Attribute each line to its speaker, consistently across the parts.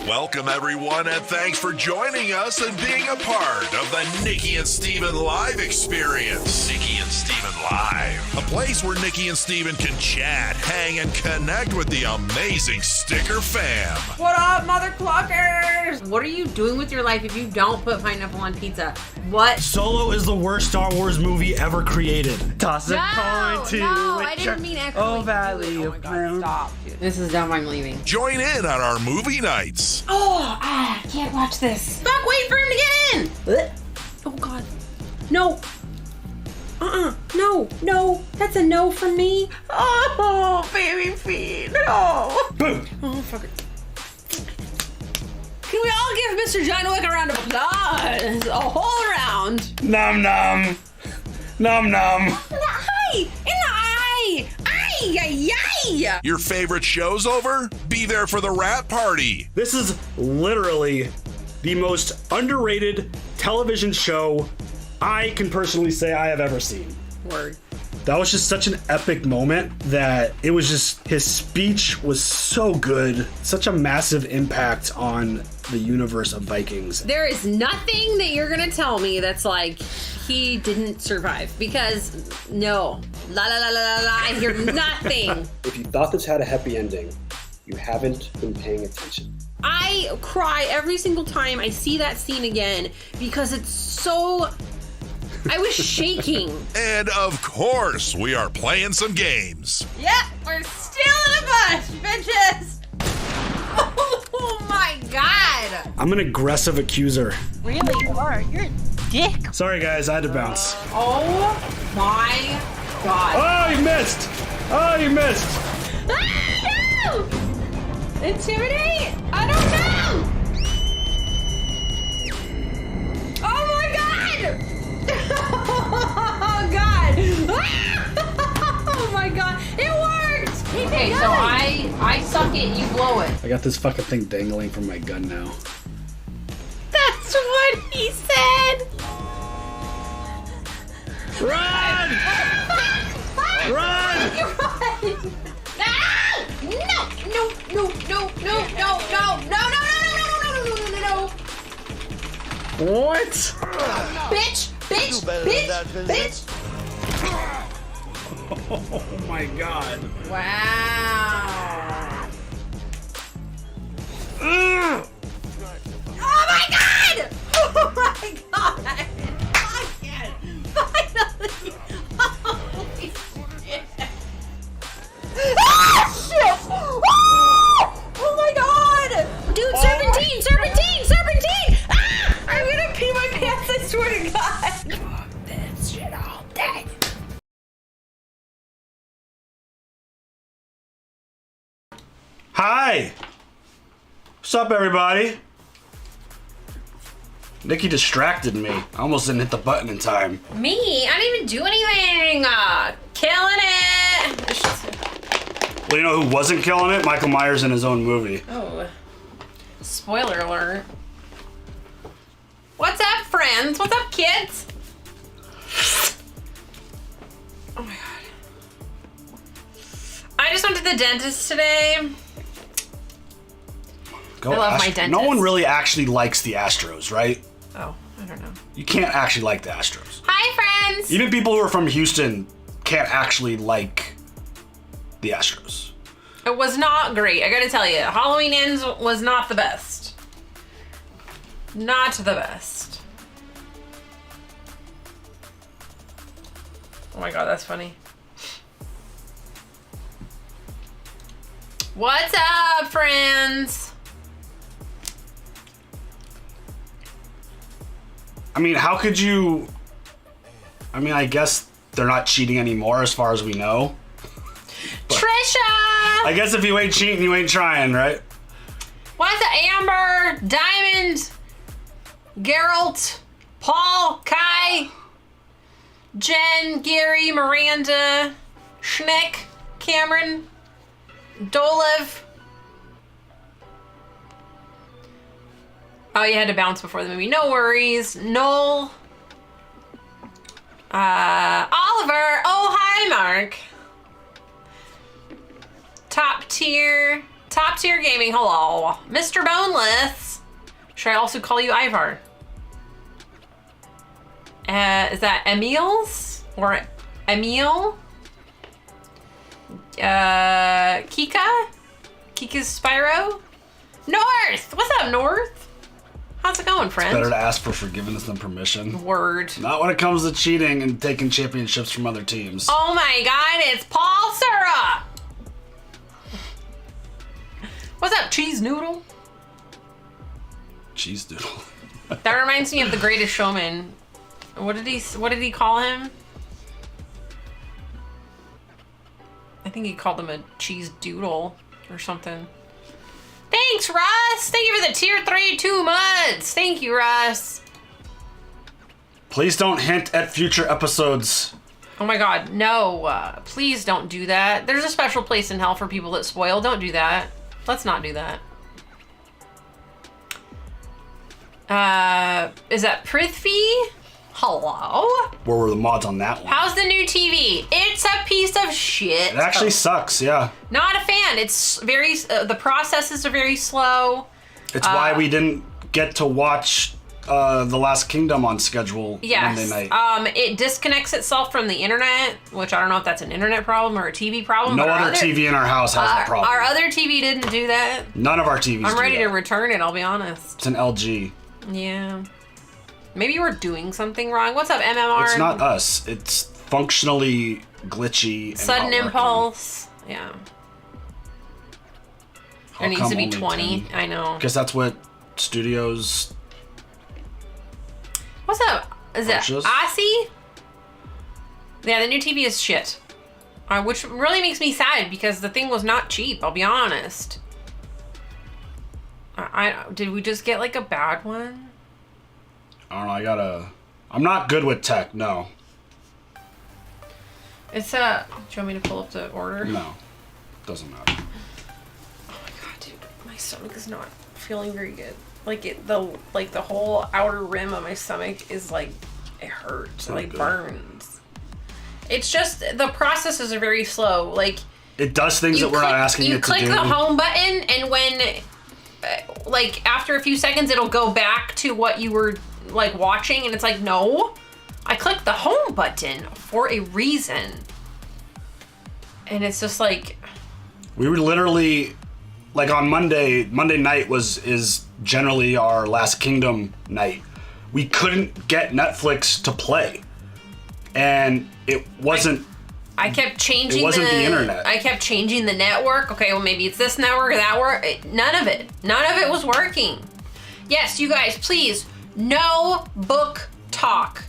Speaker 1: Welcome, everyone, and thanks for joining us and being a part of the Nikki and Steven Live experience. Nikki and Steven Live, a place where Nikki and Steven can chat, hang, and connect with the amazing Stikker fam.
Speaker 2: What up, mother cluckers? What are you doing with your life if you don't put pineapple on pizza? What?
Speaker 3: Solo is the worst Star Wars movie ever created. Toss a coin to
Speaker 2: I didn't mean actually.
Speaker 3: Oh, Valley of
Speaker 2: God, stop, dude. This is dumb. I'm leaving.
Speaker 1: Join in on our movie nights.
Speaker 2: I can't watch this. Fuck, wait for him to get in. Oh, God. No. No. That's a no from me. Oh, baby feet. No.
Speaker 3: Boom.
Speaker 2: Oh, fuck it. Can we all give Mr. John Wick a round of applause? A whole round.
Speaker 3: Nom nom. Nom nom.
Speaker 2: In the eye. In the eye. Ay.
Speaker 1: Your favorite show's over? Be there for the rap party.
Speaker 3: This is literally the most underrated television show I can personally say I have ever seen.
Speaker 2: Word.
Speaker 3: That was just such an epic moment that it was just, his speech was so good. Such a massive impact on the universe of Vikings.
Speaker 2: There is nothing that you're gonna tell me that's like, he didn't survive, because no. La la la la la la, I hear nothing.
Speaker 4: If you thought this had a happy ending, you haven't been paying attention.
Speaker 2: I cry every single time I see that scene again because it's so... I was shaking.
Speaker 1: And of course, we are playing some games.
Speaker 2: Yep, we're still in a bush, bitches. Oh my God.
Speaker 3: I'm an aggressive accuser.
Speaker 5: Really, you are. You're a dick.
Speaker 3: Sorry guys, I had to bounce.
Speaker 2: Oh my God.
Speaker 3: Oh, you missed! Oh, you missed!
Speaker 2: Ah, no! Intimidate? I don't know! Oh my God! Oh God! Oh my God! It worked! Okay, so I suck it, you blow it.
Speaker 3: I got this fucking thing dangling from my gun now.
Speaker 2: That's what he said!
Speaker 3: Run! Run!
Speaker 2: Ah! No!
Speaker 3: What?
Speaker 2: Bitch!
Speaker 3: Oh my God.
Speaker 2: Wow. Oh my God! Oh my God! Finally! Holy shit! Ah, shit! Oh my God! Dude, serpentine! Ah! I'm gonna pee my pants, I swear to God! Fuck this shit all day.
Speaker 3: Hi! What's up, everybody? Nikki distracted me. I almost didn't hit the button in time.
Speaker 2: Me? I didn't even do anything! Killing it!
Speaker 3: Well, you know who wasn't killing it? Michael Myers in his own movie.
Speaker 2: Oh. Spoiler alert. What's up, friends? What's up, kids? Oh my God. I just went to the dentist today. I love my dentist.
Speaker 3: No one really actually likes the Astros, right?
Speaker 2: Oh, I don't know.
Speaker 3: You can't actually like the Astros.
Speaker 2: Hi, friends!
Speaker 3: Even people who are from Houston can't actually like the Astros.
Speaker 2: It was not great, I gotta tell you. Halloween Ends was not the best. Not the best. Oh my God, that's funny. What's up, friends?
Speaker 3: I mean, how could you... I mean, I guess they're not cheating anymore as far as we know. But
Speaker 2: Trisha!
Speaker 3: I guess if you ain't cheating, you ain't trying, right?
Speaker 2: What's up, Amber, Diamond, Geralt, Paul, Kai, Jen, Gary, Miranda, Schneck, Cameron, Dolev. Oh, you had to bounce before the movie. No worries. Noel. Oliver. Oh, hi, Mark. Top tier gaming. Hello. Mr. Boneless. Should I also call you Ivar? Is that Emil's? Or Emil? Kika? Kika's Spyro? North! What's up, North? How's it going, friend?
Speaker 3: It's better to ask for forgiveness than permission.
Speaker 2: Word.
Speaker 3: Not when it comes to cheating and taking championships from other teams.
Speaker 2: Oh my god, it's Paul Syrup! What's up, Cheese Noodle?
Speaker 3: Cheese doodle.
Speaker 2: That reminds me of The Greatest Showman. What did he call him? I think he called him a cheese doodle or something. Thanks, Russ! Thank you for the tier 3 2 months! Thank you, Russ.
Speaker 3: Please don't hint at future episodes.
Speaker 2: Oh my god, no. Please don't do that. There's a special place in hell for people that spoil. Don't do that. Let's not do that. Is that Prithvi? Hello?
Speaker 3: Where were the mods on that one?
Speaker 2: How's the new TV? It's a piece of shit.
Speaker 3: It actually sucks, yeah.
Speaker 2: Not a fan. It's very, the processes are very slow.
Speaker 3: It's why we didn't get to watch The Last Kingdom on schedule Monday night.
Speaker 2: It disconnects itself from the internet, which I don't know if that's an internet problem or a TV problem.
Speaker 3: No other TV in our house has that problem.
Speaker 2: Our other TV didn't do that.
Speaker 3: None of our TVs
Speaker 2: I'm ready
Speaker 3: do
Speaker 2: to
Speaker 3: that.
Speaker 2: return it, I'll be honest.
Speaker 3: It's an LG.
Speaker 2: Yeah. Maybe we're doing something wrong. What's up, MMR?
Speaker 3: It's not us. It's functionally glitchy and
Speaker 2: Sudden
Speaker 3: not working.
Speaker 2: impulse. Yeah. There needs to be 20.
Speaker 3: 10?
Speaker 2: I know.
Speaker 3: Guess that's what studios...
Speaker 2: What's up? Is it
Speaker 3: Purchase?
Speaker 2: Aussie? Yeah, the new TV is shit. Which really makes me sad because the thing was not cheap, I'll be honest. Did we just get like a bad one?
Speaker 3: I don't know, I'm not good with tech, no.
Speaker 2: It's do you want me to pull up the order?
Speaker 3: No. Doesn't matter.
Speaker 2: Oh my god, dude. My stomach is not feeling very good. Like the whole outer rim of my stomach is like, it hurts. It like
Speaker 3: good.
Speaker 2: burns. It's just, the processes are very slow. Like,
Speaker 3: It does things that we're not asking it to do.
Speaker 2: You click the home button, and when, like, after a few seconds, it'll go back to what you were, like, watching, and it's like, no. I clicked the home button for a reason. And it's just like...
Speaker 3: We were literally, like, on Monday night is generally our Last Kingdom night. We couldn't get Netflix to play. And it wasn't...
Speaker 2: I kept changing
Speaker 3: It wasn't the internet.
Speaker 2: I kept changing the network. Okay, well, maybe it's this network or that work. None of it was working. Yes, you guys, please, no book talk.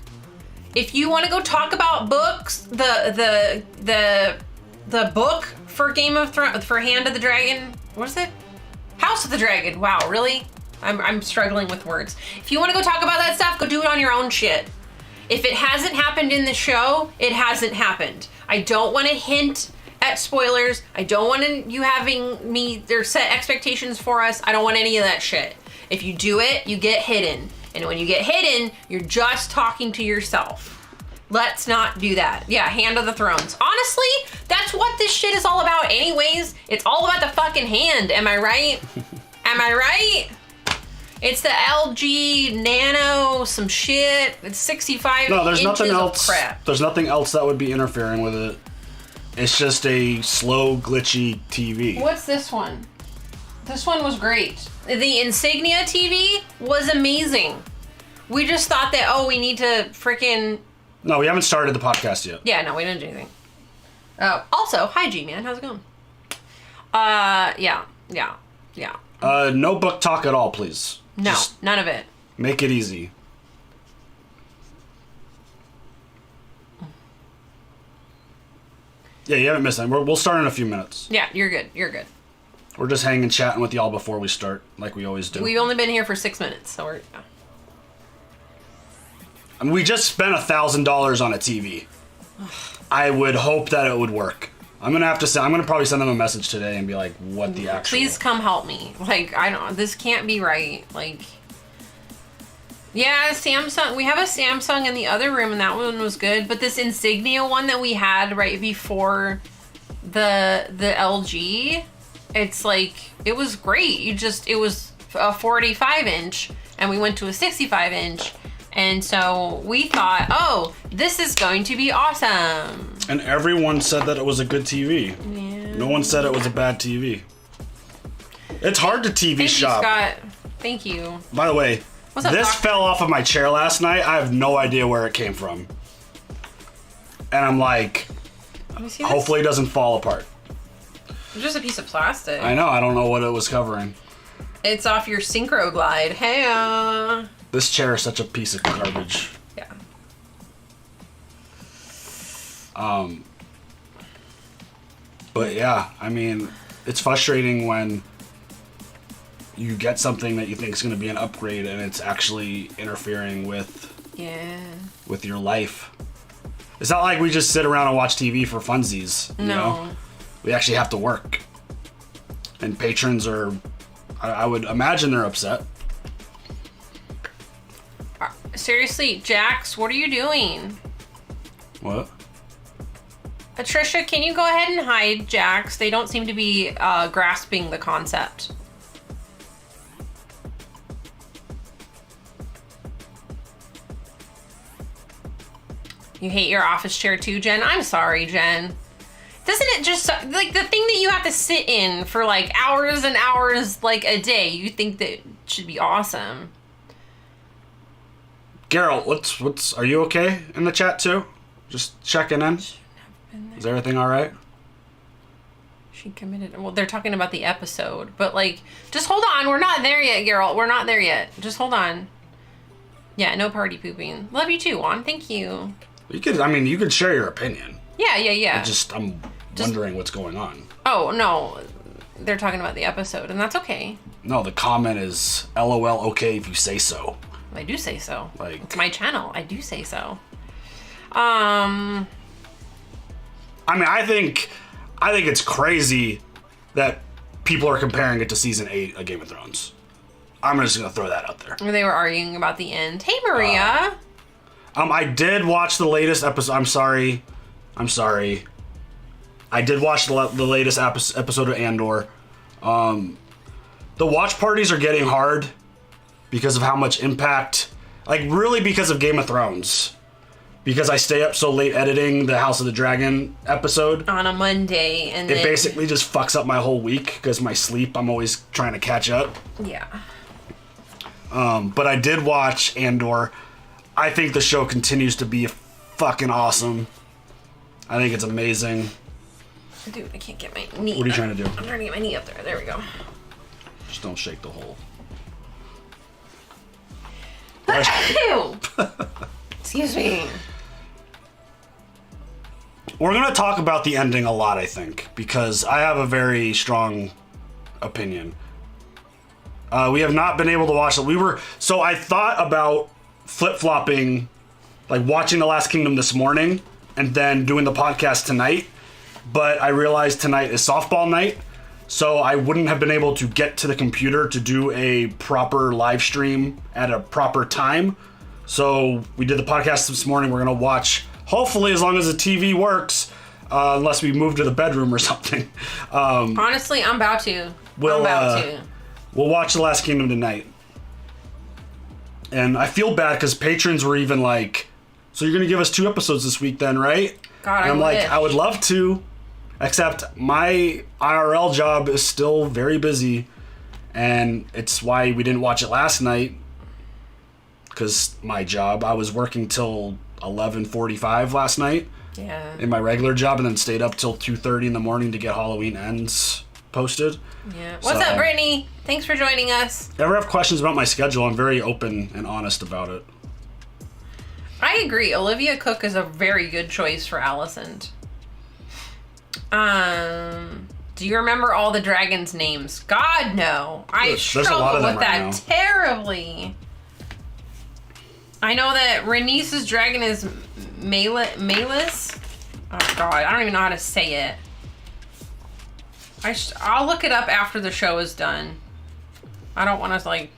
Speaker 2: If you want to go talk about books, the book for Game of Thrones, for Hand of the Dragon, what is it? House of the Dragon. Wow, really? I'm struggling with words. If you want to go talk about that stuff, go do it on your own shit. If it hasn't happened in the show, it hasn't happened. I don't want to hint at spoilers. I don't want you having me or set expectations for us. I don't want any of that shit. If you do it, you get hidden. And when you get hidden, you're just talking to yourself. Let's not do that. Yeah, Hand of the Thrones. Honestly, that's what this shit is all about anyways. It's all about the fucking hand. Am I right? Am I right? It's the LG Nano, some shit. It's 65
Speaker 3: No, there's
Speaker 2: inches
Speaker 3: nothing
Speaker 2: of
Speaker 3: else.
Speaker 2: crap.
Speaker 3: There's nothing else that would be interfering with it. It's just a slow, glitchy TV.
Speaker 2: What's this one? This one was great. The Insignia TV was amazing. We just thought that, oh, we need to freaking...
Speaker 3: No, we haven't started the podcast yet.
Speaker 2: Yeah, no, we didn't do anything. Also, hi G-Man, how's it going? Yeah.
Speaker 3: No book talk at all, please.
Speaker 2: No,
Speaker 3: Just
Speaker 2: none of it.
Speaker 3: make it easy. Yeah, you haven't missed anything. We'll start in a few minutes.
Speaker 2: Yeah, you're good.
Speaker 3: We're just hanging, chatting with y'all before we start, like we always do.
Speaker 2: We've only been here for 6 minutes, so we're...
Speaker 3: I mean, we just spent $1,000 on a TV. I would hope that it would work. I'm gonna probably send them a message today and be like, what the actual...
Speaker 2: Please come help me. Like, this can't be right. Like, yeah, Samsung, we have a Samsung in the other room and that one was good, but this Insignia one that we had right before the LG, it's like, it was great. It was a 45-inch and we went to a 65-inch. And so we thought, oh, this is going to be awesome.
Speaker 3: And everyone said that it was a good TV.
Speaker 2: Yeah.
Speaker 3: No one said it was a bad TV. It's hard to TV shop.
Speaker 2: Thank you, Scott. Thank you.
Speaker 3: By the way,
Speaker 2: What's up,
Speaker 3: this
Speaker 2: Doc?
Speaker 3: fell off of my chair last night. I have no idea where it came from. And I'm like,
Speaker 2: Let me see this.
Speaker 3: hopefully it doesn't fall apart.
Speaker 2: It's just a piece of plastic.
Speaker 3: I know, I don't know what it was covering.
Speaker 2: It's off your Synchro Glide. Hey.
Speaker 3: This chair is such a piece of garbage.
Speaker 2: Yeah.
Speaker 3: But yeah, I mean, it's frustrating when you get something that you think is going to be an upgrade and it's actually interfering with your life. It's not like we just sit around and watch TV for funsies. You know? We actually have to work. And patrons are, I would imagine they're upset.
Speaker 2: Seriously, Jax, what are you doing?
Speaker 3: What?
Speaker 2: Patricia, can you go ahead and hide Jax? They don't seem to be grasping the concept. You hate your office chair too, Jen? I'm sorry, Jen. Doesn't it just, like, the thing that you have to sit in for, like, hours and hours, like, a day, you think that should be awesome.
Speaker 3: Geralt, what's are you okay in the chat too? Just checking in. Is everything all right?
Speaker 2: She committed. Well, they're talking about the episode, but like, just hold on. We're not there yet, Geralt. We're not there yet. Just hold on. Yeah, no party pooping. Love you too, Juan. Thank you.
Speaker 3: You could share your opinion.
Speaker 2: Yeah.
Speaker 3: I'm wondering what's going on.
Speaker 2: Oh no, they're talking about the episode, and that's okay.
Speaker 3: No, the comment is LOL. Okay, if you say so.
Speaker 2: I do say so.
Speaker 3: Like,
Speaker 2: it's my channel. I do say so.
Speaker 3: I mean, I think it's crazy that people are comparing it to season 8 of Game of Thrones. I'm just gonna throw that out there.
Speaker 2: They were arguing about the end. Hey, Maria.
Speaker 3: I did watch the latest episode. I'm sorry. I did watch the latest episode of Andor. The watch parties are getting hard because of how much impact, like really because of Game of Thrones. Because I stay up so late editing the House of the Dragon episode.
Speaker 2: On a Monday, and
Speaker 3: it basically just fucks up my whole week because my sleep, I'm always trying to catch up.
Speaker 2: Yeah.
Speaker 3: But I did watch Andor. I think the show continues to be fucking awesome. I think it's amazing.
Speaker 2: Dude, I can't get my knee.
Speaker 3: What are you trying to do?
Speaker 2: I'm trying to get my knee up there. There we go.
Speaker 3: Just don't shake the hole.
Speaker 2: Excuse me.
Speaker 3: We're going to talk about the ending a lot, I think, because I have a very strong opinion. We have not been able to watch it. So I thought about flip-flopping, like watching The Last Kingdom this morning and then doing the podcast tonight, but I realized tonight is softball night, so I wouldn't have been able to get to the computer to do a proper live stream at a proper time. So we did the podcast this morning. We're going to watch, hopefully, as long as the TV works, unless we move to the bedroom or something.
Speaker 2: Honestly, I'm about to.
Speaker 3: We'll watch The Last Kingdom tonight. And I feel bad because patrons were even like, so you're going to give us 2 episodes this week then, right?
Speaker 2: God,
Speaker 3: and I'm
Speaker 2: wish.
Speaker 3: like, I would love to, except my IRL job is still very busy. And it's why we didn't watch it last night. Because my job, I was working till 11:45 last night.
Speaker 2: Yeah.
Speaker 3: In my regular job, and then stayed up till 2:30 in the morning to get Halloween Ends posted.
Speaker 2: Yeah. What's up, Brittany? Thanks for joining us.
Speaker 3: If you ever have questions about my schedule, I'm very open and honest about it.
Speaker 2: I agree. Olivia Cook is a very good choice for Alicent. Do you remember all the dragons' names? God, no. I struggle with that terribly. I know that Renice's dragon is Malus. Oh god, I don't even know how to say it. I'll look it up after the show is done. I don't want to like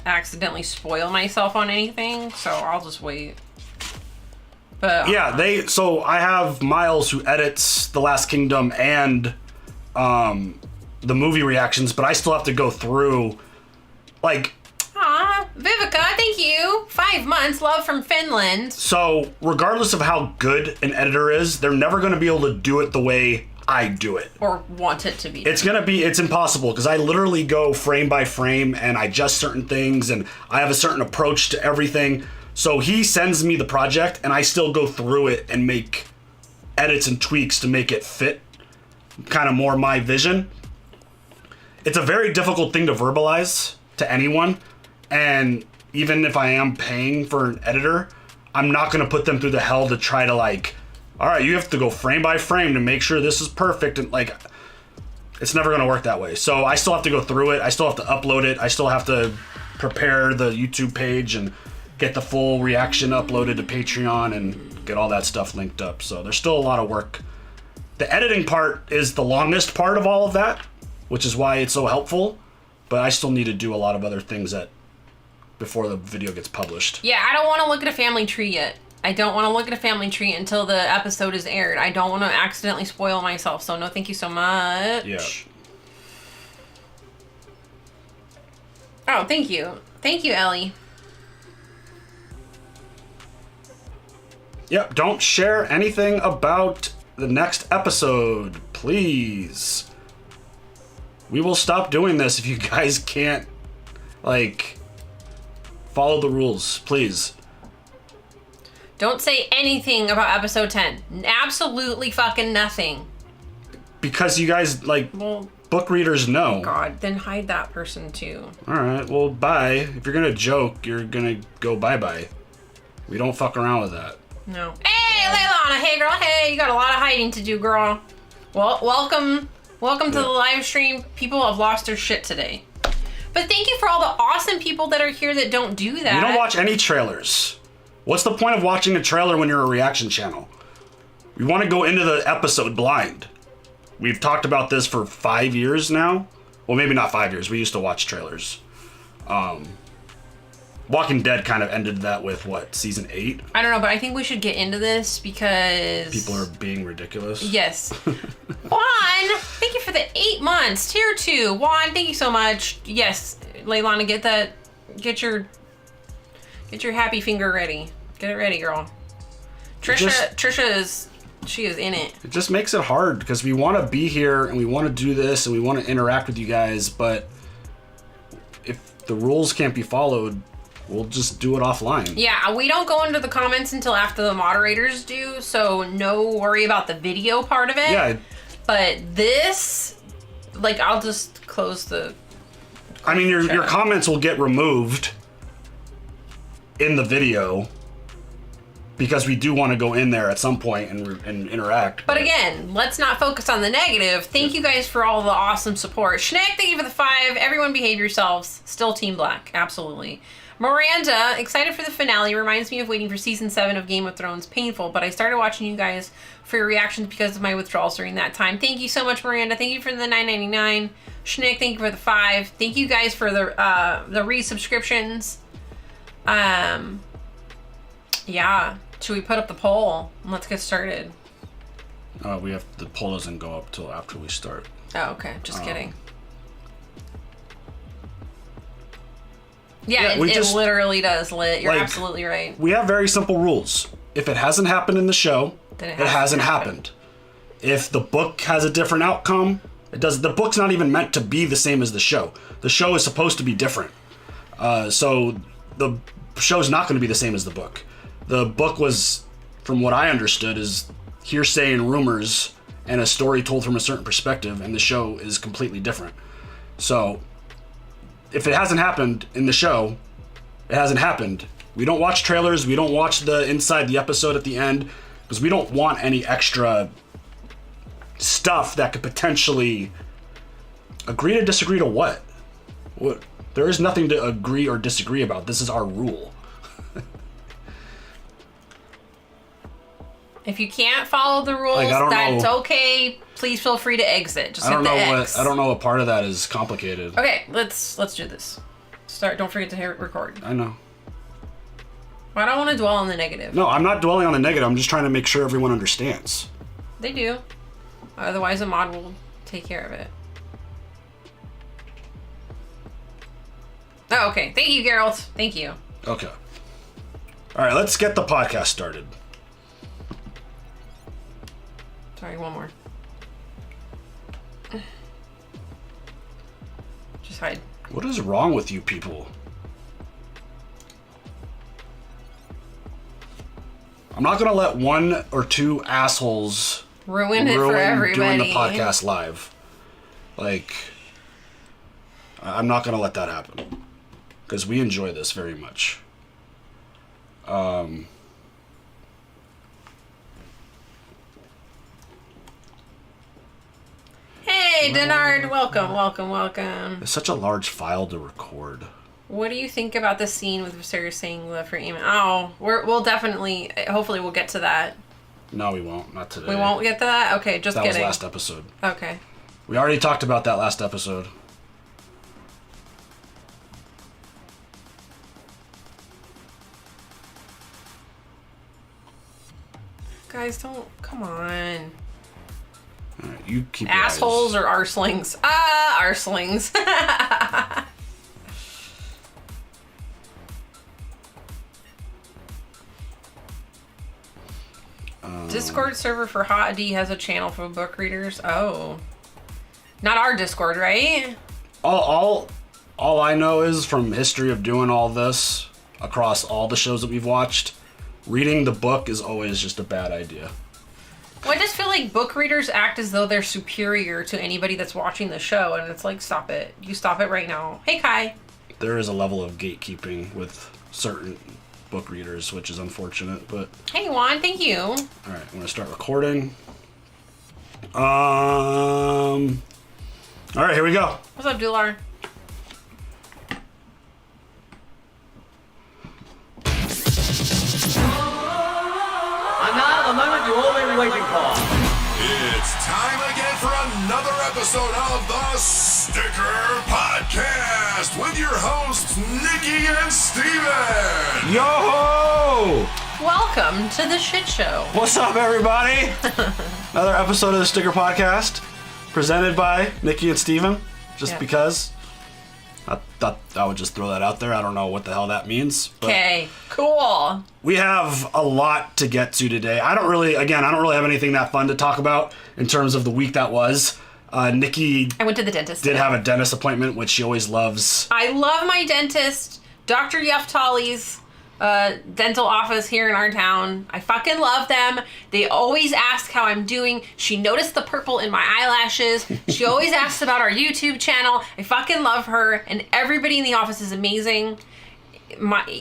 Speaker 2: accidentally spoil myself on anything, so I'll just wait. But
Speaker 3: yeah, so I have Miles who edits The Last Kingdom and the movie reactions, but I still have to go through like.
Speaker 2: Aw, Vivica, thank you. 5 months, love from Finland.
Speaker 3: So regardless of how good an editor is, they're never going to be able to do it the way I do it.
Speaker 2: Or want it to be.
Speaker 3: It's impossible because I literally go frame by frame and I adjust certain things and I have a certain approach to everything. So he sends me the project and I still go through it and make edits and tweaks to make it fit kind of more my vision. It's a very difficult thing to verbalize to anyone. And even if I am paying for an editor, I'm not going to put them through the hell to try to like, all right, you have to go frame by frame to make sure this is perfect. And like, it's never going to work that way. So I still have to go through it. I still have to upload it. I still have to prepare the YouTube page and get the full reaction uploaded to Patreon and get all that stuff linked up. So there's still a lot of work. The editing part is the longest part of all of that, which is why it's so helpful. But I still need to do a lot of other things before the video gets published.
Speaker 2: Yeah, I don't want to look at a family tree yet. I don't want to look at a family tree until the episode is aired. I don't want to accidentally spoil myself, so no thank you so much.
Speaker 3: Yeah.
Speaker 2: Oh, thank you. Thank you, Ellie.
Speaker 3: Yep, don't share anything about the next episode, please. We will stop doing this if you guys can't, like, follow the rules, please.
Speaker 2: Don't say anything about episode 10. Absolutely fucking nothing.
Speaker 3: Because you guys, like, book readers know.
Speaker 2: God, then hide that person too.
Speaker 3: Alright, well, bye. If you're gonna joke, you're gonna go bye-bye. We don't fuck around with that.
Speaker 2: No. Hey, Leilana! Hey, girl. Hey, you got a lot of hiding to do, girl. Well, welcome to the live stream. People have lost their shit today. But thank you for all the awesome people that are here that don't do that.
Speaker 3: You don't watch any trailers. What's the point of watching a trailer when you're a reaction channel? We want to go into the episode blind. We've talked about this for 5 years now. Well, maybe not 5 years. We used to watch trailers. Walking Dead kind of ended that with, what, season 8?
Speaker 2: I don't know, but I think we should get into this because...
Speaker 3: People are being ridiculous.
Speaker 2: Yes. Juan, thank you for the 8 months. Tier 2. Juan, thank you so much. Yes, Leilana, get your happy finger ready. Get it ready, girl. Trisha is in it.
Speaker 3: It just makes it hard because we want to be here and we want to do this and we want to interact with you guys, but if the rules can't be followed, we'll just do it offline.
Speaker 2: Yeah, we don't go into the comments until after the moderators do, so no worry about the video part of it.
Speaker 3: Yeah.
Speaker 2: But this, like, I'll just close the...
Speaker 3: I mean, your comments will get removed in the video because we do want to go in there at some point and interact.
Speaker 2: But again, let's not focus on the negative. Thank you guys for all the awesome support. Schneck, thank you for the 5. Everyone behave yourselves. Still Team Black. Absolutely. Miranda, excited for the finale. Reminds me of waiting for season 7 of Game of Thrones. Painful, but I started watching you guys for your reactions because of my withdrawals during that time. Thank you so much, Miranda. Thank you for the $9.99. Schnick, thank you for the 5. Thank you guys for the resubscriptions. Yeah. Should we put up the poll? Let's get started.
Speaker 3: The poll doesn't go up till after we start.
Speaker 2: Oh, okay. Just kidding. Yeah, it literally does, Lit. You're absolutely right.
Speaker 3: We have very simple rules. If it hasn't happened in the show, then it hasn't happened. If the book has a different outcome, it does. The book's not even meant to be the same as the show. The show is supposed to be different. So the show's not going to be the same as the book. The book was, from what I understood, is hearsay and rumors and a story told from a certain perspective, and the show is completely different. So if it hasn't happened in the show, it hasn't happened. We don't watch trailers. We don't watch the inside the episode at the end because we don't want any extra stuff that could potentially agree to disagree to what? What? There is nothing to agree or disagree about. This is our rule.
Speaker 2: If you can't follow the rules,
Speaker 3: Like, I don't
Speaker 2: that's
Speaker 3: know.
Speaker 2: okay. Please feel free to exit. Just
Speaker 3: I don't
Speaker 2: hit the
Speaker 3: know
Speaker 2: X.
Speaker 3: I don't know what part of that is complicated.
Speaker 2: Okay, let's do this. Start. Don't forget to hit record.
Speaker 3: I know.
Speaker 2: I don't want to dwell on the negative.
Speaker 3: No, I'm not dwelling on the negative. I'm just trying to make sure everyone understands.
Speaker 2: They do. Otherwise, a mod will take care of it. Oh, okay. Thank you, Geralt. Thank you.
Speaker 3: Okay. All right, let's get the podcast started.
Speaker 2: Sorry, one more. Just hide.
Speaker 3: What is wrong with you people? I'm not gonna let one or two assholes
Speaker 2: Ruin it for everybody.
Speaker 3: doing the podcast live. Like, I'm not gonna let that happen because we enjoy this very much.
Speaker 2: Hey, Denard, welcome.
Speaker 3: It's such a large file to record.
Speaker 2: What do you think about the scene with Viserys saying love for Aemon? Oh, we'll definitely, hopefully we'll get to that.
Speaker 3: No, we won't. Not today.
Speaker 2: We won't get to that? Okay, just
Speaker 3: That
Speaker 2: kidding.
Speaker 3: was last episode.
Speaker 2: Okay.
Speaker 3: We already talked about that last episode.
Speaker 2: Guys, don't, come on.
Speaker 3: All right, you keep your
Speaker 2: Assholes
Speaker 3: eyes.
Speaker 2: or arselings? Ah, arselings. Discord server for Hot D has a channel for book readers. Oh. Not our Discord, right?
Speaker 3: All I know is from history of doing all this across all the shows that we've watched, reading the book is always just a bad idea.
Speaker 2: Well, I just feel like book readers act as though they're superior to anybody that's watching the show, and it's like, stop it. You stop it right now. Hey, Kai.
Speaker 3: There is a level of gatekeeping with certain book readers, which is unfortunate, but...
Speaker 2: Hey, Juan, thank you.
Speaker 3: All right, I'm going to start recording. All right, here we go.
Speaker 2: What's up, Dular?
Speaker 6: And now, the moment you've all been waiting for.
Speaker 1: It's time again for another episode of the Stikker Podcast with your hosts, Nikki and Steven.
Speaker 3: Yo-ho!
Speaker 2: Welcome to the shit show.
Speaker 3: What's up, everybody? Another episode of the Stikker Podcast, presented by Nikki and Steven, just
Speaker 2: Yeah.
Speaker 3: because. I thought I would just throw that out there. I don't know what the hell that means. But
Speaker 2: Okay, cool.
Speaker 3: we have a lot to get to today. I don't really have anything that fun to talk about in terms of the week that was. Nikki
Speaker 2: I went to the dentist.
Speaker 3: did
Speaker 2: today.
Speaker 3: have a dentist appointment, which she always loves.
Speaker 2: I love my dentist, Dr. Yuftali's dental office here in our town. I fucking love them. They always ask how I'm doing. She noticed the purple in my eyelashes. She always asks about our YouTube channel. I fucking love her, and everybody in the office is amazing.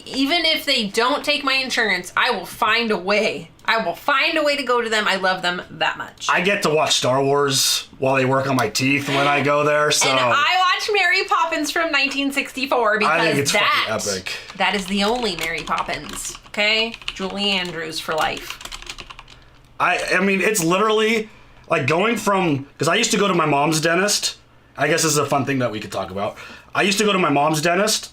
Speaker 2: Even if they don't take my insurance, I will find a way. I will find a way to go to them. I love them that much.
Speaker 3: I get to watch Star Wars while they work on my teeth when I go there, so
Speaker 2: And I watch Mary Poppins from 1964 because
Speaker 3: I think it's fucking epic.
Speaker 2: that is the only Mary Poppins. Okay? Julie Andrews for life.
Speaker 3: I mean, it's literally like going from, because I used to go to my mom's dentist. I guess this is a fun thing that we could talk about. I used to go to my mom's dentist,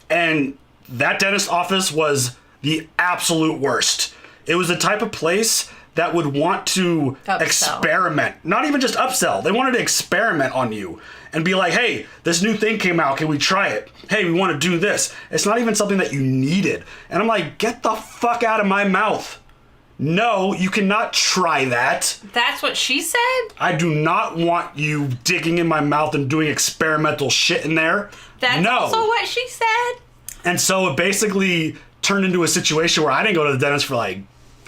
Speaker 3: and that dentist office was the absolute worst. It was the type of place that would want to
Speaker 2: Upsell.
Speaker 3: experiment. Not even just upsell. They wanted to experiment on you and be like, hey, this new thing came out. Can we try it? Hey, we want to do this. It's not even something that you needed. And I'm like, get the fuck out of my mouth. No, you cannot try that.
Speaker 2: That's what she said?
Speaker 3: I do not want you digging in my mouth and doing experimental shit in there.
Speaker 2: That's
Speaker 3: no.
Speaker 2: also what she said?
Speaker 3: And so it basically turned into a situation where I didn't go to the dentist for like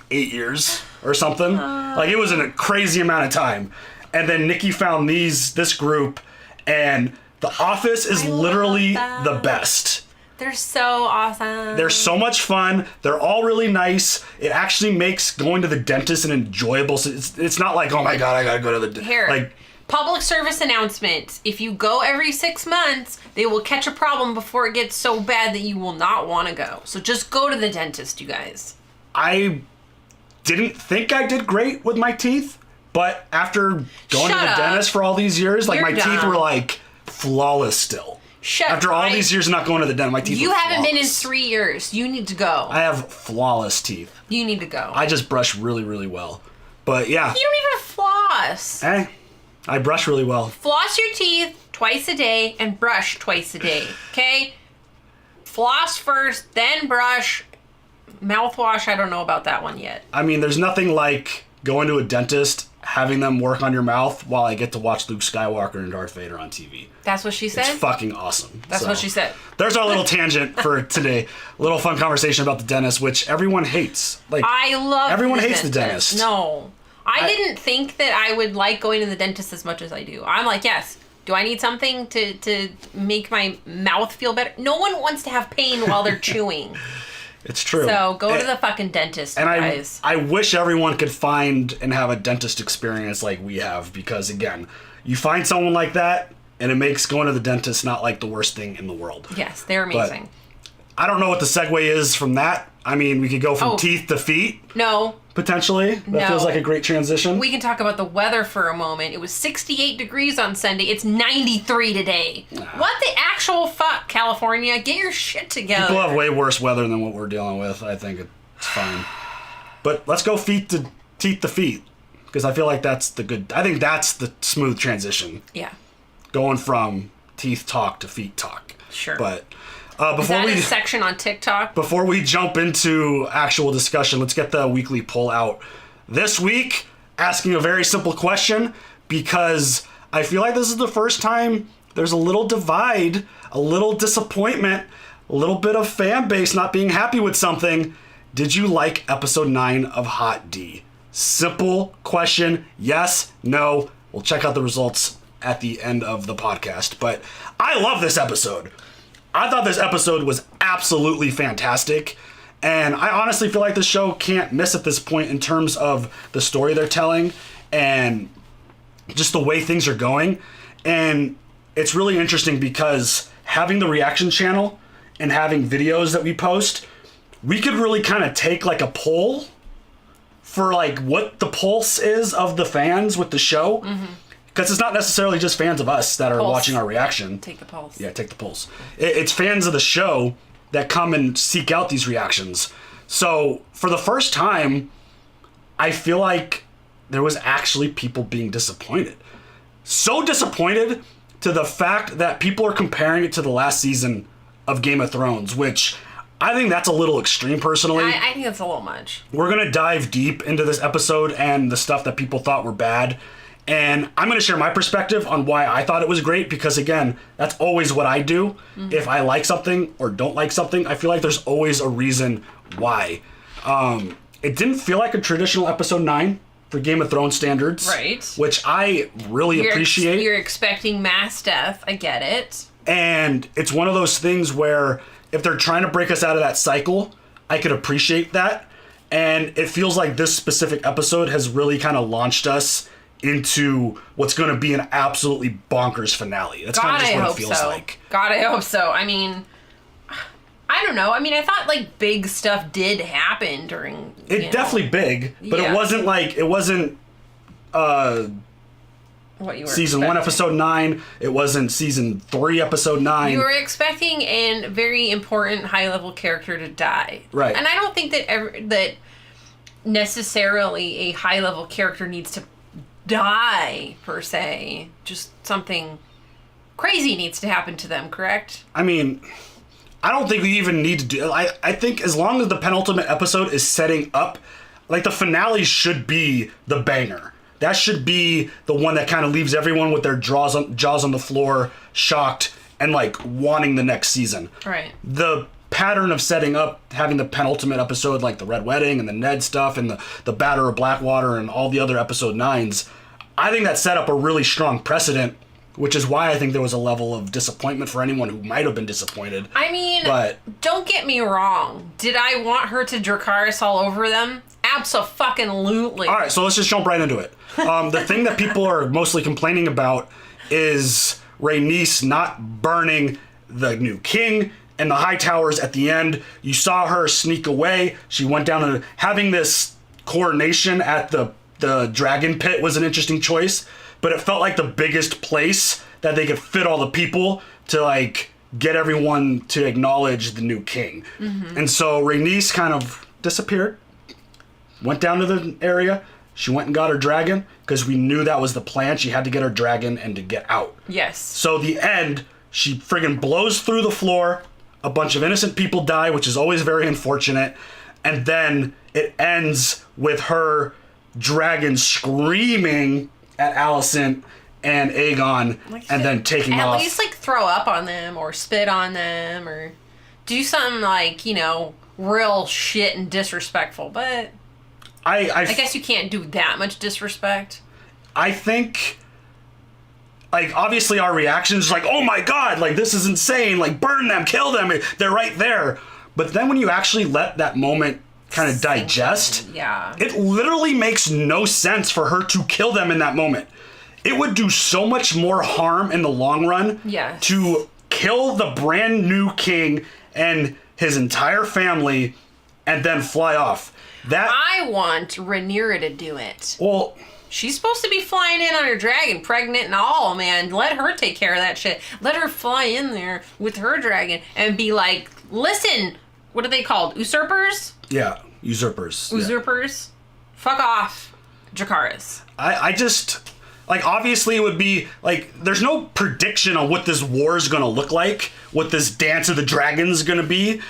Speaker 3: 8 years or something. Like, it was in a crazy amount of time. And then Nikki found this group, and the office is
Speaker 2: I love
Speaker 3: literally
Speaker 2: that.
Speaker 3: the best.
Speaker 2: They're so awesome.
Speaker 3: They're so much fun. They're all really nice. It actually makes going to the dentist an enjoyable. It's not like, oh my god, I gotta go to the dentist.
Speaker 2: Here.
Speaker 3: Like,
Speaker 2: Public service announcement. If you go every 6 months, they will catch a problem before it gets so bad that you will not want to go. So just go to the dentist, you guys.
Speaker 3: I didn't think I did great with my teeth, but after going to the dentist for all these years, like, my teeth were, like, flawless still. After all these years of not going to the dentist, my teeth were flawless. You haven't been in
Speaker 2: 3 years. You need to go.
Speaker 3: I have flawless teeth.
Speaker 2: You need to go.
Speaker 3: I just brush really, really well. But, yeah.
Speaker 2: You don't even floss.
Speaker 3: I brush really well.
Speaker 2: Floss your teeth twice a day and brush twice a day, okay? Floss first, then brush. Mouthwash, I don't know about that one yet.
Speaker 3: I mean, there's nothing like going to a dentist, having them work on your mouth while I get to watch Luke Skywalker and Darth Vader on TV.
Speaker 2: That's what she said?
Speaker 3: It's fucking awesome.
Speaker 2: That's what she said.
Speaker 3: There's our little tangent for today. A little fun conversation about the dentist, which everyone hates. Like,
Speaker 2: I love
Speaker 3: everyone hates the dentist.
Speaker 2: No. I didn't think that I would like going to the dentist as much as I do. I'm like, yes. Do I need something to make my mouth feel better? No one wants to have pain while they're chewing.
Speaker 3: It's true.
Speaker 2: So go to the fucking dentist, guys.
Speaker 3: I wish everyone could find and have a dentist experience like we have, because, again, you find someone like that, and it makes going to the dentist not like the worst thing in the world.
Speaker 2: Yes, they're amazing.
Speaker 3: But I don't know what the segue is from that. I mean, we could go from teeth to feet.
Speaker 2: No.
Speaker 3: Potentially. That feels like a great transition.
Speaker 2: We can talk about the weather for a moment. It was 68 degrees on Sunday. It's 93 today. What the actual fuck, California? Get your shit together.
Speaker 3: People have way worse weather than what we're dealing with. I think it's fine. But let's go teeth to feet. Because I feel like that's I think that's the smooth transition.
Speaker 2: Yeah.
Speaker 3: Going from teeth talk to feet talk.
Speaker 2: Sure.
Speaker 3: But
Speaker 2: is that a section on TikTok?
Speaker 3: Before we jump into actual discussion, let's get the weekly poll out. This week, asking a very simple question, because I feel like this is the first time there's a little divide, a little disappointment, a little bit of fan base not being happy with something. Did you like episode 9 of Hot D? Simple question. Yes, no. We'll check out the results at the end of the podcast. But I love this episode. I thought this episode was absolutely fantastic, and I honestly feel like the show can't miss at this point in terms of the story they're telling and just the way things are going. And it's really interesting because having the reaction channel and having videos that we post, we could really kind of take like a poll for like what the pulse is of the fans with the show. Mm-hmm. Because it's not necessarily just fans of us that are watching our reaction.
Speaker 2: Take the pulse.
Speaker 3: Yeah, take the pulse. It's fans of the show that come and seek out these reactions. So, for the first time, I feel like there was actually people being disappointed. So disappointed to the fact that people are comparing it to the last season of Game of Thrones, which I think that's a little extreme, personally.
Speaker 2: I think that's a little much.
Speaker 3: We're going to dive deep into this episode and the stuff that people thought were bad. And I'm going to share my perspective on why I thought it was great, because, again, that's always what I do. Mm-hmm. If I like something or don't like something, I feel like there's always a reason why. It didn't feel like a traditional episode 9 for Game of Thrones standards.
Speaker 2: Right.
Speaker 3: Which I really appreciate.
Speaker 2: You're expecting mass death. I get it.
Speaker 3: And it's one of those things where if they're trying to break us out of that cycle, I could appreciate that. And it feels like this specific episode has really kind of launched us into what's going to be an absolutely bonkers finale. That's kind of just what it feels like.
Speaker 2: God, I hope so. I mean, I don't know. I mean, I thought like big stuff did happen during.
Speaker 3: Definitely big, but it wasn't
Speaker 2: what you were
Speaker 3: season 1 episode 9. It wasn't season 3 episode 9.
Speaker 2: You were expecting a very important high level character to die,
Speaker 3: right?
Speaker 2: And I don't think that necessarily a high level character needs to die per se. Just something crazy needs to happen to them, correct?
Speaker 3: I mean, I don't think we even need to do. I think as long as the penultimate episode is setting up, like, the finale should be the banger. That should be the one that kind of leaves everyone with their jaws on the floor, shocked, and like wanting the next season.
Speaker 2: Right.
Speaker 3: The pattern of setting up, having the penultimate episode, like the Red Wedding and the Ned stuff and the Batter of Blackwater and all the other episode 9s, I think that set up a really strong precedent, which is why I think there was a level of disappointment for anyone who might have been disappointed.
Speaker 2: I mean, don't get me wrong. Did I want her to Dracarys all over them? Abso-fucking-lutely.
Speaker 3: All right, so let's just jump right into it. The thing that people are mostly complaining about is Rhaenys not burning the new king and the high towers at the end. You saw her sneak away. She went down and having this coronation at the dragon pit was an interesting choice, but it felt like the biggest place that they could fit all the people to like get everyone to acknowledge the new king. And so Rhaenys kind of disappeared, went down to the area. She went and got her dragon because we knew that was the plan. She had to get her dragon and to get out.
Speaker 2: Yes.
Speaker 3: So the end, she friggin' blows through the floor. A bunch of innocent people die, which is always very unfortunate. And then it ends with her dragon screaming at Alicent and Aegon, and then taking off.
Speaker 2: At least like throw up on them or spit on them or do something like, you know, real shit and disrespectful. But I guess you can't do that much disrespect.
Speaker 3: I think, like, obviously our reaction is like, oh my god, like, this is insane, like, burn them, kill them, they're right there. But then when you actually let that moment kind of digest, it literally makes no sense for her to kill them in that moment. It would do so much more harm in the long run to kill the brand new king and his entire family and then fly off. That
Speaker 2: I want Rhaenyra to do it.
Speaker 3: Well,
Speaker 2: she's supposed to be flying in on her dragon, pregnant and all, man. Let her take care of that shit. Let her fly in there with her dragon and be like, listen, what are they called? Usurpers?
Speaker 3: Yeah, usurpers.
Speaker 2: Usurpers? Yeah. Fuck off, Dracarys.
Speaker 3: I just, like, obviously it would be, like, there's no prediction on what this war is going to look like, what this Dance of the Dragons is going to be,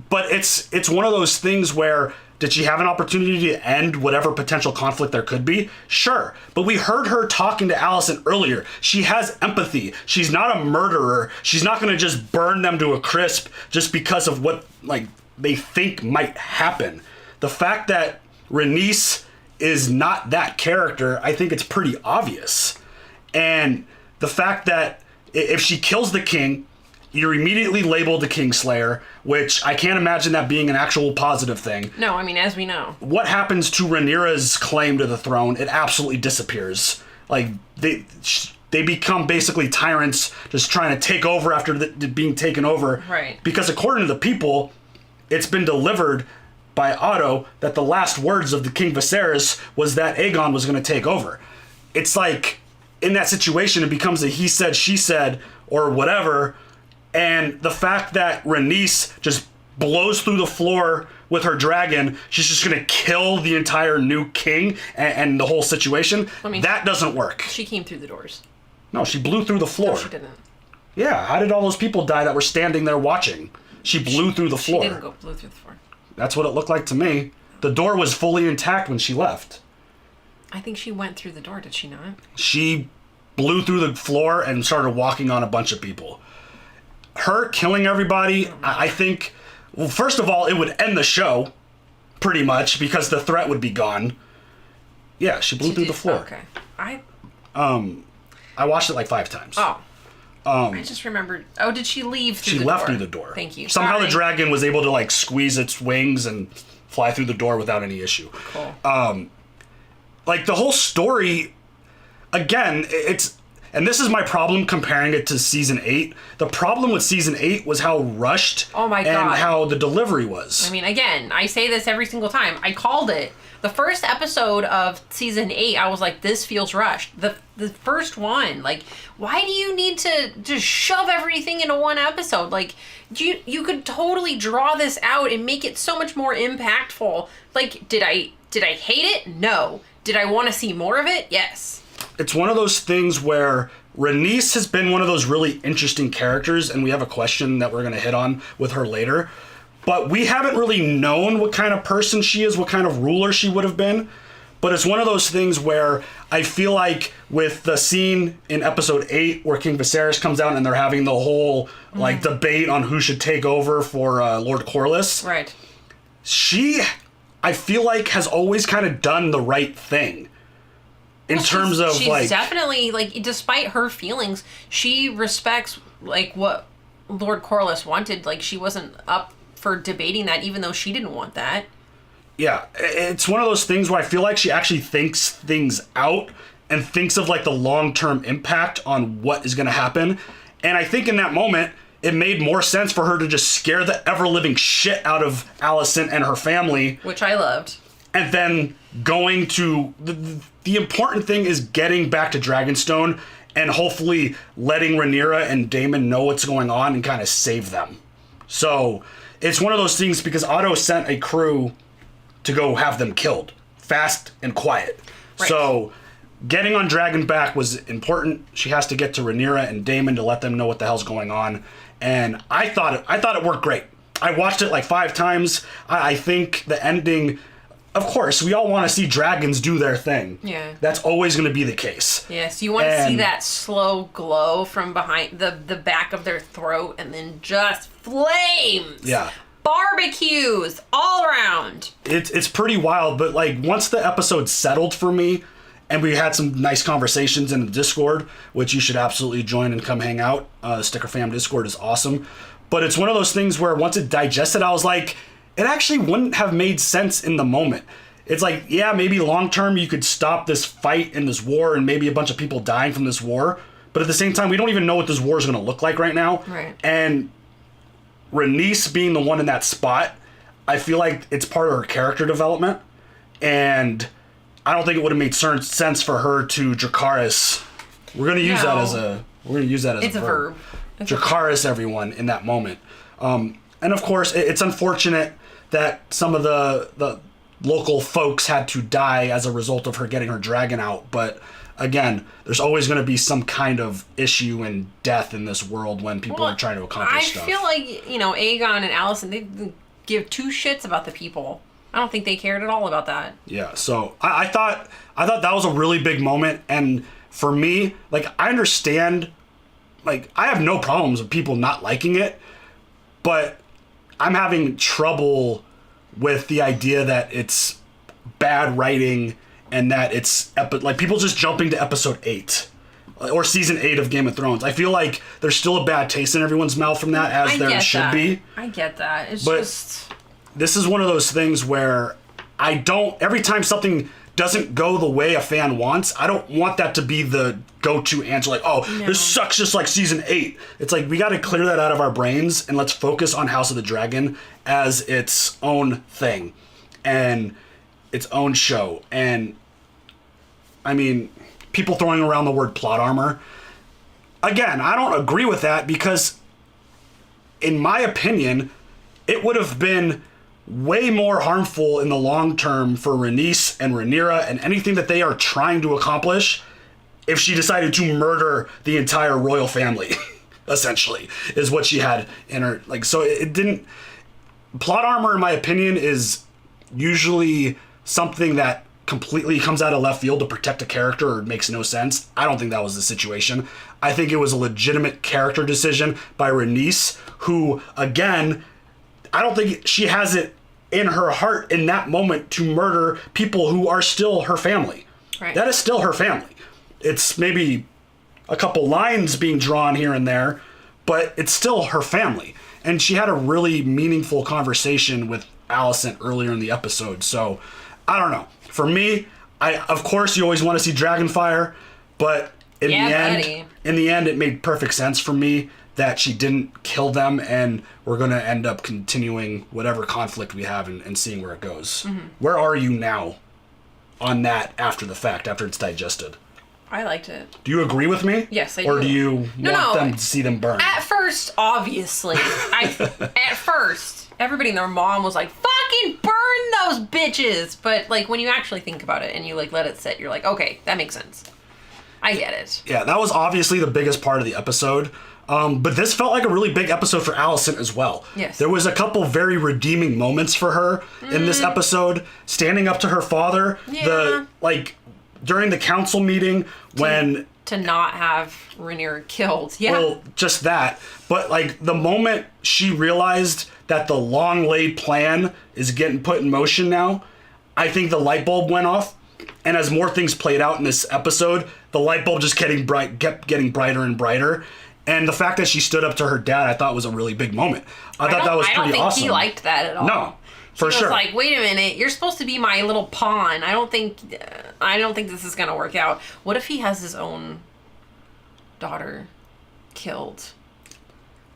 Speaker 3: but it's one of those things where, did she have an opportunity to end whatever potential conflict there could be? Sure. But we heard her talking to Alicent earlier. She has empathy. She's not a murderer. She's not going to just burn them to a crisp just because of what, like, they think might happen. The fact that Rhaenys is not that character, I think it's pretty obvious. And the fact that if she kills the king, you're immediately labeled a Kingslayer, which I can't imagine that being an actual positive thing.
Speaker 2: No, I mean, as we know.
Speaker 3: What happens to Rhaenyra's claim to the throne? It absolutely disappears. Like, they become basically tyrants just trying to take over after being taken over.
Speaker 2: Right.
Speaker 3: Because according to the people, it's been delivered by Otto that the last words of the King Viserys was that Aegon was going to take over. It's like, in that situation, it becomes a he said, she said, or whatever. And the fact that Rhaenys just blows through the floor with her dragon, she's just going to kill the entire new king and the whole situation, that doesn't work.
Speaker 2: She came through the doors.
Speaker 3: No, she blew through the floor.
Speaker 2: No, she didn't.
Speaker 3: Yeah, how did all those people die that were standing there watching? She blew through the floor.
Speaker 2: She didn't go blew through the floor.
Speaker 3: That's what it looked like to me. The door was fully intact when she left.
Speaker 2: I think she went through the door, did she not?
Speaker 3: She blew through the floor and started walking on a bunch of people. Her killing everybody, I think, well, first of all, it would end the show, pretty much, because the threat would be gone. Yeah, she blew through the floor.
Speaker 2: Okay.
Speaker 3: I watched it like 5 times.
Speaker 2: Oh. I just remembered. Oh, did she leave through the door? She left
Speaker 3: through the door.
Speaker 2: Thank you.
Speaker 3: Somehow
Speaker 2: Sorry.
Speaker 3: the dragon was able to, like, squeeze its wings and fly through the door without any issue.
Speaker 2: Cool.
Speaker 3: Like, the whole story, again, it's... And this is my problem comparing it to Season 8. The problem with Season 8 was how rushed
Speaker 2: and
Speaker 3: how the delivery was.
Speaker 2: I mean, again, I say this every single time. I called it. The first episode of Season 8, I was like, this feels rushed. The first one, like, why do you need to just shove everything into one episode? Like, you could totally draw this out and make it so much more impactful. Like, did I hate it? No. Did I want to see more of it? Yes.
Speaker 3: It's one of those things where Rhaenys has been one of those really interesting characters, and we have a question that we're going to hit on with her later. But we haven't really known what kind of person she is, what kind of ruler she would have been. But it's one of those things where I feel like with the scene in episode 8 where King Viserys comes out and they're having the whole like debate on who should take over for Lord Corlys.
Speaker 2: Right.
Speaker 3: She, I feel like, has always kind of done the right thing. In terms of,
Speaker 2: she's
Speaker 3: like...
Speaker 2: definitely, like, despite her feelings, she respects, like, what Lord Corlys wanted. Like, she wasn't up for debating that, even though she didn't want that.
Speaker 3: Yeah, it's one of those things where I feel like she actually thinks things out and thinks of, like, the long-term impact on what is going to happen. And I think in that moment, it made more sense for her to just scare the ever-living shit out of Alicent and her family.
Speaker 2: Which I loved.
Speaker 3: and then going to the important thing is getting back to Dragonstone and hopefully letting Rhaenyra and Daemon know what's going on and kind of save them. So it's one of those things because Otto sent a crew to go have them killed fast and quiet. Right. So getting on Dragonback was important. She has to get to Rhaenyra and Daemon to let them know what the hell's going on. And I thought it worked great. I watched it like 5 times. I think the ending, of course, we all want to see dragons do their thing.
Speaker 2: Yeah.
Speaker 3: That's always going to be the case.
Speaker 2: Yes, you want to see that slow glow from behind the back of their throat and then just flames.
Speaker 3: Yeah.
Speaker 2: Barbecues all around.
Speaker 3: It's pretty wild, but like once the episode settled for me and we had some nice conversations in the Discord, which you should absolutely join and come hang out. Stikker Fam Discord is awesome. But it's one of those things where once it digested, I was like, it actually wouldn't have made sense in the moment. It's like, yeah, maybe long term you could stop this fight and this war and maybe a bunch of people dying from this war. But at the same time, we don't even know what this war is going to look like right now.
Speaker 2: Right.
Speaker 3: And Rhaenys being the one in that spot, I feel like it's part of her character development. And I don't think it would have made sense for her to Dracarys. We're going to use that as a verb. Dracarys everyone in that moment. And of course, it's unfortunate that some of the local folks had to die as a result of her getting her dragon out. But again, there's always going to be some kind of issue and death in this world when people are trying to accomplish stuff.
Speaker 2: I feel like, Aegon and Alicent, they give 2 shits about the people. I don't think they cared at all about that.
Speaker 3: Yeah, so I thought that was a really big moment. And for me, like, I understand, like, I have no problems with people not liking it, but I'm having trouble with the idea that it's bad writing and that it's like people just jumping to episode 8 or season 8 of Game of Thrones. I feel like there's still a bad taste in everyone's mouth from that, as there should be.
Speaker 2: I get that.
Speaker 3: This is one of those things where every time something doesn't go the way a fan wants, I don't want that to be the go-to answer, like, this sucks just like season 8. It's like, we got to clear that out of our brains and let's focus on House of the Dragon as its own thing and its own show. And I mean, people throwing around the word plot armor, again, I don't agree with that because in my opinion, it would have been way more harmful in the long term for Rhaenys and Rhaenyra and anything that they are trying to accomplish if she decided to murder the entire royal family, essentially, is what she had in her. Like, so it didn't. Plot armor, in my opinion, is usually something that completely comes out of left field to protect a character or makes no sense. I don't think that was the situation. I think it was a legitimate character decision by Rhaenys, who, again, I don't think she has it in her heart in that moment to murder people who are still her family.
Speaker 2: Right.
Speaker 3: That is still her family. It's maybe a couple lines being drawn here and there, but it's still her family. And she had a really meaningful conversation with Alicent earlier in the episode. So, I don't know. For me, of course you always want to see Dragonfire, but in the end, it made perfect sense for me that she didn't kill them, and we're going to end up continuing whatever conflict we have and seeing where it goes. Mm-hmm. Where are you now on that after the fact, after it's digested?
Speaker 2: I liked it.
Speaker 3: Do you agree with me?
Speaker 2: Yes, I do.
Speaker 3: Or do you want them to see them burn?
Speaker 2: At first, obviously. At first, everybody and their mom was like, fucking burn those bitches! But, like, when you actually think about it and you, like, let it sit, you're like, okay, that makes sense. I get it. Yeah,
Speaker 3: that was obviously the biggest part of the episode. But this felt like a really big episode for Alicent as well.
Speaker 2: Yes.
Speaker 3: There was a couple very redeeming moments for her in this episode. Standing up to her father.
Speaker 2: Yeah.
Speaker 3: During the council meeting when...
Speaker 2: To not have Rhaenyra killed. Yeah.
Speaker 3: Well, just that. But, like, the moment she realized that the long-laid plan is getting put in motion now, I think the light bulb went off. And as more things played out in this episode, the light bulb just kept getting brighter and brighter. And the fact that she stood up to her dad, I thought was a really big moment. I thought that was pretty awesome. I don't think
Speaker 2: he liked that at all.
Speaker 3: No, for sure.
Speaker 2: He was like, wait a minute, you're supposed to be my little pawn. I don't think this is going to work out. What if he has his own daughter killed?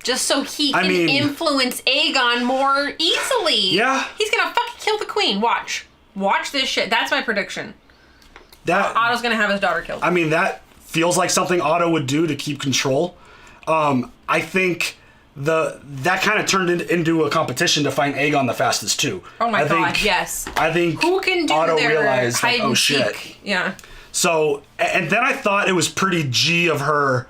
Speaker 2: Just so he can influence Aegon more easily.
Speaker 3: Yeah.
Speaker 2: He's going to fucking kill the queen. Watch. Watch this shit. That's my prediction.
Speaker 3: Otto's
Speaker 2: gonna have his daughter killed.
Speaker 3: I mean, that feels like something Otto would do to keep control. I think that kind of turned into a competition to find Aegon the fastest too.
Speaker 2: Oh my god, yes.
Speaker 3: I think
Speaker 2: who can do
Speaker 3: Otto
Speaker 2: their
Speaker 3: realized,
Speaker 2: hide
Speaker 3: like,
Speaker 2: and
Speaker 3: oh
Speaker 2: seek?
Speaker 3: shit.
Speaker 2: Yeah.
Speaker 3: So, and then I thought it was pretty G of her.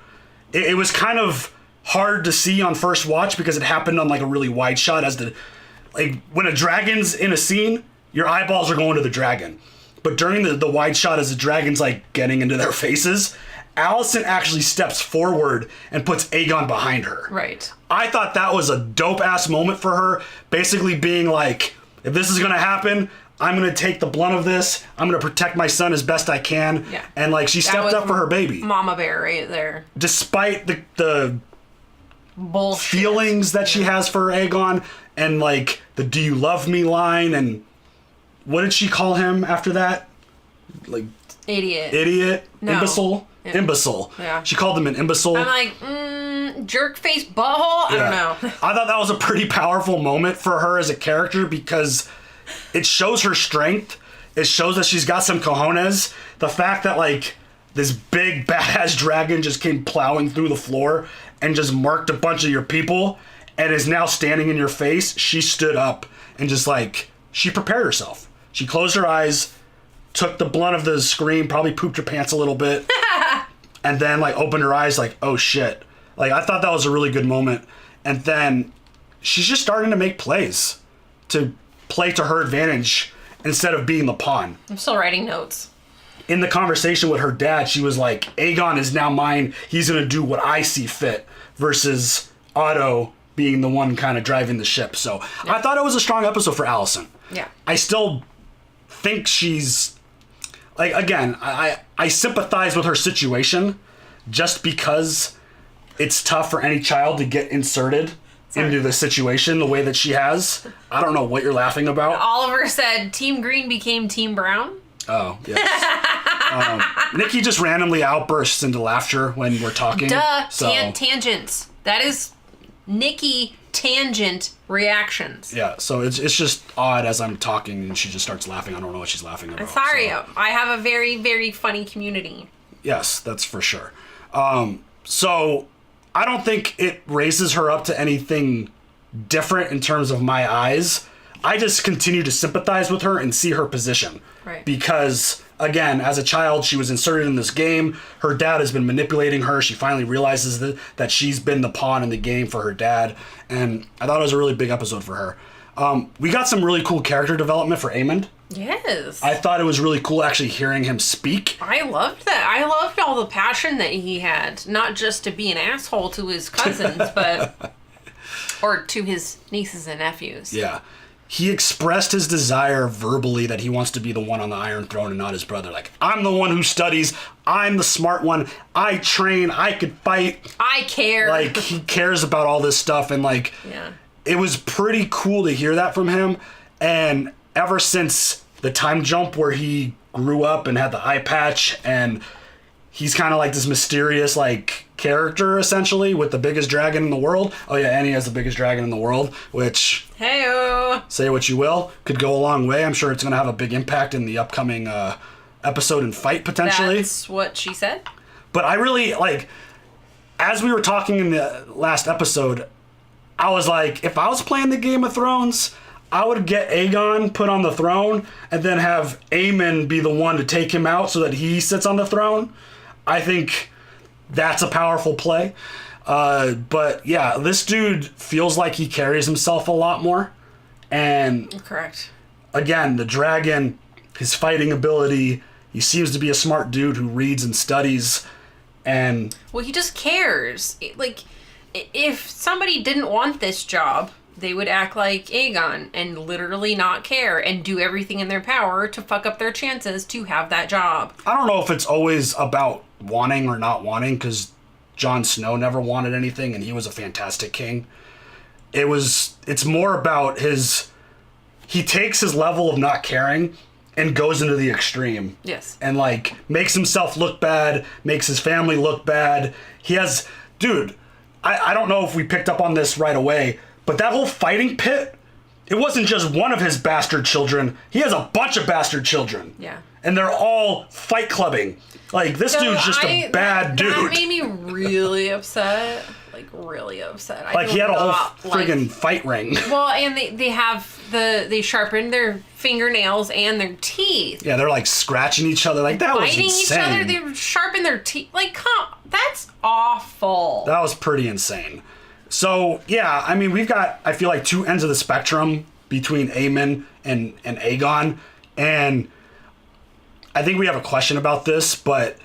Speaker 3: It was kind of hard to see on first watch because it happened on like a really wide shot like when a dragon's in a scene, your eyeballs are going to the dragon. But during the wide shot as the dragon's like getting into their faces, Alicent actually steps forward and puts Aegon behind her.
Speaker 2: Right.
Speaker 3: I thought that was a dope ass moment for her, basically being like, if this is gonna happen, I'm gonna take the blunt of this. I'm gonna protect my son as best I can.
Speaker 2: Yeah.
Speaker 3: And like she stepped up for her baby.
Speaker 2: Mama bear right there.
Speaker 3: Despite the
Speaker 2: bullshit
Speaker 3: feelings that she has for Aegon and like the "Do you love me" line, and what did she call him after that? Like idiot,
Speaker 2: no.
Speaker 3: Imbecile.
Speaker 2: Yeah.
Speaker 3: Imbecile.
Speaker 2: Yeah.
Speaker 3: She called him an imbecile.
Speaker 2: I'm like, jerk face butthole? I don't know.
Speaker 3: I thought that was a pretty powerful moment for her as a character because it shows her strength. It shows that she's got some cojones. The fact that like this big badass dragon just came plowing through the floor and just marked a bunch of your people and is now standing in your face. She stood up and just like, she prepared herself. She closed her eyes, took the blunt of the scream, probably pooped her pants a little bit, and then like opened her eyes like, oh shit. Like I thought that was a really good moment. And then she's just starting to make plays to play to her advantage instead of being the pawn.
Speaker 2: I'm still writing notes.
Speaker 3: In the conversation with her dad, she was like, Aegon is now mine. He's going to do what I see fit versus Otto being the one kind of driving the ship. So I thought it was a strong episode for Alicent.
Speaker 2: Yeah.
Speaker 3: I still think she's like, again, I sympathize with her situation just because it's tough for any child to get inserted into the situation the way that she has. I don't know what you're laughing about.
Speaker 2: Oliver said Team Green became Team Brown.
Speaker 3: Oh, yes. Nikki just randomly outbursts into laughter when we're talking.
Speaker 2: Duh.
Speaker 3: So.
Speaker 2: Tangents. That is Nikki tangent reactions.
Speaker 3: Yeah, so it's just odd as I'm talking and she just starts laughing. I don't know what she's laughing about.
Speaker 2: I'm sorry.
Speaker 3: So.
Speaker 2: I have a very, very funny community.
Speaker 3: Yes, that's for sure. So I don't think it raises her up to anything different in terms of my eyes. I just continue to sympathize with her and see her position.
Speaker 2: Right.
Speaker 3: Because, again, as a child, she was inserted in this game. Her dad has been manipulating her. She finally realizes that she's been the pawn in the game for her dad. And I thought it was a really big episode for her. We got some really cool character development for Aemond.
Speaker 2: Yes.
Speaker 3: I thought it was really cool actually hearing him speak.
Speaker 2: I loved that. I loved all the passion that he had. Not just to be an asshole to his cousins, but... or to his nieces and nephews.
Speaker 3: Yeah. He expressed his desire verbally that he wants to be the one on the Iron Throne and not his brother. Like, I'm the one who studies. I'm the smart one. I train. I could fight.
Speaker 2: I care.
Speaker 3: Like, he cares about all this stuff. And, like,
Speaker 2: yeah.
Speaker 3: It was pretty cool to hear that from him. And ever since the time jump where he grew up and had the eye patch and he's kind of like this mysterious, like, character, essentially, with the biggest dragon in the world. Oh, yeah, and he has the biggest dragon in the world, which...
Speaker 2: Hey-o!
Speaker 3: Say what you will, could go a long way. I'm sure it's going to have a big impact in the upcoming episode and fight, potentially.
Speaker 2: That's what she said.
Speaker 3: But I really, like, as we were talking in the last episode, I was like, if I was playing the Game of Thrones, I would get Aegon put on the throne and then have Aemon be the one to take him out so that he sits on the throne. I think that's a powerful play. But yeah, this dude feels like he carries himself a lot more. And
Speaker 2: correct.
Speaker 3: Again, the dragon, his fighting ability, he seems to be a smart dude who reads and studies. And
Speaker 2: well, he just cares. Like, if somebody didn't want this job, they would act like Aegon and literally not care and do everything in their power to fuck up their chances to have that job.
Speaker 3: I don't know if it's always about wanting or not wanting, because Jon Snow never wanted anything and he was a fantastic king. It's more about he takes his level of not caring and goes into the extreme.
Speaker 2: Yes.
Speaker 3: And like makes himself look bad, makes his family look bad. Dude, I don't know if we picked up on this right away, but that whole fighting pit it wasn't just one of his bastard children. He has a bunch of bastard children.
Speaker 2: Yeah.
Speaker 3: And they're all fight clubbing. Like, this dude's just a bad dude.
Speaker 2: That made me really upset. Like, really upset.
Speaker 3: Like, he had a whole friggin' fight ring.
Speaker 2: Well, and they sharpen their fingernails and their teeth.
Speaker 3: Yeah, they're like scratching each other. Like, that was
Speaker 2: Biting
Speaker 3: insane.
Speaker 2: each other. They sharpen their teeth. Like, that's awful.
Speaker 3: That was pretty insane. So, yeah, I mean, we've got, I feel like, two ends of the spectrum between Aemon and Aegon. And I think we have a question about this, but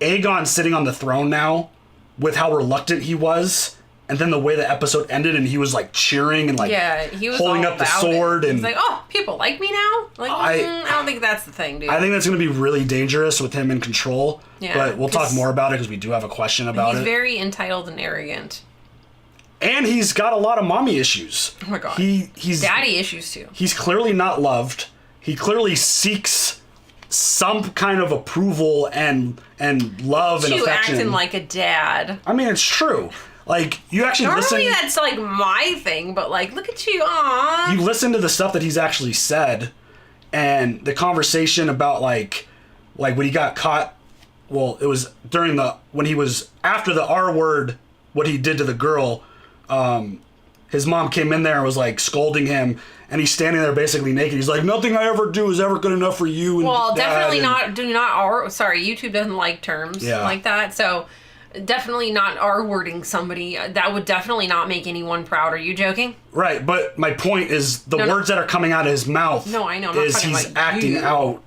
Speaker 3: Aegon's sitting on the throne now with how reluctant he was. And then the way the episode ended, and he was like cheering and like
Speaker 2: he was
Speaker 3: holding
Speaker 2: all
Speaker 3: up the
Speaker 2: about
Speaker 3: sword.
Speaker 2: It.
Speaker 3: And
Speaker 2: he's like, oh, people like me now? Like, I don't think that's the thing, dude.
Speaker 3: I think that's going to be really dangerous with him in control.
Speaker 2: Yeah,
Speaker 3: but we'll talk more about it because we do have a question about it.
Speaker 2: He's very entitled and arrogant.
Speaker 3: And he's got a lot of mommy issues.
Speaker 2: Oh my god.
Speaker 3: He's
Speaker 2: daddy issues too.
Speaker 3: He's clearly not loved. He clearly seeks some kind of approval and love and
Speaker 2: you
Speaker 3: affection.
Speaker 2: Acting like a dad.
Speaker 3: I mean, it's true. Like, you actually
Speaker 2: Normally
Speaker 3: listen.
Speaker 2: that's like my thing, but like, look at you, aww.
Speaker 3: You listen to the stuff that he's actually said, and the conversation about like when he got caught. Well, it was when he was after the R word, what he did to the girl. His mom came in there and was like scolding him, and he's standing there basically naked. He's like, nothing I ever do is ever good enough for you. And
Speaker 2: well, definitely
Speaker 3: Dad.
Speaker 2: sorry, YouTube doesn't like terms
Speaker 3: Yeah.
Speaker 2: like that, so definitely not R-wording somebody. That would definitely not make anyone proud. Are you joking?
Speaker 3: Right, but my point is the words that are coming out of his mouth.
Speaker 2: No, I know. I'm not
Speaker 3: is
Speaker 2: talking
Speaker 3: he's
Speaker 2: about
Speaker 3: acting
Speaker 2: you.
Speaker 3: out,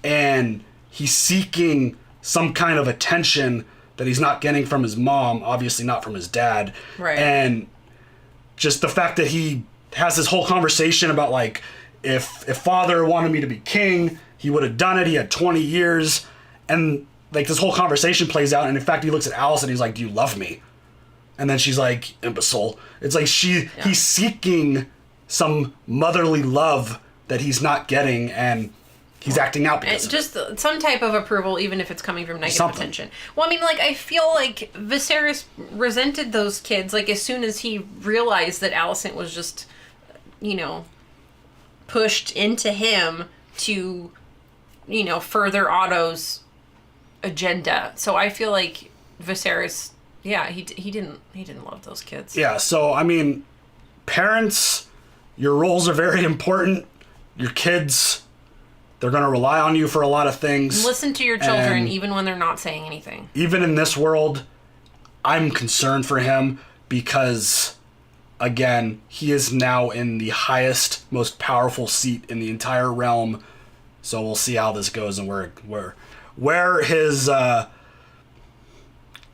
Speaker 3: and he's seeking some kind of attention that he's not getting from his mom, obviously not from his dad.
Speaker 2: Right.
Speaker 3: And just the fact that he has this whole conversation about like, if father wanted me to be king, he would have done it. He had 20 years, and like this whole conversation plays out, and in fact he looks at Alice and he's like, do you love me? And then she's like, imbecile. It's like he's seeking some motherly love that he's not getting, and he's acting out because of
Speaker 2: just some type of approval, even if it's coming from negative
Speaker 3: Something.
Speaker 2: attention. Well, I mean, like, I feel like Viserys resented those kids, like, as soon as he realized that Alicent was just, pushed into him to, further Otto's agenda. So I feel like Viserys, yeah, he didn't love those kids.
Speaker 3: Yeah, so I mean, parents, your roles are very important. Your kids, they're going to rely on you for a lot of things.
Speaker 2: Listen to your children,
Speaker 3: And
Speaker 2: even when they're not saying anything.
Speaker 3: even in this world, I'm concerned for him because, again, he is now in the highest, most powerful seat in the entire realm. So we'll see how this goes and where his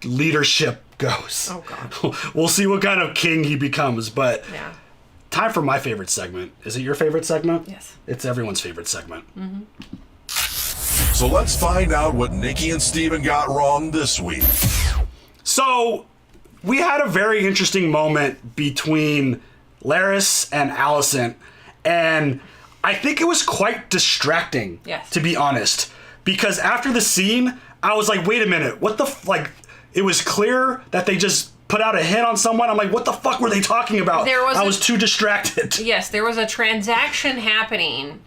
Speaker 3: leadership goes.
Speaker 2: Oh, God.
Speaker 3: We'll see what kind of king he becomes, but
Speaker 2: Yeah.
Speaker 3: time for my favorite segment. Is it your favorite segment?
Speaker 2: Yes.
Speaker 3: It's everyone's favorite segment.
Speaker 1: So let's find out what Nikki and Steven got wrong this week.
Speaker 3: So, we had a very interesting moment between Larys and Alicent, and I think it was quite distracting,
Speaker 2: Yes.
Speaker 3: to be honest. Because after the scene, I was like, wait a minute, what the it was clear that they just put out a hit on someone. I'm like, what the fuck were they talking about? I was too distracted.
Speaker 2: Yes, there was a transaction happening,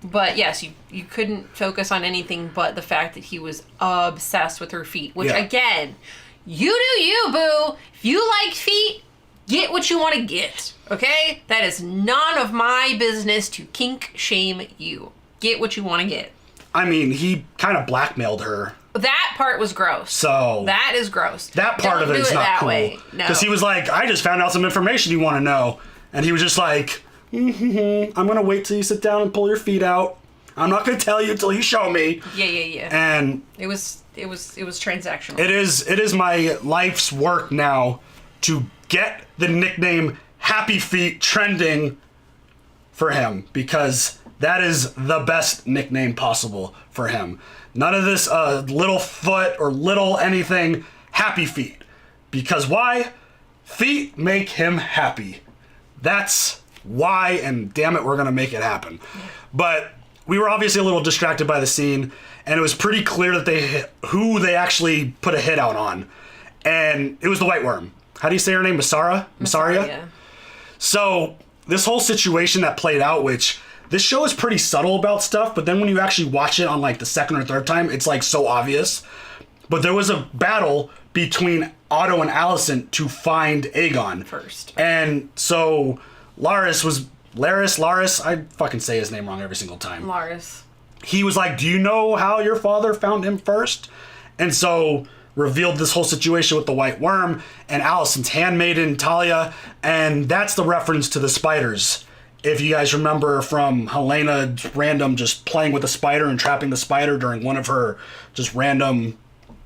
Speaker 2: but yes, you couldn't focus on anything but the fact that he was obsessed with her feet, which,
Speaker 3: Yeah.
Speaker 2: again, you do you, boo. If you like feet, get what you want to get, okay? That is none of my business to kink shame you. Get what you want to get.
Speaker 3: I mean, he kind of blackmailed her.
Speaker 2: That part was gross.
Speaker 3: So
Speaker 2: that is gross.
Speaker 3: that part
Speaker 2: Don't
Speaker 3: of it
Speaker 2: do
Speaker 3: is not
Speaker 2: that
Speaker 3: cool.
Speaker 2: way. No.
Speaker 3: Because he was like, I just found out some information you want to know. And he was just like, I'm going to wait till you sit down and pull your feet out. I'm not going to tell you until you show me.
Speaker 2: Yeah.
Speaker 3: And
Speaker 2: It was transactional.
Speaker 3: it is my life's work now to get the nickname Happy Feet trending for him, because that is the best nickname possible for him. None of this little foot or little anything. Happy Feet. Because why? Feet make him happy. That's why, and damn it, we're going to make it happen. But we were obviously a little distracted by the scene, and it was pretty clear that who they actually put a hit out on. And it was the White Worm. How do you say her name? Masaria?
Speaker 2: Yeah.
Speaker 3: So this whole situation that played out, which this show is pretty subtle about stuff, but then when you actually watch it on like the second or third time, it's like so obvious. But there was a battle between Otto and Allison to find Aegon
Speaker 2: First.
Speaker 3: and so Laris, I fucking say his name wrong every single time.
Speaker 2: Laris.
Speaker 3: He was like, do you know how your father found him first? And so revealed this whole situation with the White Worm and Allison's handmaiden, Talia, and that's the reference to the spiders. If you guys remember from Helena random just playing with a spider and trapping the spider during one of her just random,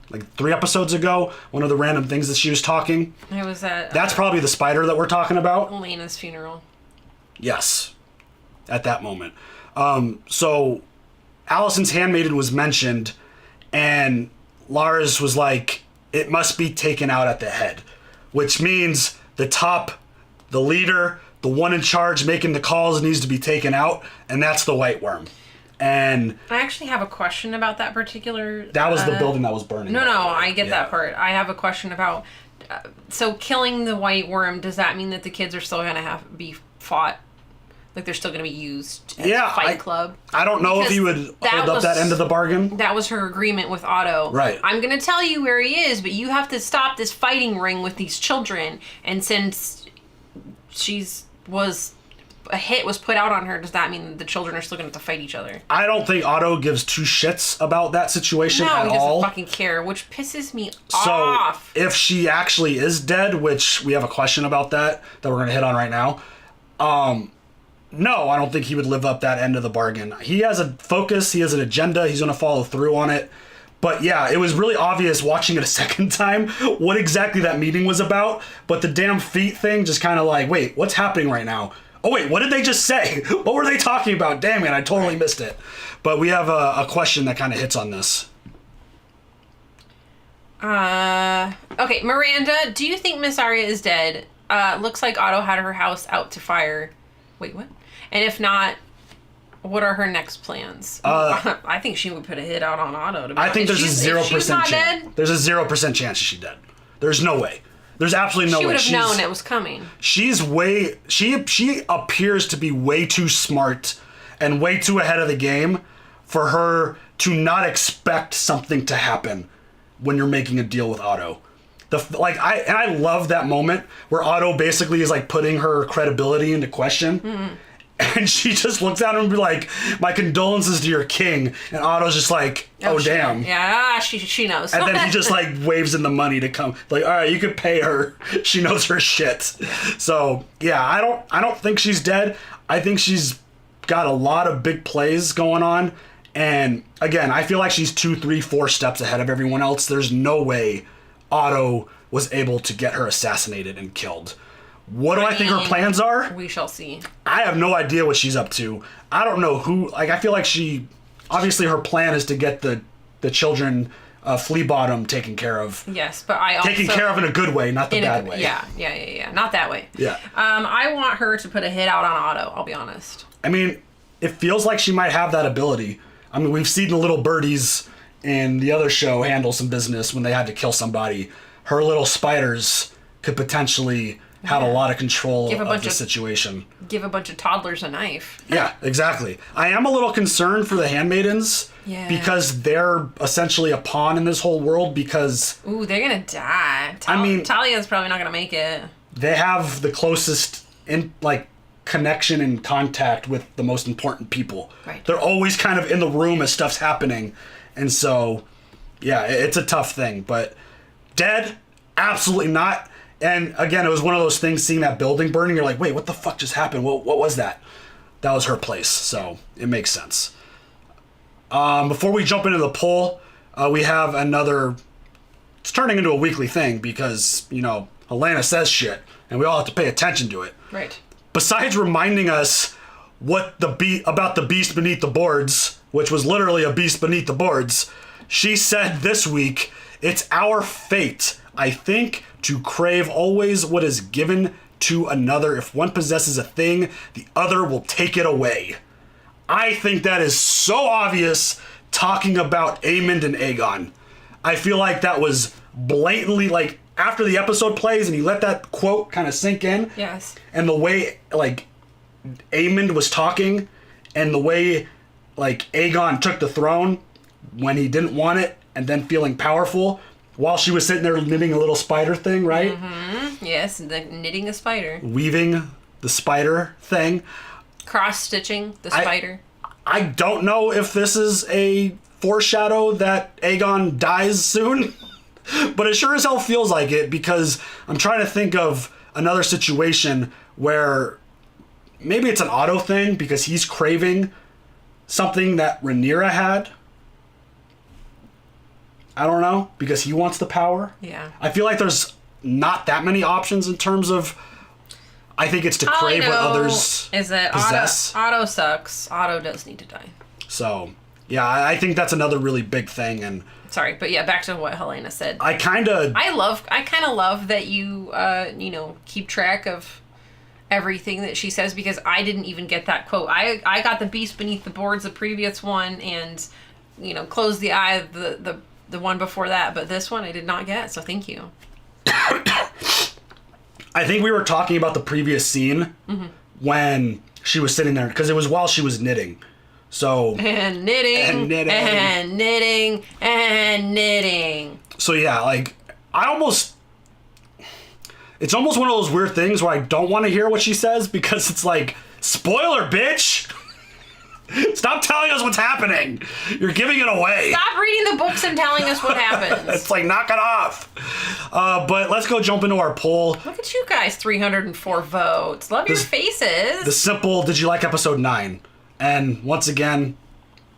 Speaker 3: like 3 episodes ago, one of the random things that she was talking.
Speaker 2: It was at...
Speaker 3: That's probably the spider that we're talking about.
Speaker 2: Elena's funeral.
Speaker 3: Yes, at that moment. So Allison's handmaiden was mentioned, and Lars was like, it must be taken out at the head, which means the top, the leader, the one in charge making the calls needs to be taken out, and that's the White Worm. And
Speaker 2: I actually have a question about that particular...
Speaker 3: that was the building that was burning.
Speaker 2: No, I get that part. I have a question about... so killing the White Worm, does that mean that the kids are still going to be fought? Like they're still going to be used at Fight Club?
Speaker 3: I don't know if he would hold up that end of the bargain.
Speaker 2: That was her agreement with Otto.
Speaker 3: Right.
Speaker 2: I'm going to tell you where he is, but you have to stop this fighting ring with these children. And since a hit was put out on her, does that mean the children are still going to have to fight each other?
Speaker 3: I don't think Otto gives 2 shits about that situation at all.
Speaker 2: No, he doesn't fucking care, which pisses me off.
Speaker 3: So if she actually is dead, which we have a question about that we're going to hit on right now, no, I don't think he would live up that end of the bargain. He has a focus, he has an agenda, he's going to follow through on it. But yeah, it was really obvious watching it a second time what exactly that meeting was about. But the damn feet thing just kind of like, wait, what's happening right now? Oh wait, what did they just say? What were they talking about? Damn it, I totally missed it. But we have a question that kind of hits on this.
Speaker 2: Okay, Miranda, do you think Miss Arya is dead? Looks like Otto had her house out to fire. Wait, what? And if not, what are her next plans? I think she would put a hit out on Otto. To be
Speaker 3: I think there's a 0% chance.
Speaker 2: Dead,
Speaker 3: there's a 0% chance she's dead. There's no way. There's absolutely no way.
Speaker 2: She would have known it was coming.
Speaker 3: She appears to be way too smart and way too ahead of the game for her to not expect something to happen when you're making a deal with Otto. I love that moment where Otto basically is like putting her credibility into question. Mm-hmm. And she just looks at him and be like, my condolences to your king. And Otto's just like, oh damn.
Speaker 2: Yeah, she knows.
Speaker 3: And then he just like waves in the money to come. Like, all right, you could pay her. She knows her shit. So yeah, I don't think she's dead. I think she's got a lot of big plays going on. And again, I feel like she's 2, 3, 4 steps ahead of everyone else. There's no way Otto was able to get her assassinated and killed. What do I think her plans are?
Speaker 2: We shall see.
Speaker 3: I have no idea what she's up to. I don't know who. Like, I feel like obviously her plan is to get the children Flea Bottom taken care of.
Speaker 2: Yes, but I also...
Speaker 3: Taken care of in a good way, not the bad way.
Speaker 2: Yeah. Not that way.
Speaker 3: Yeah.
Speaker 2: I want her to put a hit out on Otto, I'll be honest.
Speaker 3: I mean, it feels like she might have that ability. I mean, we've seen the little birdies in the other show handle some business when they had to kill somebody. Her little spiders could potentially have a lot of control of the situation.
Speaker 2: Give a bunch of toddlers a knife.
Speaker 3: Yeah, exactly. I am a little concerned for the handmaidens because they're essentially a pawn in this whole world because...
Speaker 2: Ooh, they're gonna die. Talia's probably not gonna make it.
Speaker 3: They have the closest connection and contact with the most important people.
Speaker 2: Right.
Speaker 3: They're always kind of in the room as stuff's happening. And so, yeah, it's a tough thing. But dead? Absolutely not. And again, it was one of those things, seeing that building burning, you're like, wait, what the fuck just happened? What was that? That was her place, so it makes sense. Before we jump into the poll, we have another... It's turning into a weekly thing because, Helena says shit, and we all have to pay attention to it.
Speaker 2: Right.
Speaker 3: Besides reminding us about the beast beneath the boards, which was literally a beast beneath the boards, she said this week, it's our fate, I think, to crave always what is given to another. If one possesses a thing, the other will take it away. I think that is so obvious talking about Aemond and Aegon. I feel like that was blatantly, after the episode plays and you let that quote kind of sink in.
Speaker 2: Yes.
Speaker 3: And the way, Aemond was talking and the way like Aegon took the throne when he didn't want it and then feeling powerful while she was sitting there knitting a little spider thing, right?
Speaker 2: Mm-hmm. Yes, knitting a spider.
Speaker 3: Weaving the spider thing.
Speaker 2: Cross-stitching the spider.
Speaker 3: I don't know if this is a foreshadow that Aegon dies soon, but it sure as hell feels like it because I'm trying to think of another situation where maybe it's an Otto thing because he's craving something that Rhaenyra had. I don't know, because he wants the power.
Speaker 2: Yeah.
Speaker 3: I feel like there's not that many options in terms of, I think it's to crave what others
Speaker 2: is that
Speaker 3: possess.
Speaker 2: Otto sucks. Otto does need to die.
Speaker 3: So, yeah, I think that's another really big thing. And
Speaker 2: sorry, but yeah, back to what Helena said.
Speaker 3: I kind of
Speaker 2: love that you, keep track of everything that she says because I didn't even get that quote. I got the beast beneath the boards, the previous one, and, closed the eye of the one before that, but this one I did not get, so thank you.
Speaker 3: I think we were talking about the previous scene when she was sitting there, because it was while she was knitting. So
Speaker 2: and knitting.
Speaker 3: So yeah, like it's almost one of those weird things where I don't want to hear what she says because it's like, spoiler, bitch. Stop telling us what's happening. You're giving it away.
Speaker 2: Stop reading the books and telling us what happens.
Speaker 3: It's like, knock it off. But let's go jump into our poll.
Speaker 2: Look at you guys, 304 votes. Love your faces.
Speaker 3: The simple, did you like episode 9? And once again,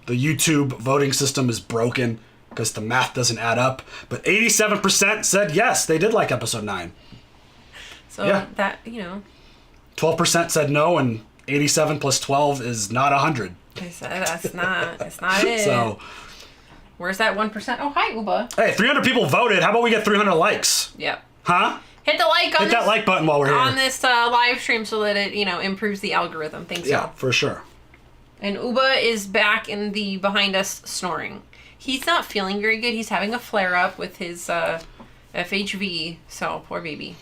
Speaker 3: the YouTube voting system is broken because the math doesn't add up. But 87% said yes, they did like episode 9.
Speaker 2: So
Speaker 3: yeah.
Speaker 2: that,
Speaker 3: 12% said no, and 87 plus 12 is not 100.
Speaker 2: That's not it.
Speaker 3: So,
Speaker 2: where's that 1%? Oh, hi, Uba.
Speaker 3: Hey, 300 people voted. How about we get 300 likes?
Speaker 2: Yep.
Speaker 3: Huh?
Speaker 2: Hit the like on
Speaker 3: Hit that like button while we're here.
Speaker 2: On this live stream so that it, improves the algorithm. Thanks,
Speaker 3: Yeah,
Speaker 2: y'all.
Speaker 3: for sure.
Speaker 2: And Uba is back in the behind us snoring. He's not feeling very good. He's having a flare up with his FHV. So, poor baby.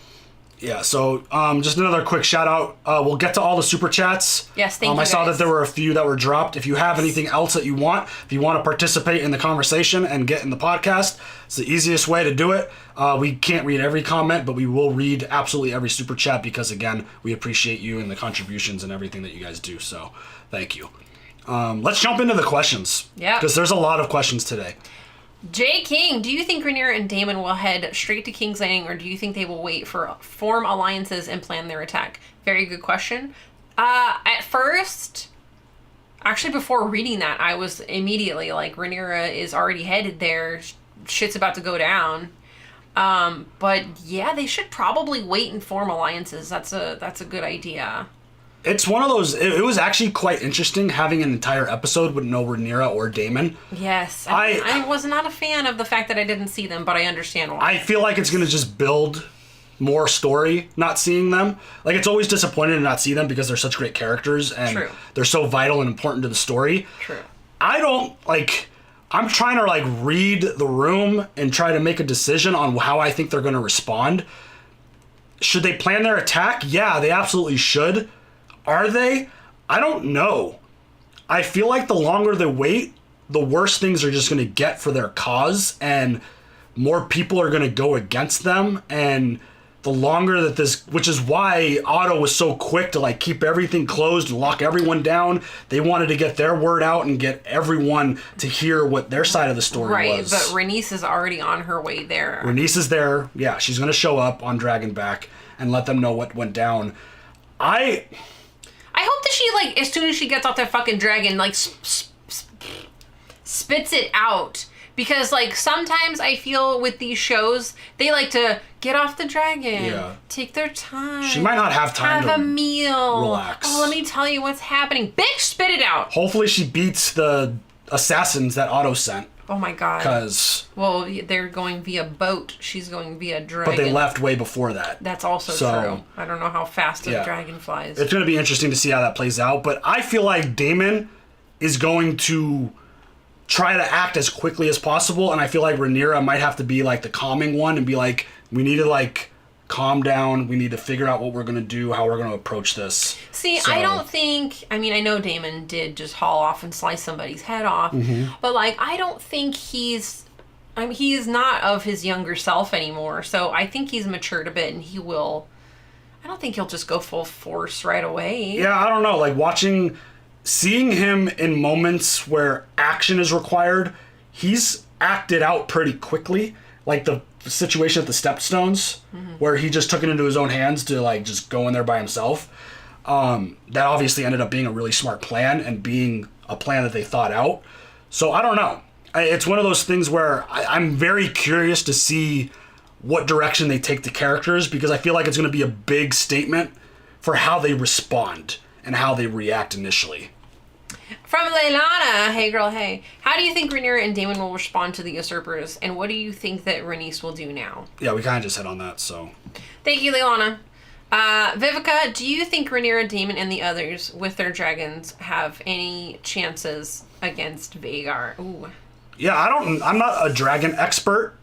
Speaker 3: Yeah, so just another quick shout out. We'll get to all the super chats.
Speaker 2: Yes, thank you.
Speaker 3: I saw
Speaker 2: guys.
Speaker 3: that there were a few that were dropped. If you have anything else that you want, if you want to participate in the conversation and get in the podcast, it's the easiest way to do it. We can't read every comment, but we will read absolutely every super chat because, again, we appreciate you and the contributions and everything that you guys do. So thank you. Let's jump into the questions.
Speaker 2: Yeah.
Speaker 3: Because there's a lot of questions today.
Speaker 2: J. King, do you think Rhaenyra and Daemon will head straight to King's Landing, or do you think they will wait for form alliances and plan their attack? Very good question. At first, actually before reading that, I was immediately like, Rhaenyra is already headed there. Shit's about to go down. But yeah, they should probably wait and form alliances. That's a good idea.
Speaker 3: It's one of those, it was actually quite interesting having an entire episode with no Rhaenyra or Daemon.
Speaker 2: Yes. I was not a fan of the fact that I didn't see them, but I understand why.
Speaker 3: I feel like it's going to just build more story not seeing them. Like, it's always disappointing to not see them because they're such great characters and
Speaker 2: True.
Speaker 3: They're so vital and important to the story.
Speaker 2: True.
Speaker 3: I'm trying to read the room and try to make a decision on how I think they're going to respond. Should they plan their attack? Yeah, they absolutely should. Are they? I don't know. I feel like the longer they wait, the worse things are just going to get for their cause, and more people are going to go against them, and the longer that this, which is why Otto was so quick to keep everything closed and lock everyone down. They wanted to get their word out and get everyone to hear what their side of the story was.
Speaker 2: Right, but Rhaenys is already on her way there.
Speaker 3: Rhaenys is there. Yeah, she's going to show up on Dragonback and let them know what went down. I
Speaker 2: hope that she, as soon as she gets off that fucking dragon, spits it out. Because, sometimes I feel with these shows, they like to get off the dragon, take their time.
Speaker 3: She might not have time
Speaker 2: have
Speaker 3: to
Speaker 2: a meal.
Speaker 3: Relax.
Speaker 2: Oh, let me tell you what's happening. Bitch, spit it out.
Speaker 3: Hopefully she beats the assassins that Otto sent.
Speaker 2: Oh my god.
Speaker 3: Because...
Speaker 2: Well, they're going via boat. She's going via dragon.
Speaker 3: But they left way before that.
Speaker 2: That's also true. I don't know how fast a dragon flies.
Speaker 3: It's going to be interesting to see how that plays out. But I feel like Daemon is going to try to act as quickly as possible. And I feel like Rhaenyra might have to be the calming one and be like, we need to calm down. We need to figure out what we're going to do, how we're going to approach this.
Speaker 2: See,
Speaker 3: So-
Speaker 2: I don't think, I mean, I know Damon did just haul off and slice somebody's head off, but like, I don't think he is not of his younger self anymore. So I think he's matured a bit and I don't think he'll just go full force right away.
Speaker 3: Yeah, I don't know. Like seeing him in moments where action is required, he's acted out pretty quickly. Like the situation at the Stepstones, where he just took it into his own hands to like just go in there by himself. That obviously ended up being a really smart plan and being a plan that they thought out. So I don't know. It's one of those things where I'm very curious to see what direction they take the characters, because I feel like it's going to be a big statement for how they respond and how they react initially.
Speaker 2: From Leilana, hey girl, hey. How do you think Rhaenyra and Daemon will respond to the usurpers, and what do you think that Rhaenys will do now?
Speaker 3: Yeah, we kind of just hit on that, so.
Speaker 2: Thank you, Leilana. Vivica, do you think Rhaenyra, Daemon, and the others with their dragons have any chances against Vhagar? Ooh.
Speaker 3: Yeah, I'm not a dragon expert.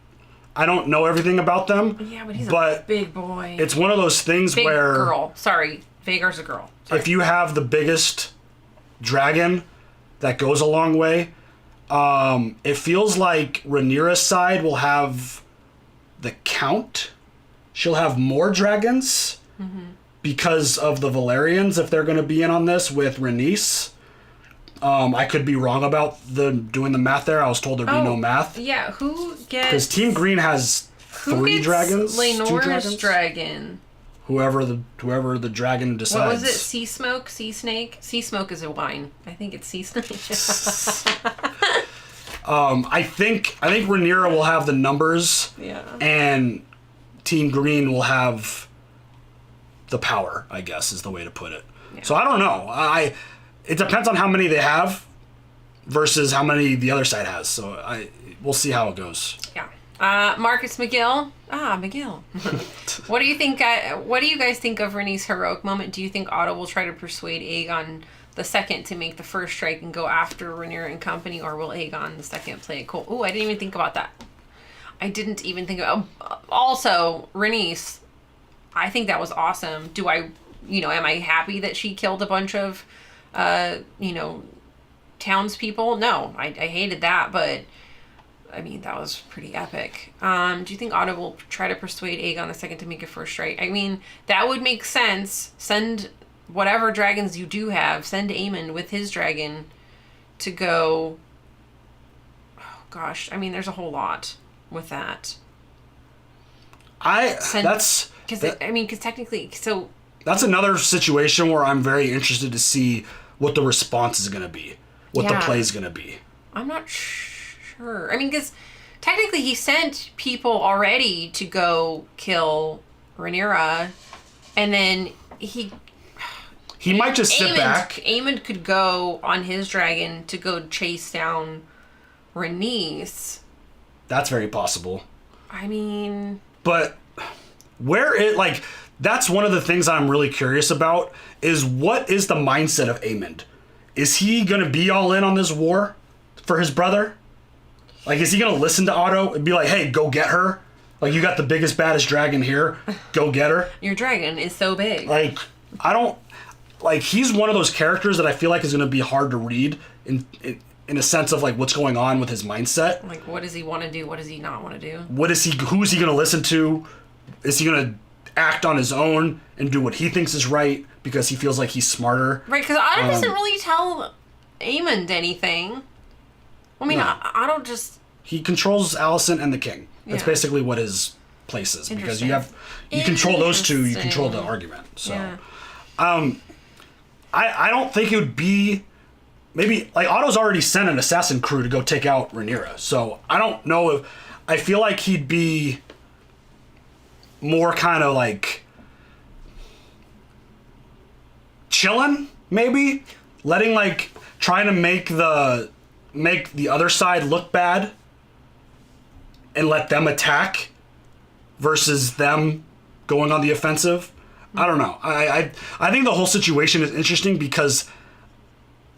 Speaker 3: I don't know everything about them.
Speaker 2: Yeah, but he's a big boy.
Speaker 3: It's one of those things
Speaker 2: big
Speaker 3: where...
Speaker 2: girl. Sorry, Vhagar's a girl. Sorry.
Speaker 3: If you have the biggest dragon, that goes a long way. It feels like Rhaenyra's side will have the Count. She'll have more dragons because of the Valyrians, if they're going to be in on this with Rhaenys. I could be wrong about doing the math there. I was told there'd be no math.
Speaker 2: Yeah, who gets...
Speaker 3: Because Team Green has three dragons.
Speaker 2: Laenor's dragon.
Speaker 3: Whoever the dragon decides.
Speaker 2: What was it? Sea Smoke? Sea Snake? Sea Smoke is a wine. I think it's Sea Snake.
Speaker 3: I think Rhaenyra will have the numbers.
Speaker 2: Yeah.
Speaker 3: And Team Green will have the power, I guess is the way to put it. Yeah. So I don't know. It depends on how many they have versus how many the other side has. So we'll see how it goes.
Speaker 2: Yeah. Marcus McGill. McGill. What do you think? What do you guys think of Rhaenys' heroic moment? Do you think Otto will try to persuade Aegon the Second to make the first strike and go after Rhaenyra and company, or will Aegon the Second play it cool? Oh, I didn't even think about that. I didn't even think about. Also, Rhaenys. I think that was awesome. Am I happy that she killed a bunch of, townspeople? No, I hated that, but. I mean, that was pretty epic. Do you think Otto will try to persuade Aegon II to make a first strike? I mean, that would make sense. Send whatever dragons you do have, send Aemon with his dragon to go... Oh, gosh. I mean, there's a whole lot with that. Because technically... So
Speaker 3: that's another situation where I'm very interested to see what the response is going to be. What the play is going to be.
Speaker 2: I'm not sure. I mean, because technically he sent people already to go kill Rhaenyra, and then he
Speaker 3: might just sit back.
Speaker 2: Aemon could go on his dragon to go chase down Rhaenys.
Speaker 3: That's very possible.
Speaker 2: I mean...
Speaker 3: But that's one of the things I'm really curious about, is what is the mindset of Aemon? Is he going to be all in on this war for his brother? Like, is he going to listen to Otto and be like, hey, go get her? Like, you got the biggest, baddest dragon here. Go get her.
Speaker 2: Your dragon is so big.
Speaker 3: Like, he's one of those characters that I feel like is going to be hard to read in a sense of, like, what's going on with his mindset.
Speaker 2: Like, what does he want to do? What does he not want to do?
Speaker 3: Who is he going to listen to? Is he going to act on his own and do what he thinks is right because he feels like he's smarter?
Speaker 2: Right, because Otto doesn't really tell Aemon anything. I mean, no. Otto just...
Speaker 3: He controls Alicent and the king. That's basically what his place is. Because you control those two, you control the argument. So, yeah. I don't think it would be... Maybe, like, Otto's already sent an assassin crew to go take out Rhaenyra. So, I don't know if... I feel like he'd be more kind of, like... chilling, maybe? Letting, like... Trying to make the other side look bad and let them attack versus them going on the offensive. I don't know. I think the whole situation is interesting because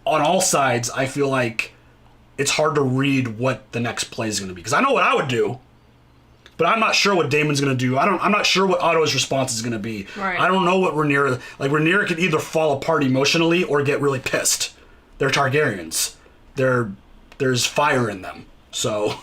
Speaker 3: on all sides, I feel like it's hard to read what the next play is going to be. Because I know what I would do. But I'm not sure what Daemon's going to do. I'm not sure what Otto's response is going to be.
Speaker 2: Right.
Speaker 3: I don't know what Rhaenyra... Like, Rhaenyra could either fall apart emotionally or get really pissed. They're Targaryens. There's fire in them. So,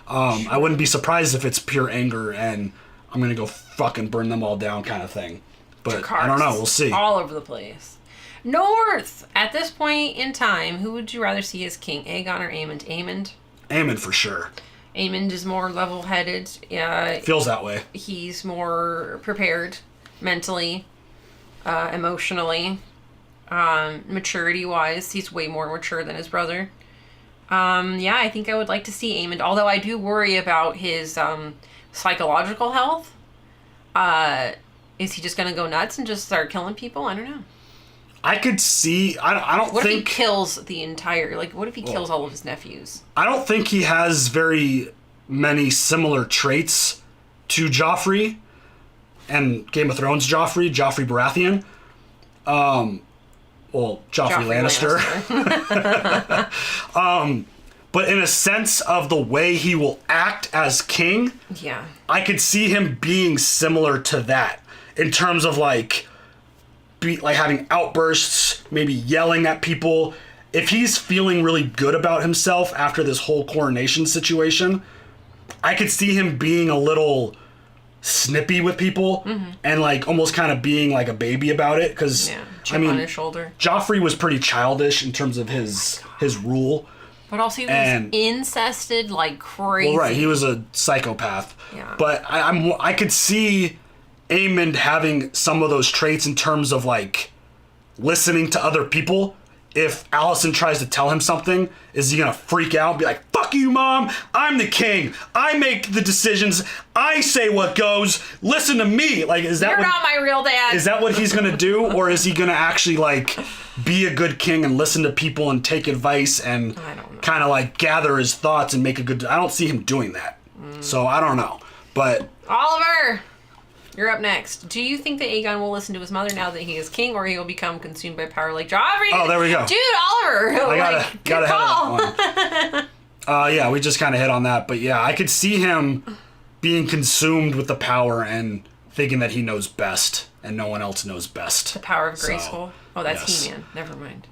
Speaker 3: I wouldn't be surprised if it's pure anger and I'm going to go fucking burn them all down kind of thing. But I don't know. We'll see.
Speaker 2: All over the place. North! At this point in time, who would you rather see as king? Aegon or Aemond? Aemond?
Speaker 3: Aemond for sure.
Speaker 2: Aemond is more level-headed.
Speaker 3: Feels that way.
Speaker 2: He's more prepared mentally, emotionally, maturity-wise. He's way more mature than his brother. Yeah, I think I would like to see Aemond, although I do worry about his psychological health. Is he just going to go nuts and just start killing people? I don't know.
Speaker 3: I could see... I don't think...
Speaker 2: What if he kills the entire... Like, what if he kills all of his nephews?
Speaker 3: I don't think he has very many similar traits to Joffrey and Game of Thrones Joffrey Baratheon. Well, Joffrey Lannister. But in a sense of the way he will act as king,
Speaker 2: yeah,
Speaker 3: I could see him being similar to that in terms of like having outbursts, maybe yelling at people. If he's feeling really good about himself after this whole coronation situation, I could see him being a little snippy with people and like almost kind of being like a baby about it. Because
Speaker 2: chip on his shoulder.
Speaker 3: Joffrey was pretty childish in terms of his rule.
Speaker 2: But also he was incested like crazy.
Speaker 3: Well, right, he was a psychopath.
Speaker 2: Yeah.
Speaker 3: But I could see Aemond having some of those traits in terms of like listening to other people. If Alicent tries to tell him something, is he gonna freak out and be like, fuck you, Mom, I'm the king, I make the decisions, I say what goes, listen to me. Like, is that
Speaker 2: You're not my real dad.
Speaker 3: Is that what he's gonna do? Or is he gonna actually like be a good king and listen to people and take advice and kind of like gather his thoughts and make a good... I don't see him doing that. So I don't know. But
Speaker 2: Oliver, you're up next. Do you think that Aegon will listen to his mother now that he is king, or he will become consumed by power like Joffrey?
Speaker 3: Oh, there we go.
Speaker 2: Dude, Oliver.
Speaker 3: I
Speaker 2: good call.
Speaker 3: That one. Yeah, we just kind of hit on that. But yeah, I could see him being consumed with the power and thinking that he knows best and no one else knows best.
Speaker 2: The power of Graceful. Oh, that's
Speaker 3: yes.
Speaker 2: He-Man. Never mind.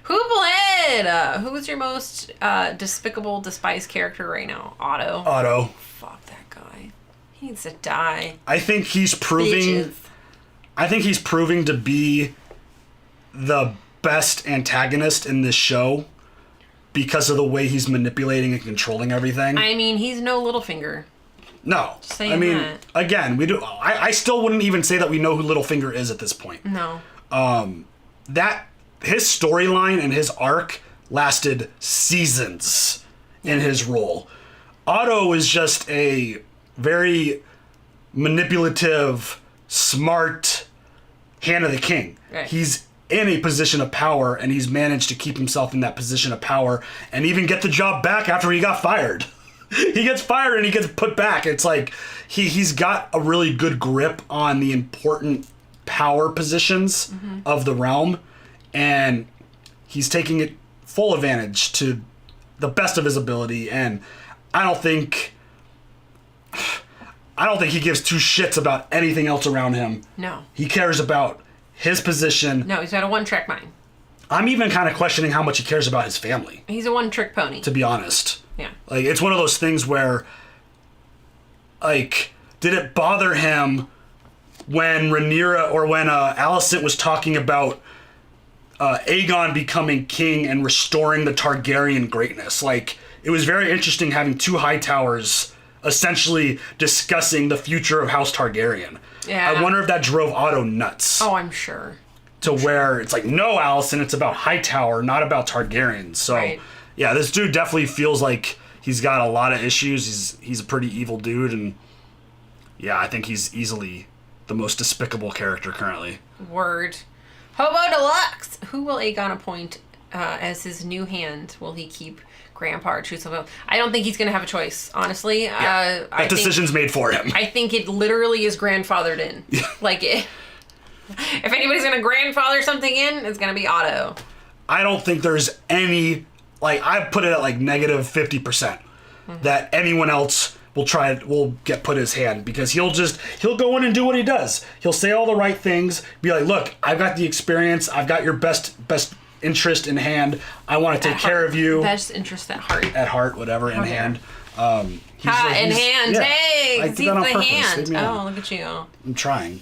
Speaker 2: Hooplehead! Who is your most despicable, despised character right now? Otto.
Speaker 3: Otto.
Speaker 2: Fuck that guy. He needs to die.
Speaker 3: I think he's proving...
Speaker 2: Bitches.
Speaker 3: I think he's proving to be the best antagonist in this show because of the way he's manipulating and controlling everything.
Speaker 2: I mean, he's no Littlefinger.
Speaker 3: No.
Speaker 2: Saying
Speaker 3: I mean,
Speaker 2: that.
Speaker 3: again, we do. I still wouldn't even say that we know who Littlefinger is at this point.
Speaker 2: No.
Speaker 3: That his storyline and his arc lasted seasons in his role. Otto is just a very manipulative, smart hand of the king.
Speaker 2: Right.
Speaker 3: He's in a position of power, and he's managed to keep himself in that position of power and even get the job back after he got fired. He gets fired and he gets put back. It's like he's got a really good grip on the important power positions of the realm, and he's taking it full advantage to the best of his ability. And I don't think he gives two shits about anything else around him.
Speaker 2: No.
Speaker 3: He cares about his position.
Speaker 2: No, he's got a one-track mind.
Speaker 3: I'm even kind of questioning how much he cares about his family,
Speaker 2: He's a one-trick pony.
Speaker 3: to be honest.
Speaker 2: Yeah.
Speaker 3: Like, it's one of those things where, like, did it bother him when Rhaenyra or when Alicent was talking about Aegon becoming king and restoring the Targaryen greatness? Like, it was very interesting having two Hightowers essentially discussing the future of House Targaryen.
Speaker 2: Yeah.
Speaker 3: I wonder if that drove Otto nuts.
Speaker 2: Oh, I'm sure.
Speaker 3: To where it's like, no, Alicent, it's about Hightower, not about Targaryens. So,
Speaker 2: Right.
Speaker 3: yeah, this dude definitely feels like he's got a lot of issues. He's a pretty evil dude, and yeah, I think he's easily the most despicable character currently.
Speaker 2: Word. Hobo Deluxe! Who will Aegon appoint as his new hand? Will he keep Grandpa or choose someone else? I don't think he's going to have a choice, honestly.
Speaker 3: Yeah, that decision's made for him.
Speaker 2: I think it literally is grandfathered in. Like, if anybody's going to grandfather something in, it's going to be Otto.
Speaker 3: I don't think there's any, like, I put it at like negative 50% that anyone else will get put his hand, because he'll go in and do what he does. He'll say all the right things, be like, look, I've got the experience, I've got your best interest in hand, I want to take care of you.
Speaker 2: Best interest at heart.
Speaker 3: At heart, whatever, in hand.
Speaker 2: In hand.
Speaker 3: Yeah,
Speaker 2: hey,
Speaker 3: I did
Speaker 2: see
Speaker 3: that on
Speaker 2: the
Speaker 3: purpose.
Speaker 2: hand.
Speaker 3: Leave me alone.
Speaker 2: Oh, look at you.
Speaker 3: I'm trying.